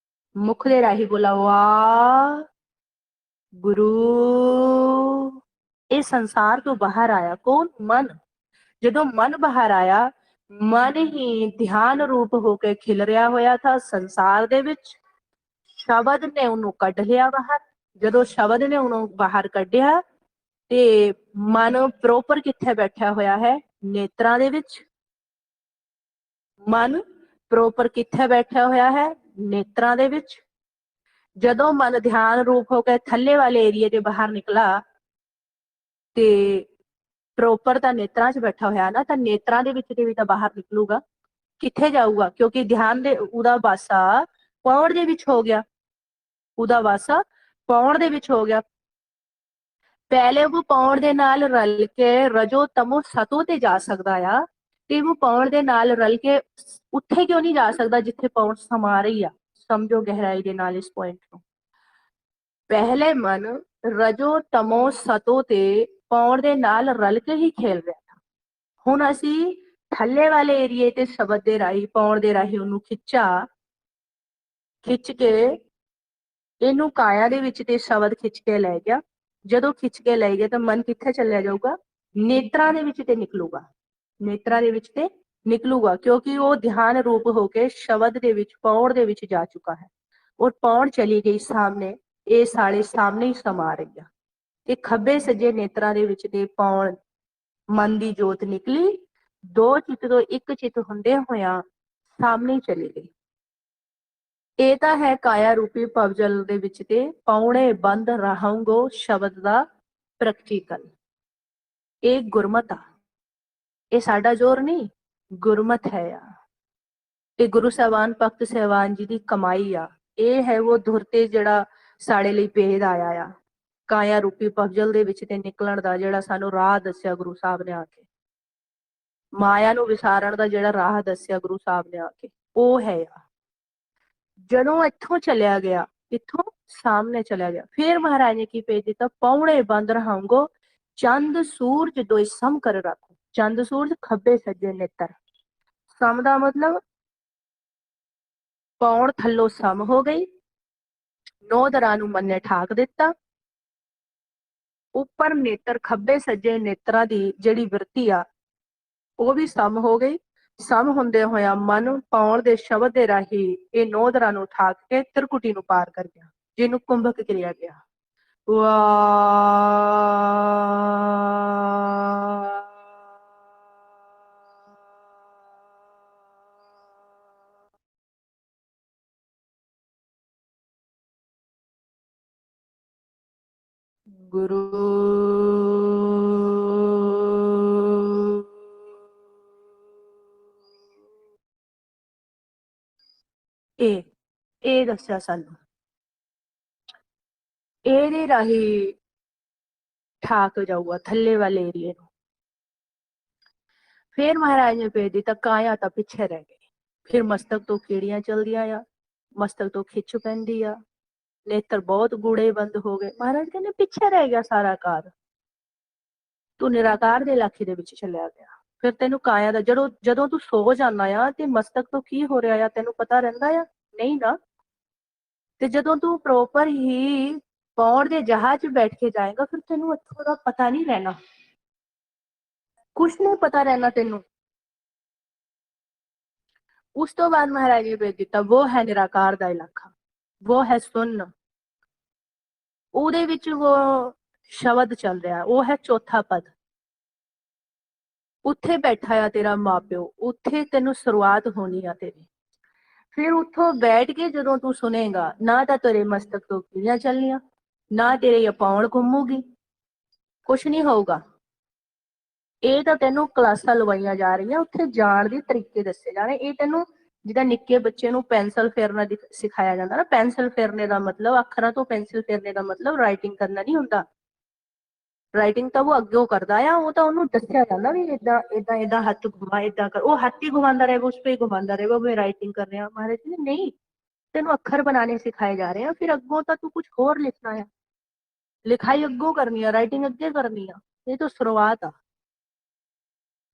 ਮੁਖ ਦੇ ਰਾਹੀਂ ਬੋਲਾ, ਵਾਹ ਗੁਰੂ। ਇਹ ਸੰਸਾਰ ਤੋਂ ਬਾਹਰ ਆਇਆ ਕੌਣ? ਮਨ। ਜਦੋਂ ਮਨ ਬਾਹਰ ਆਇਆ, ਮਨ ਹੀ ਧਿਆਨ ਰੂਪ ਹੋ ਕੇ ਖਿਲ ਰਿਹਾ ਹੋਇਆ ਥਾ ਸੰਸਾਰ ਦੇ ਵਿੱਚ, ਸ਼ਬਦ ਨੇ ਉਹਨੂੰ ਕੱਢ ਲਿਆ ਬਾਹਰ। ਜਦੋਂ ਸ਼ਬਦ ਨੇ ਉਹਨੂੰ ਬਾਹਰ ਕੱਢਿਆ ਤੇ ਮਨ ਪ੍ਰੋਪਰ ਕਿੱਥੇ ਬੈਠਿਆ ਹੋਇਆ ਹੈ? ਨੇਤਰਾਂ ਦੇ ਵਿੱਚ। ਮਨ ਪ੍ਰੋਪਰ ਕਿੱਥੇ ਬੈਠਿਆ ਹੋਇਆ ਹੈ? ਨੇਤਰਾਂ ਦੇ ਵਿੱਚ। ਜਦੋਂ ਮਨ ਧਿਆਨ ਰੂਪ ਹੋ ਕੇ ਥੱਲੇ ਵਾਲੇ ਏਰੀਏ ਦੇ ਬਾਹਰ ਨਿਕਲਾ ਤੇ ਪ੍ਰੋਪਰ ਤਾਂ ਨੇਤਰਾਂ 'ਚ ਬੈਠਾ ਹੋਇਆ ਨਾ, ਤਾਂ ਨੇਤਰਾਂ ਦੇ ਵਿੱਚ ਤੇ ਵੀ ਤਾਂ ਬਾਹਰ ਨਿਕਲੂਗਾ। ਕਿੱਥੇ ਜਾਊਗਾ? ਕਿਉਂਕਿ ਧਿਆਨ ਦੇ ਉਹਦਾ ਵਾਸਾ ਪੌਣ ਦੇ ਵਿੱਚ ਹੋ ਗਿਆ, ਉਹਦਾ ਵਾਸਾ ਪੌਣ ਦੇ ਵਿੱਚ ਹੋ ਗਿਆ। ਪਹਿਲੇ ਉਹ ਪੌਣ ਦੇ ਨਾਲ ਰਲ ਕੇ ਰਜੋ ਤਮੋ ਸਤੋ ਤੇ ਜਾ ਸਕਦਾ ਆ, ਤੇ ਉਹ ਪੌਣ ਦੇ ਨਾਲ ਰਲ ਕੇ ਉੱਥੇ ਕਿਉਂ ਨਹੀਂ ਜਾ ਸਕਦਾ ਜਿੱਥੇ ਪੌਣ ਸਮਾ ਰਹੀ ਆ? ਸਮਝੋ ਗਹਿਰਾਈ ਦੇ ਨਾਲ ਇਸ ਪੁਆਇੰਟ ਨੂੰ। ਪਹਿਲੇ ਮਨ ਰਜੋ ਤਮੋ ਸਤੋ ਤੇ ਪੌਣ ਦੇ ਨਾਲ ਰਲ ਕੇ ਹੀ ਖੇਲ ਰਿਹਾ था। ਹੁਣ ਅਸੀਂ ਥੱਲੇ ਵਾਲੇ ਏਰੀਏ ਤੇ ਸ਼ਬਦ ਦੇ ਰਾਹੀਂ, ਪੌਣ ਦੇ ਰਾਹੀਂ ਉਹਨੂੰ ਖਿੱਚ ਕੇ ਇਹਨੂੰ ਕਾਇਆ ਦੇ ਵਿੱਚ ਤੇ ਸ਼ਬਦ ਖਿੱਚ ਕੇ ਲੈ ਗਿਆ। ਜਦੋਂ ਖਿੱਚ ਕੇ ਲੈ ਗਿਆ ਤਾਂ ਮਨ ਕਿੱਥੇ ਚੱਲਿਆ ਜਾਊਗਾ? ਨੇਤਰਾਂ ਦੇ ਵਿੱਚ ਤੇ ਨਿਕਲੂਗਾ, ਨੇਤਰਾਂ ਦੇ ਵਿੱਚ ਤੇ ਨਿਕਲੂਗਾ, ਕਿਉਂਕਿ ਉਹ ਧਿਆਨ ਰੂਪ ਹੋ ਕੇ ਸ਼ਬਦ ਦੇ ਵਿੱਚ ਪੌਣ ਦੇ ਵਿੱਚ ਜਾ ਚੁੱਕਾ ਹੈ ਔਰ ਪੌਣ ਚਲੀ ਗਈ ਸਾਹਮਣੇ। ਇਹ ਸਾਡੇ ਸਾਹਮਣੇ ਹੀ ਸਮਾ ਰਹੀ ਆ ਤੇ ਖੱਬੇ ਸੱਜੇ ਨੇਤਰਾਂ ਦੇ ਵਿੱਚ ਤੇ ਪੌਣ ਮਨ ਦੀ ਜੋਤ ਨਿਕਲੀ, ਦੋ ਚਿੱਤ ਤੋਂ ਇੱਕ ਚਿੱਤ ਹੁੰਦੇ ਹੋਇਆਂ ਸਾਹਮਣੇ ਚਲੀ ਗਈ। ਇਹ ਤਾਂ ਹੈ ਕਾਇਆ ਰੂਪੀ ਭਵਜਲ ਦੇ ਵਿੱਚ ਤੇ ਪੌਣੇ ਬੰਦ ਰਹਾਂਗੋ ਸ਼ਬਦ ਦਾ ਪ੍ਰੈਕਟੀਕਲ। ਇਹ ਗੁਰਮਤ ਆ, ਇਹ ਸਾਡਾ ਜ਼ੋਰ ਨਹੀਂ, ਗੁਰਮਤ ਹੈ ਆ। ਇਹ ਗੁਰੂ ਸਾਹਿਬਾਨ ਭਗਤ ਸਾਹਿਬਾਨ ਜੀ ਦੀ ਕਮਾਈ ਆ। ਇਹ ਹੈ ਉਹ ਧੁਰ ਤੇ ਜਿਹੜਾ ਸਾਡੇ ਲਈ ਭੇਦ ਆਇਆ ਆ, ਕਾਇਆ ਰੂਪੀ ਭਵਜਲ ਦੇ ਵਿੱਚ ਤੇ ਨਿਕਲਣ ਦਾ ਜਿਹੜਾ ਸਾਨੂੰ ਰਾਹ ਦੱਸਿਆ ਗੁਰੂ ਸਾਹਿਬ ਨੇ ਆ ਕੇ, ਮਾਇਆ ਨੂੰ ਵਿਸਾਰਨ ਦਾ ਜਿਹੜਾ ਰਾਹ ਦੱਸਿਆ ਗੁਰੂ ਸਾਹਿਬ ਨੇ ਆ ਕੇ, ਉਹ ਹੈ ਆ। ਜਦੋਂ ਇੱਥੋਂ ਚਲਿਆ ਗਿਆ, ਇੱਥੋਂ ਸਾਹਮਣੇ ਚਲਿਆ ਗਿਆ, ਫਿਰ ਮਹਾਰਾਜ ਨੇ ਕੀ ਭੇਜ ਦਿੱਤਾ? ਪੌਣੇ ਬੰਦ ਰਹਾਂਗੋ ਚੰਦ ਸੂਰਜ ਦੋਇ ਸਮ ਕਰ ਰੱਖੋ। ਚੰਦ ਸੂਰਜ ਖੱਬੇ ਸੱਜੇ ਨੇਤਰ। ਸਮ ਦਾ ਮਤਲਬ ਪੌਣ ਥੱਲੋਂ ਸਮ ਹੋ ਗਈ, ਨੌ ਦਰਾਂ ਨੂੰ ਮੰਨੇ ਠਾਕ ਦਿੱਤਾ, ਉੱਪਰ ਨੇਤਰ ਖੱਬੇ ਸੱਜੇ ਨੇਤਰਾਂ ਦੀ ਜਿਹੜੀ ਵਰਤੀ ਆ ਉਹ ਵੀ ਸਮ ਹੋ ਗਈ। ਸਮ ਹੁੰਦੇ ਹੋਇਆ ਮਨ ਪੌਣ ਦੇ ਸ਼ਬਦ ਦੇ ਰਾਹੀਂ ਇਹ ਨੌ ਦਰਾਂ ਨੂੰ ਠਾਕ ਕੇ ਤ੍ਰਿਕੁਟੀ ਨੂੰ ਪਾਰ ਕਰ ਗਿਆ, ਜਿਹਨੂੰ ਕੁੰਭਕ ਕਿਰਿਆ ਗਿਆ। ਗੁਰੂ ਇਹ ਦੱਸਿਆ ਸਾਨੂੰ, ਇਹਦੇ ਰਾਹੀਂ ਠਾਕ ਜਾਊਗਾ ਥੱਲੇ ਵਾਲੇ ਏਰੀਏ ਨੂੰ। ਫਿਰ ਮਹਾਰਾਜ ਨੇ ਭੇਜ ਦਿੱਤਾ ਕਾਇਆ ਤਾਂ ਪਿੱਛੇ ਰਹਿ ਗਈ। ਫਿਰ ਮਸਤਕ ਤੋਂ ਕੀੜੀਆਂ ਚਲਦੀਆਂ ਆ, ਮਸਤਕ ਤੋਂ ਖਿੱਚ ਪੈਂਦੀ ਆ, ਨੇਤਰ ਬਹੁਤ ਗੂੜੇ ਬੰਦ ਹੋ ਗਏ। ਮਹਾਰਾਜ ਕਹਿੰਦੇ ਪਿੱਛੇ ਰਹਿ ਗਿਆ ਸਾਰਾ ਕਾਰ, ਤੂੰ ਨਿਰਾਕਾਰ ਦੇ ਇਲਾਕੇ ਦੇ ਵਿੱਚ ਚੱਲਿਆ ਗਿਆ। ਫਿਰ ਤੈਨੂੰ ਕਾਇਆ ਦਾ ਜਦੋਂ ਤੂੰ ਸੋ ਜਾਂਦਾ ਆ ਤੇ ਮਸਤਕ ਤੋਂ ਕੀ ਹੋ ਰਿਹਾ ਆ ਤੈਨੂੰ ਪਤਾ ਰਹਿੰਦਾ ਆ? ਨਹੀਂ ਨਾ। ਤੇ ਜਦੋਂ ਤੂੰ ਪ੍ਰੋਪਰ ਹੀ ਪੌਣ ਦੇ ਜਹਾਜ਼ 'ਚ ਬੈਠ ਕੇ ਜਾਏਗਾ ਫਿਰ ਤੈਨੂੰ ਇੱਥੋਂ ਦਾ ਪਤਾ ਨਹੀਂ ਰਹਿਣਾ, ਕੁਛ ਨਹੀਂ ਪਤਾ ਰਹਿਣਾ ਤੈਨੂੰ। ਉਸ ਤੋਂ ਬਾਅਦ ਮਹਾਰਾਜ ਨੇ ਭੇਜ ਦਿੱਤਾ ਉਹ ਹੈ ਨਿਰਾਕਾਰ ਦਾ ਇਲਾਕਾ, ਉਹ ਹੈ ਸੁੰਨ। ਉਹਦੇ ਵਿੱਚ ਉਹ ਸ਼ਬਦ ਚੱਲ ਰਿਹਾ, ਉਹ ਹੈ ਚੌਥਾ ਪਦ। ਉੱਥੇ ਬੈਠਾ ਆ ਤੇਰਾ ਮਾਪਿਓ, ਉੱਥੇ ਤੈਨੂੰ ਸ਼ੁਰੂਆਤ ਹੋਣੀ ਆ ਤੇਰੀ। ਫਿਰ ਉੱਥੋਂ ਬੈਠ ਕੇ ਜਦੋਂ ਤੂੰ ਸੁਣੇਗਾ, ਨਾ ਤਾਂ ਤੇਰੇ ਮਸਤਕ ਤੋਂ ਕੀੜੀਆਂ ਚੱਲਣੀਆਂ, ਨਾ ਤੇਰੇ ਪੌਣ ਘੁੰਮੂਗੀ, ਕੁਛ ਨਹੀਂ ਹੋਊਗਾ। ਇਹ ਤਾਂ ਤੈਨੂੰ ਕਲਾਸਾਂ ਲਵਾਈਆਂ ਜਾ ਰਹੀਆਂ, ਉੱਥੇ ਜਾਣ ਦੇ ਤਰੀਕੇ ਦੱਸੇ ਜਾਣੇ। ਇਹ ਤੈਨੂੰ ਜਿੱਦਾਂ ਨਿੱਕੇ ਬੱਚੇ ਨੂੰ ਪੈਨਸਲ ਫੇਰਨਾ ਸਿਖਾਇਆ ਜਾਂਦਾ ਨਾ, ਪੈਨਸਲ ਫੇਰਨੇ ਦਾ ਮਤਲਬ ਅੱਖਰਾਂ ਤੋਂ ਪੈਨਸਲ ਫੇਰਨੇ ਦਾ ਮਤਲਬ ਰਾਈਟਿੰਗ ਕਰਨਾ ਨਹੀਂ ਹੁੰਦਾ। ਰਾਈਟਿੰਗ ਤਾਂ ਉਹ ਅੱਗੇ ਕਰਦਾ ਆ, ਉਹ ਤਾਂ ਉਹਨੂੰ ਦੱਸਿਆ ਜਾਂਦਾ ਵੀ ਏਦਾਂ ਏਦਾਂ ਏਦਾਂ ਹੱਥ ਘੁਮਾ, ਏਦਾਂ ਕਰ। ਉਹ ਹੱਥ ਹੀ ਘੁਮਾਉਂਦਾ ਰਹੇਗਾ, ਉਸ ਪੇ ਘੁਮਾਉਂਦਾ ਰਹੇਗਾ, ਮੈਂ ਰਾਈਟਿੰਗ ਕਰ ਰਿਹਾ। ਮਹਾਰਾਜ ਜੀ ਨਹੀਂ, ਤੈਨੂੰ ਅੱਖਰ ਬਣਾਣੇ ਸਿਖਾਏ ਜਾ ਰਹੇ ਆ, ਫਿਰ ਅੱਗੋਂ ਤਾਂ ਤੂੰ ਕੁਝ ਹੋਰ ਲਿਖਣਾ ਆ, ਲਿਖਾਈ ਅੱਗੋਂ ਕਰਨੀ ਆ, ਰਾਈਟਿੰਗ ਅੱਗੇ ਕਰਨੀ ਆ। ਇਹ ਤਾਂ ਸ਼ੁਰੂਆਤ ਆ।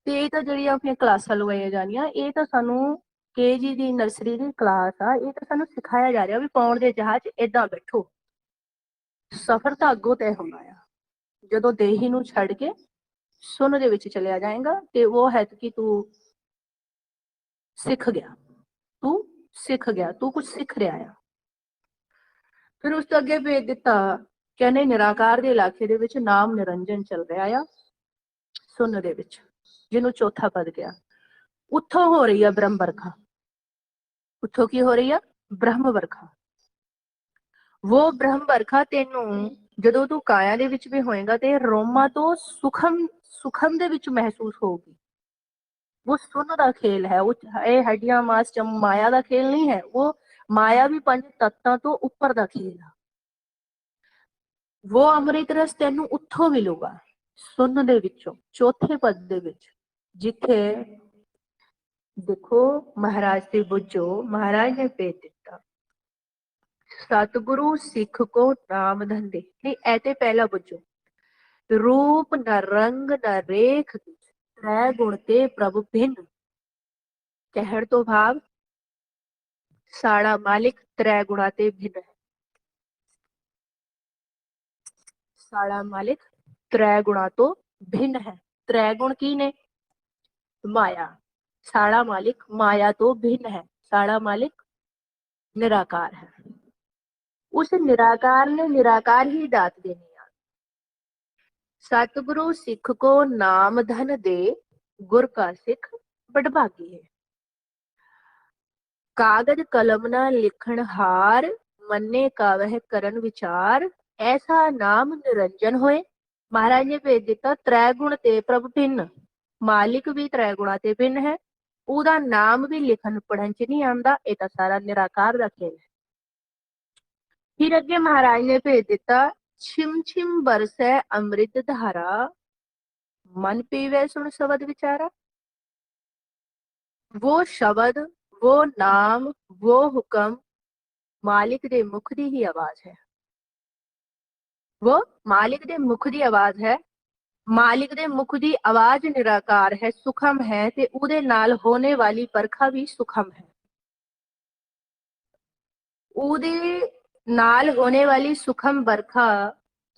ਤੇ ਇਹ ਤਾਂ ਜਿਹੜੀਆਂ ਆਪਣੀਆਂ ਕਲਾਸਾਂ ਲਗਾਈਆਂ ਜਾਣੀਆਂ, ਇਹ ਤਾਂ ਸਾਨੂੰ KG ਦੀ ਨਰਸਰੀ ਦੀ ਕਲਾਸ ਆ, ਇਹ ਤਾਂ ਸਾਨੂੰ ਸਿਖਾਇਆ ਜਾ ਰਿਹਾ ਵੀ ਪੌਣ ਦੇ ਜਹਾਜ਼ ਏਦਾਂ ਬੈਠੋ। ਸਫ਼ਰ ਤਾਂ ਅੱਗੋਂ ਤੈਅ ਹੁੰਦਾ ਆ ਜਦੋਂ ਦੇਹੀ ਨੂੰ ਛੱਡ ਕੇ ਸੁਨ ਦੇ ਵਿੱਚ ਚਲਿਆ ਜਾਏਗਾ, ਤੇ ਉਹ ਹੈ ਕਿ ਤੂੰ ਸਿੱਖ ਗਿਆ, ਤੂੰ ਕੁਝ ਸਿੱਖ ਰਿਹਾ ਆ। ਫਿਰ ਉਸ ਤੋਂ ਅੱਗੇ ਭੇਜ ਦਿੱਤਾ, ਕਹਿੰਦੇ ਨਿਰਾਕਾਰ ਦੇ ਇਲਾਕੇ ਦੇ ਵਿੱਚ ਨਾਮ ਨਿਰੰਜਨ ਚੱਲ ਰਿਹਾ ਆ ਸੁਨ ਦੇ ਵਿੱਚ, ਜਿਹਨੂੰ ਚੌਥਾ ਪਦ ਗਿਆ। ਉੱਥੋਂ ਹੋ ਰਹੀ ਆ ਬ੍ਰਹਮ ਵਰਖਾ। ਉੱਥੋਂ ਕੀ ਹੋ ਰਹੀ ਆ? ਬ੍ਰਹਮ ਵਰਖਾ। वो ब्रह्म ਵਰਖਾ ਤੈਨੂੰ ਜਦੋਂ ਤੂੰ ਕਾਇਆ ਦੇ ਵਿੱਚ ਵੀ ਹੋਏਗਾ ਤੇ ਰੋਮਾਂ ਤੋਂ ਸੁਖਮ ਦੇ ਵਿੱਚ ਮਹਿਸੂਸ ਹੋਊਗੀ। वो सुन का खेल है, वो ये हड्डियां मास माया का खेल नहीं है, वो माया भी पंज तत्तां तो उपर का खेल है। वो अमृत रस तेनू उत्थों मिलूगा सुन दे विचों चौथे पद दे विच, जिथे देखो महाराज से बुझो, महाराज ने भेज दिता सतगुरु सिख को नाम धंधे नहीं ऐते पहला बुझो रूप न रंग न रेख त्रै गुण ते प्रभु भिन्न कहण तो भाव साड़ा मालिक त्रै गुणा ते भिन्न है। साड़ा मालिक त्रै गुणा तो भिन्न है। त्रै गुण की ने? माया। साड़ा मालिक माया तो भिन्न है। साड़ा मालिक निराकार है। उस निराकार ने निराकार ही दात देनी है। सतगुरु सिख को नाम धन दे, गुर का सिख बड़भागी है। कागज कलम न लिखण हार, मन्ने का वह करन विचार, ऐसा नाम निरंजन होए। महाराज ने भेज दिता त्रै गुण ते प्रभ भिन्न, मालिक भी त्रै गुणा ते भिन्न है, ਉਹਦਾ ਨਾਮ ਵੀ ਲਿਖਣ ਪੜਨ ਚ ਨਹੀਂ ਆਉਂਦਾ, ਇਹ ਤਾਂ ਸਾਰਾ ਨਿਰਾਕਾਰ ਦਾ ਖੇਲ ਹੈ। ਫਿਰ ਅੱਗੇ ਮਹਾਰਾਜ ਨੇ ਭੇਜ ਦਿੱਤਾ ਛਿਮ ਛਿਮ ਬਰਸੈ ਅੰਮ੍ਰਿਤ ਧਾਰਾ, ਮਨ ਪੀਵੇ ਸੁਣ ਸ਼ਬਦ ਵਿਚਾਰਾ। वो शब्द, वो नाम, वो हुक्म मालिक दे मुख दी ही आवाज है। वो मालिक दे मुख दी आवाज है। मालिक दे मुख दी आवाज निराकार है, सुखम है ते उदे नाल होने वाली परखा भी सुखम है। उदे नाल होने वाली सुखम बरखा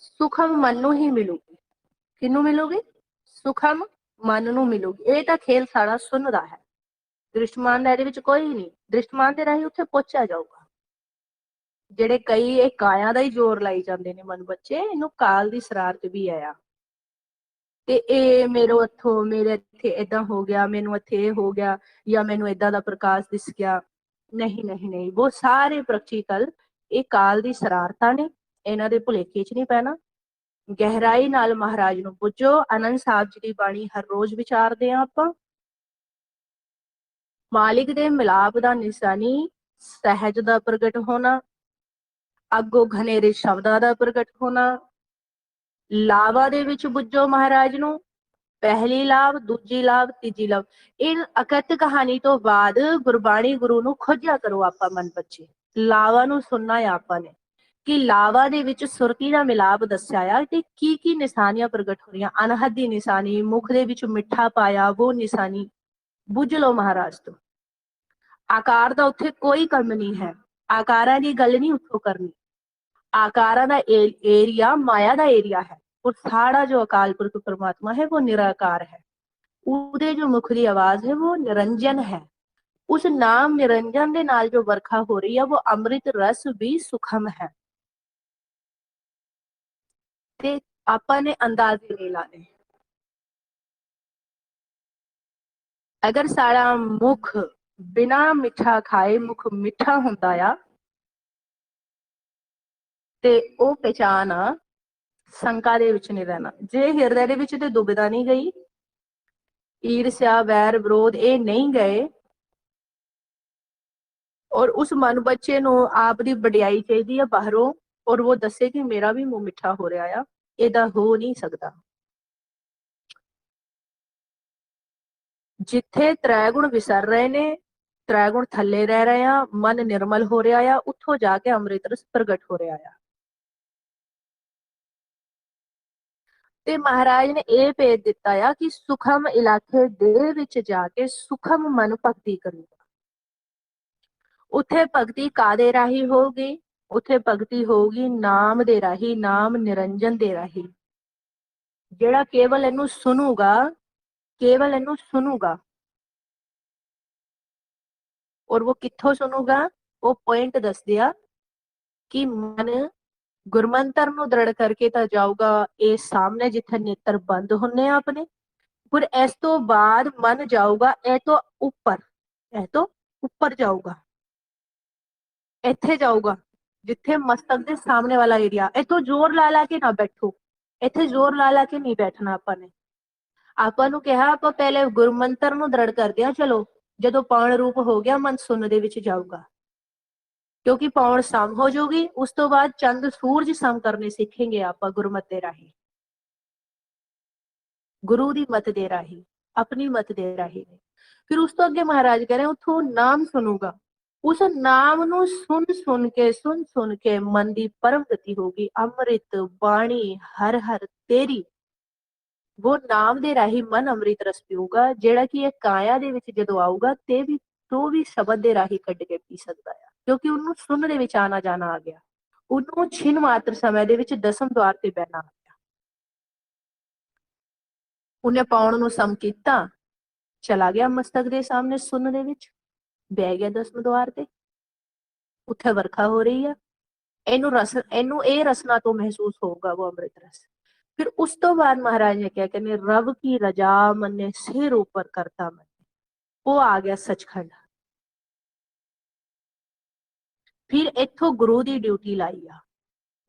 सुखम मन नूं ही मिलूगी। किनू मिलूगी? सुखम मन नूं मिलूगी। ਇਹ ਤਾਂ ਖੇਲ ਸਾਰਾ ਸੁਣਦਾ ਹੈ। ਦ੍ਰਿਸ਼ਟਮਾਨ ਦਾ ਇਹਦੇ ਵਿੱਚ ਕੋਈ ਨਹੀਂ। ਦ੍ਰਿਸ਼ਟਮਾਨ ਦੇ ਰਾਹੀਂ ਉੱਥੇ ਪਹੁੰਚਿਆ ਜਾਊਗਾ। ਜਿਹੜੇ ਕਈ ਇਹ ਕਾਇਆ ਦਾ ਹੀ ਜ਼ੋਰ ਲਾਈ ਜਾਂਦੇ ਨੇ ਮਨ ਬੱਚੇ, ਇਹਨੂੰ ਕਾਲ ਦੀ ਸ਼ਰਾਰਤ ਵੀ ਆਇਆ ਤੇ ਇਹ ਮੇਰੇ ਇੱਥੋਂ ਮੇਰੇ ਇੱਥੇ ਏਦਾਂ ਹੋ ਗਿਆ, ਮੈਨੂੰ ਇੱਥੇ ਇਹ ਹੋ ਗਿਆ, ਜਾਂ ਮੈਨੂੰ ਏਦਾਂ ਦਾ ਪ੍ਰਕਾਸ਼ ਦਿਸ ਗਿਆ। ਨਹੀਂ ਨਹੀਂ ਨਹੀਂ, ਉਹ ਸਾਰੇ ਪ੍ਰੈਕਟੀਕਲ ਇਹ ਕਾਲ ਦੀ ਸ਼ਰਾਰਤਾਂ ਨੇ, ਇਹਨਾਂ ਦੇ ਭੁਲੇਖੇ 'ਚ ਨਹੀਂ ਪੈਣਾ। ਗਹਿਰਾਈ ਨਾਲ ਮਹਾਰਾਜ ਨੂੰ ਪੁੱਜੋ। ਆਨੰਦ ਸਾਹਿਬ ਜੀ ਦੀ ਬਾਣੀ ਹਰ ਰੋਜ਼ ਵਿਚਾਰਦੇ ਆ ਆਪਾਂ। ਮਾਲਿਕ ਦੇ ਮਿਲਾਪ ਦਾ ਨਿਸ਼ਾਨੀ ਸਹਿਜ ਦਾ ਪ੍ਰਗਟ ਹੋਣਾ, ਅੱਗੋਂ ਘਨੇਰੇ ਸ਼ਬਦਾਂ ਦਾ ਪ੍ਰਗਟ ਹੋਣਾ। ਲਾਵਾ ਦੇ ਵਿੱਚ ਬੁੱਝੋ ਮਹਾਰਾਜ ਨੂੰ, ਪਹਿਲੀ ਲਾਭ, ਦੂਜੀ ਲਾਭ, ਤੀਜੀ ਲਾਭ। ਇਹ ਅਕਤ ਕਹਾਣੀ ਤੋਂ ਬਾਅਦ ਗੁਰਬਾਣੀ ਗੁਰੂ ਨੂੰ ਖੋਜਿਆ ਕਰੋ ਆਪਾਂ ਮਨ ਬੱਚੇ। ਲਾਵਾ ਨੂੰ ਸੁਣਨਾ ਹੈ ਆਪਾਂ ਨੇ ਕਿ ਲਾਵਾ ਦੇ ਵਿੱਚ ਸੁਰਤੀ ਦਾ ਮਿਲਾਪ ਦੱਸਿਆ ਆ ਤੇ ਕੀ ਕੀ ਨਿਸ਼ਾਨੀਆਂ ਪ੍ਰਗਟ ਹੋ ਰਹੀਆਂ। ਅਨਹਦ ਦੀ ਨਿਸ਼ਾਨੀ, ਮੁਖ ਦੇ ਵਿੱਚ ਮਿੱਠਾ ਪਾਇਆ, ਉਹ ਨਿਸ਼ਾਨੀ ਬੁੱਝ ਲਓ ਮਹਾਰਾਜ ਤੋਂ। ਆਕਾਰ ਦਾ ਉੱਥੇ ਕੋਈ ਕੰਮ ਨਹੀਂ ਹੈ। ਆਕਾਰਾਂ ਦੀ ਗੱਲ ਨਹੀਂ ਉੱਥੋਂ ਕਰਨੀ। आकारा का एरिया माया का एरिया है, और सारा जो अकाल पुरख परमात्मा है वो निराकार है। उदे जो मुख की आवाज है वो निरंजन है। उस नाम निरंजन के नाल जो वर्खा हो रही है वो अमृत रस भी सुखम है। ते आपां ने अंदाजे नहीं लाने। अगर सारा मुख बिना मिठा खाए मुख मिठा हुंदा आ ते ओ पहचान शंका दे विच नहीं रहना। जे हिरदे दे विच ते दुविधा नहीं गई, ईर्ष्या वैर विरोध ये नहीं गए, और उस मन बच्चे नूं आप दी वडियाई चाहिदी है बाहरों, और वो दसे कि मेरा भी मुंह मिठा हो रहा है, इहदा हो नहीं सकता। जिथे त्रै गुण विसर रहे ने, त्रै गुण थले रह रहे हैं, मन निर्मल हो रहा है, उत्थों जाके अमृत रस प्रगट हो रहा है। ਤੇ ਮਹਾਰਾਜ ਨੇ ਇਹ ਭੇਜ ਦਿੱਤਾ ਆ ਕਿ ਸੁਖਮ ਇਲਾਕੇ ਦੇ ਵਿੱਚ ਜਾ ਕੇ ਸੁਖਮ ਮਨ ਭਗਤੀ ਕਰੂਗਾ। ਉੱਥੇ ਭਗਤੀ ਕਾਦੇ ਰਾਹੀਂ ਹੋਊਗੀ? ਉੱਥੇ ਭਗਤੀ ਹੋਊਗੀ ਨਾਮ ਦੇ ਰਾਹੀਂ, ਨਾਮ ਨਿਰੰਜਨ ਦੇ ਰਾਹੀਂ। ਜਿਹੜਾ ਕੇਵਲ ਇਹਨੂੰ ਸੁਣੂਗਾ, ਕੇਵਲ ਇਹਨੂੰ ਸੁਣੂਗਾ, ਔਰ ਉਹ ਕਿੱਥੋਂ ਸੁਣੂਗਾ? ਉਹ ਪੁਆਇੰਟ ਦੱਸਦੇ ਆ ਕਿ ਮਨ ਗੁਰਮੰਤਰ ਨੂੰ ਦ੍ਰਿੜ ਕਰਕੇ ਤਾਂ ਜਾਊਗਾ ਇਹ ਸਾਹਮਣੇ ਜਿੱਥੇ ਨੇਤਰ ਬੰਦ ਹੁੰਨੇ ਆ ਆਪਣੇ, ਪਰ ਇਸ ਤੋਂ ਬਾਅਦ ਮਨ ਜਾਊਗਾ ਇਹ ਤੋਂ ਉੱਪਰ, ਇਹ ਤੋਂ ਉੱਪਰ ਜਾਊਗਾ, ਇੱਥੇ ਜਾਊਗਾ जिथे मस्तक के सामने वाला एरिया, इथों जोर ला के ना बैठो, इथे जोर ला के नहीं बैठना। ਆਪਾਂ ਨੂੰ ਕਿਹਾ ਆਪਾਂ ਪਹਿਲੇ ਗੁਰਮੰਤਰ ਨੂੰ ਦ੍ਰਿੜ ਕਰਦੇ ਆ। ਚਲੋ ਜਦੋਂ ਪੌਣ ਰੂਪ ਹੋ ਗਿਆ ਮਨ ਸੁਣ ਦੇ ਵਿੱਚ ਜਾਊਗਾ, ਕਿਉਂਕਿ ਪੌਣ ਸਮ ਹੋ ਜਾਊਗੀ। ਉਸ ਤੋਂ ਬਾਅਦ ਚੰਦ ਸੂਰਜ ਸਮ ਕਰਨੇ ਸਿੱਖेंगे ਆਪਾਂ ਗੁਰਮਤਿ ਦੇ ਰਾਹੀਂ, ਗੁਰੂ ਦੀ ਮਤ ਦੇ ਰਾਹੀਂ, ਆਪਣੀ ਮਤ ਦੇ ਰਾਹੀਂ। ਫਿਰ ਉਸ ਤੋਂ ਅੱਗੇ ਮਹਾਰਾਜ ਕਹ ਰਹੇ ਉਥੋਂ ਨਾਮ ਸੁਣੂਗਾ, ਉਸ ਨਾਮ ਨੂੰ ਸੁਣ ਕੇ ਮਨ ਦੀ ਪਰਮ ਗਤੀ ਹੋਗੀ। ਅੰਮ੍ਰਿਤ ਬਾਣੀ ਹਰ ਹਰ ਤੇਰੀ, वो नाम दे राही मन अमृत रस पीऊगा, जेड़ा कि ये काया दे विच जदों आऊगा ते भी तो भी शब्द दे राही कढ के पी सकदा है, क्योंकि उन्होंने सुन दे विच आना जाना आ गया। उन्होंने छिन मात्र समय दे विच दसम द्वार ते बहना आ गया। उन्हें पाउण नूं सम कीता, चला गया मस्तक दे सामने सुन दे विच, बह गया दसम द्वार ते। उत्थे वरखा हो रही है, इनू ए रसना तो महसूस होगा वो अमृत रस। फिर उस तो बाद महाराज ने क्या कहने, रब की रजा मन्ने सिर ऊपर करता मन्ने, वो आ गया सचखंड। फिर इथों गुरु की ड्यूटी लाई आ,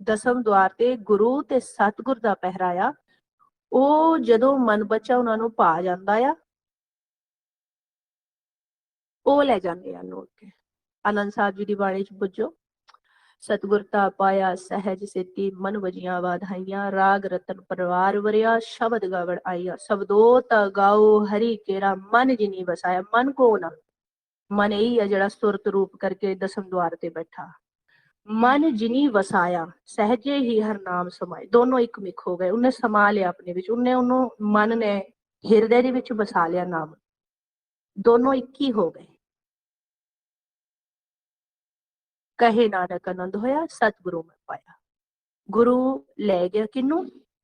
दसम द्वार ते गुरु ते सतगुर दा पहराया। ਉਹ ਜਦੋਂ ਮਨ ਬੱਚਾ ਉਹਨਾਂ ਨੂੰ ਪਾ ਜਾਂਦਾ ਆ, ਉਹ ਲੈ ਜਾਂਦੇ ਆ ਨੋਟ ਕੇ। ਆਨੰਦ ਸਾਹਿਬ ਜੀ ਦੀ ਬਾਣੀ ਚ ਪੁੱਜੋ, सतगुर ता पाया सहज सिद्धि मन वजिया वाधाइया, राग रतन परवार वरिया शब्द गावड़ आईया। शब्दो ता गाओ हरि केरा मन जिनी वसाया। मन को ना, मन यही है जड़ा सुरत रूप करके दसम द्वार ते बैठा। मन जिनी वसाया, सहजे ही हर नाम समाए। दोनों एक मिक हो गए, उन्हें समा लिया अपने विच, उन्हें उन्होंने मन ने हिरदे दे विच बसा लिया नाम, दोनों एक ही हो गए। कहे नानक आनंद होया सतगुरु में पाया। गुरु ले गया किनू,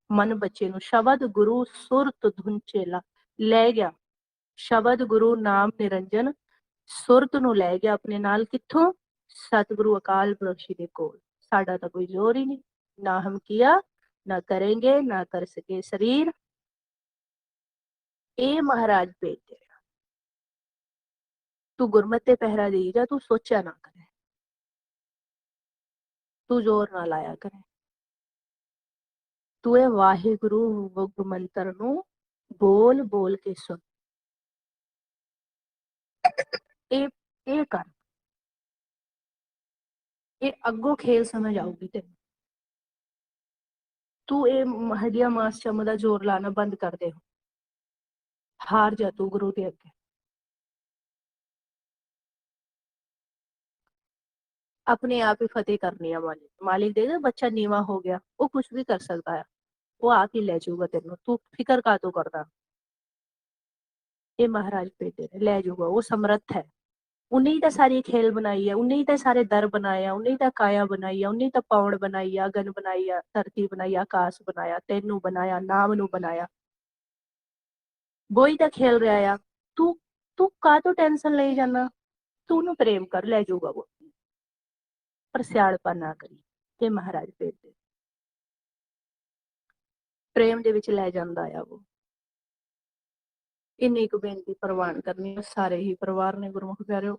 मन बच्चे नू। शब्द गुरु सुरत धुन चेला ले गया। शब्द गुरु नाम निरंजन सुरत नू ले गया अपने नाल। किथों? सतगुरु अकाल पुरख जी दे कोल। साडा तां कोई जोर ही नहीं, ना हम किया ना करेंगे ना कर सके शरीर। ए महाराज भेज दे, तू गुरमत पहरा दी जा, तू सोचा ना करे, तू जोर ना लाया करे, तू ए वाहिगुरु मंत्र नू बोल बोल के सुन। ए कर, ये अगो खेल समझ आऊगी तेन। तू ए हडिया मास चम दा जोर लाना बंद कर दे, हार जा तू गुरु के अगे। अपने आप ही फतेह करनी है मालिक। मालिक देगा बच्चा नीवा हो गया, वो कुछ भी कर सकता है, वो आके ले जाऊगा तेन, तू फिकर का तो करदा। ये महाराज बेटे ने ले जाऊगा, वो समर्थ है। उन्हें ही तो सारी खेल बनाई है, उन्हें ही तो सारे दर बनाए हैं, उन्हें ही तो काया बनाई है, उन्हें ही तो पौड़ बनाई है, अगन बनाई है, धरती बनाई, आकाश बनाया, तेनू बनाया, नाम नू बनाया। वो ही तो खेल रहा है। तू तू का तो टेंशन ले जाना, तू उन्हें प्रेम कर, ले जाऊगा वो, पर सियालपा ना करी। ये महाराज बेटे प्रेम दे विच ले जांदा आ वो। इन्नी एक बेनती प्रवान करनी, सारे ही परिवार ने गुरमुख प्यारिओ।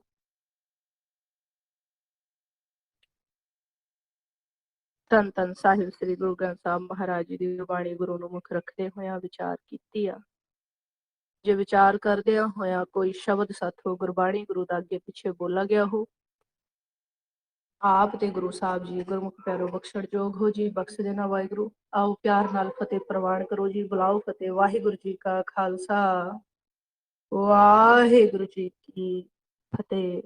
धन धन साहिब श्री गुरु ग्रंथ साहब महाराज जी की बाणी गुरु नूं मुख रखते होया विचार कीती आ। जे विचार करदे होया कोई शब्द साथों गुरबाणी गुरु दा अगे पिछे बोला गया हो, आप ते गुरु साहब जी गुरमुख प्यारो बख्शण जोग हो जी, बख्श देना वाहिगुरु। आओ प्यार नाल फतेह प्रवान करो जी, बुलाओ फतेह। वाहिगुरु जी का खालसा, वाहिगुरु जी की फतेह।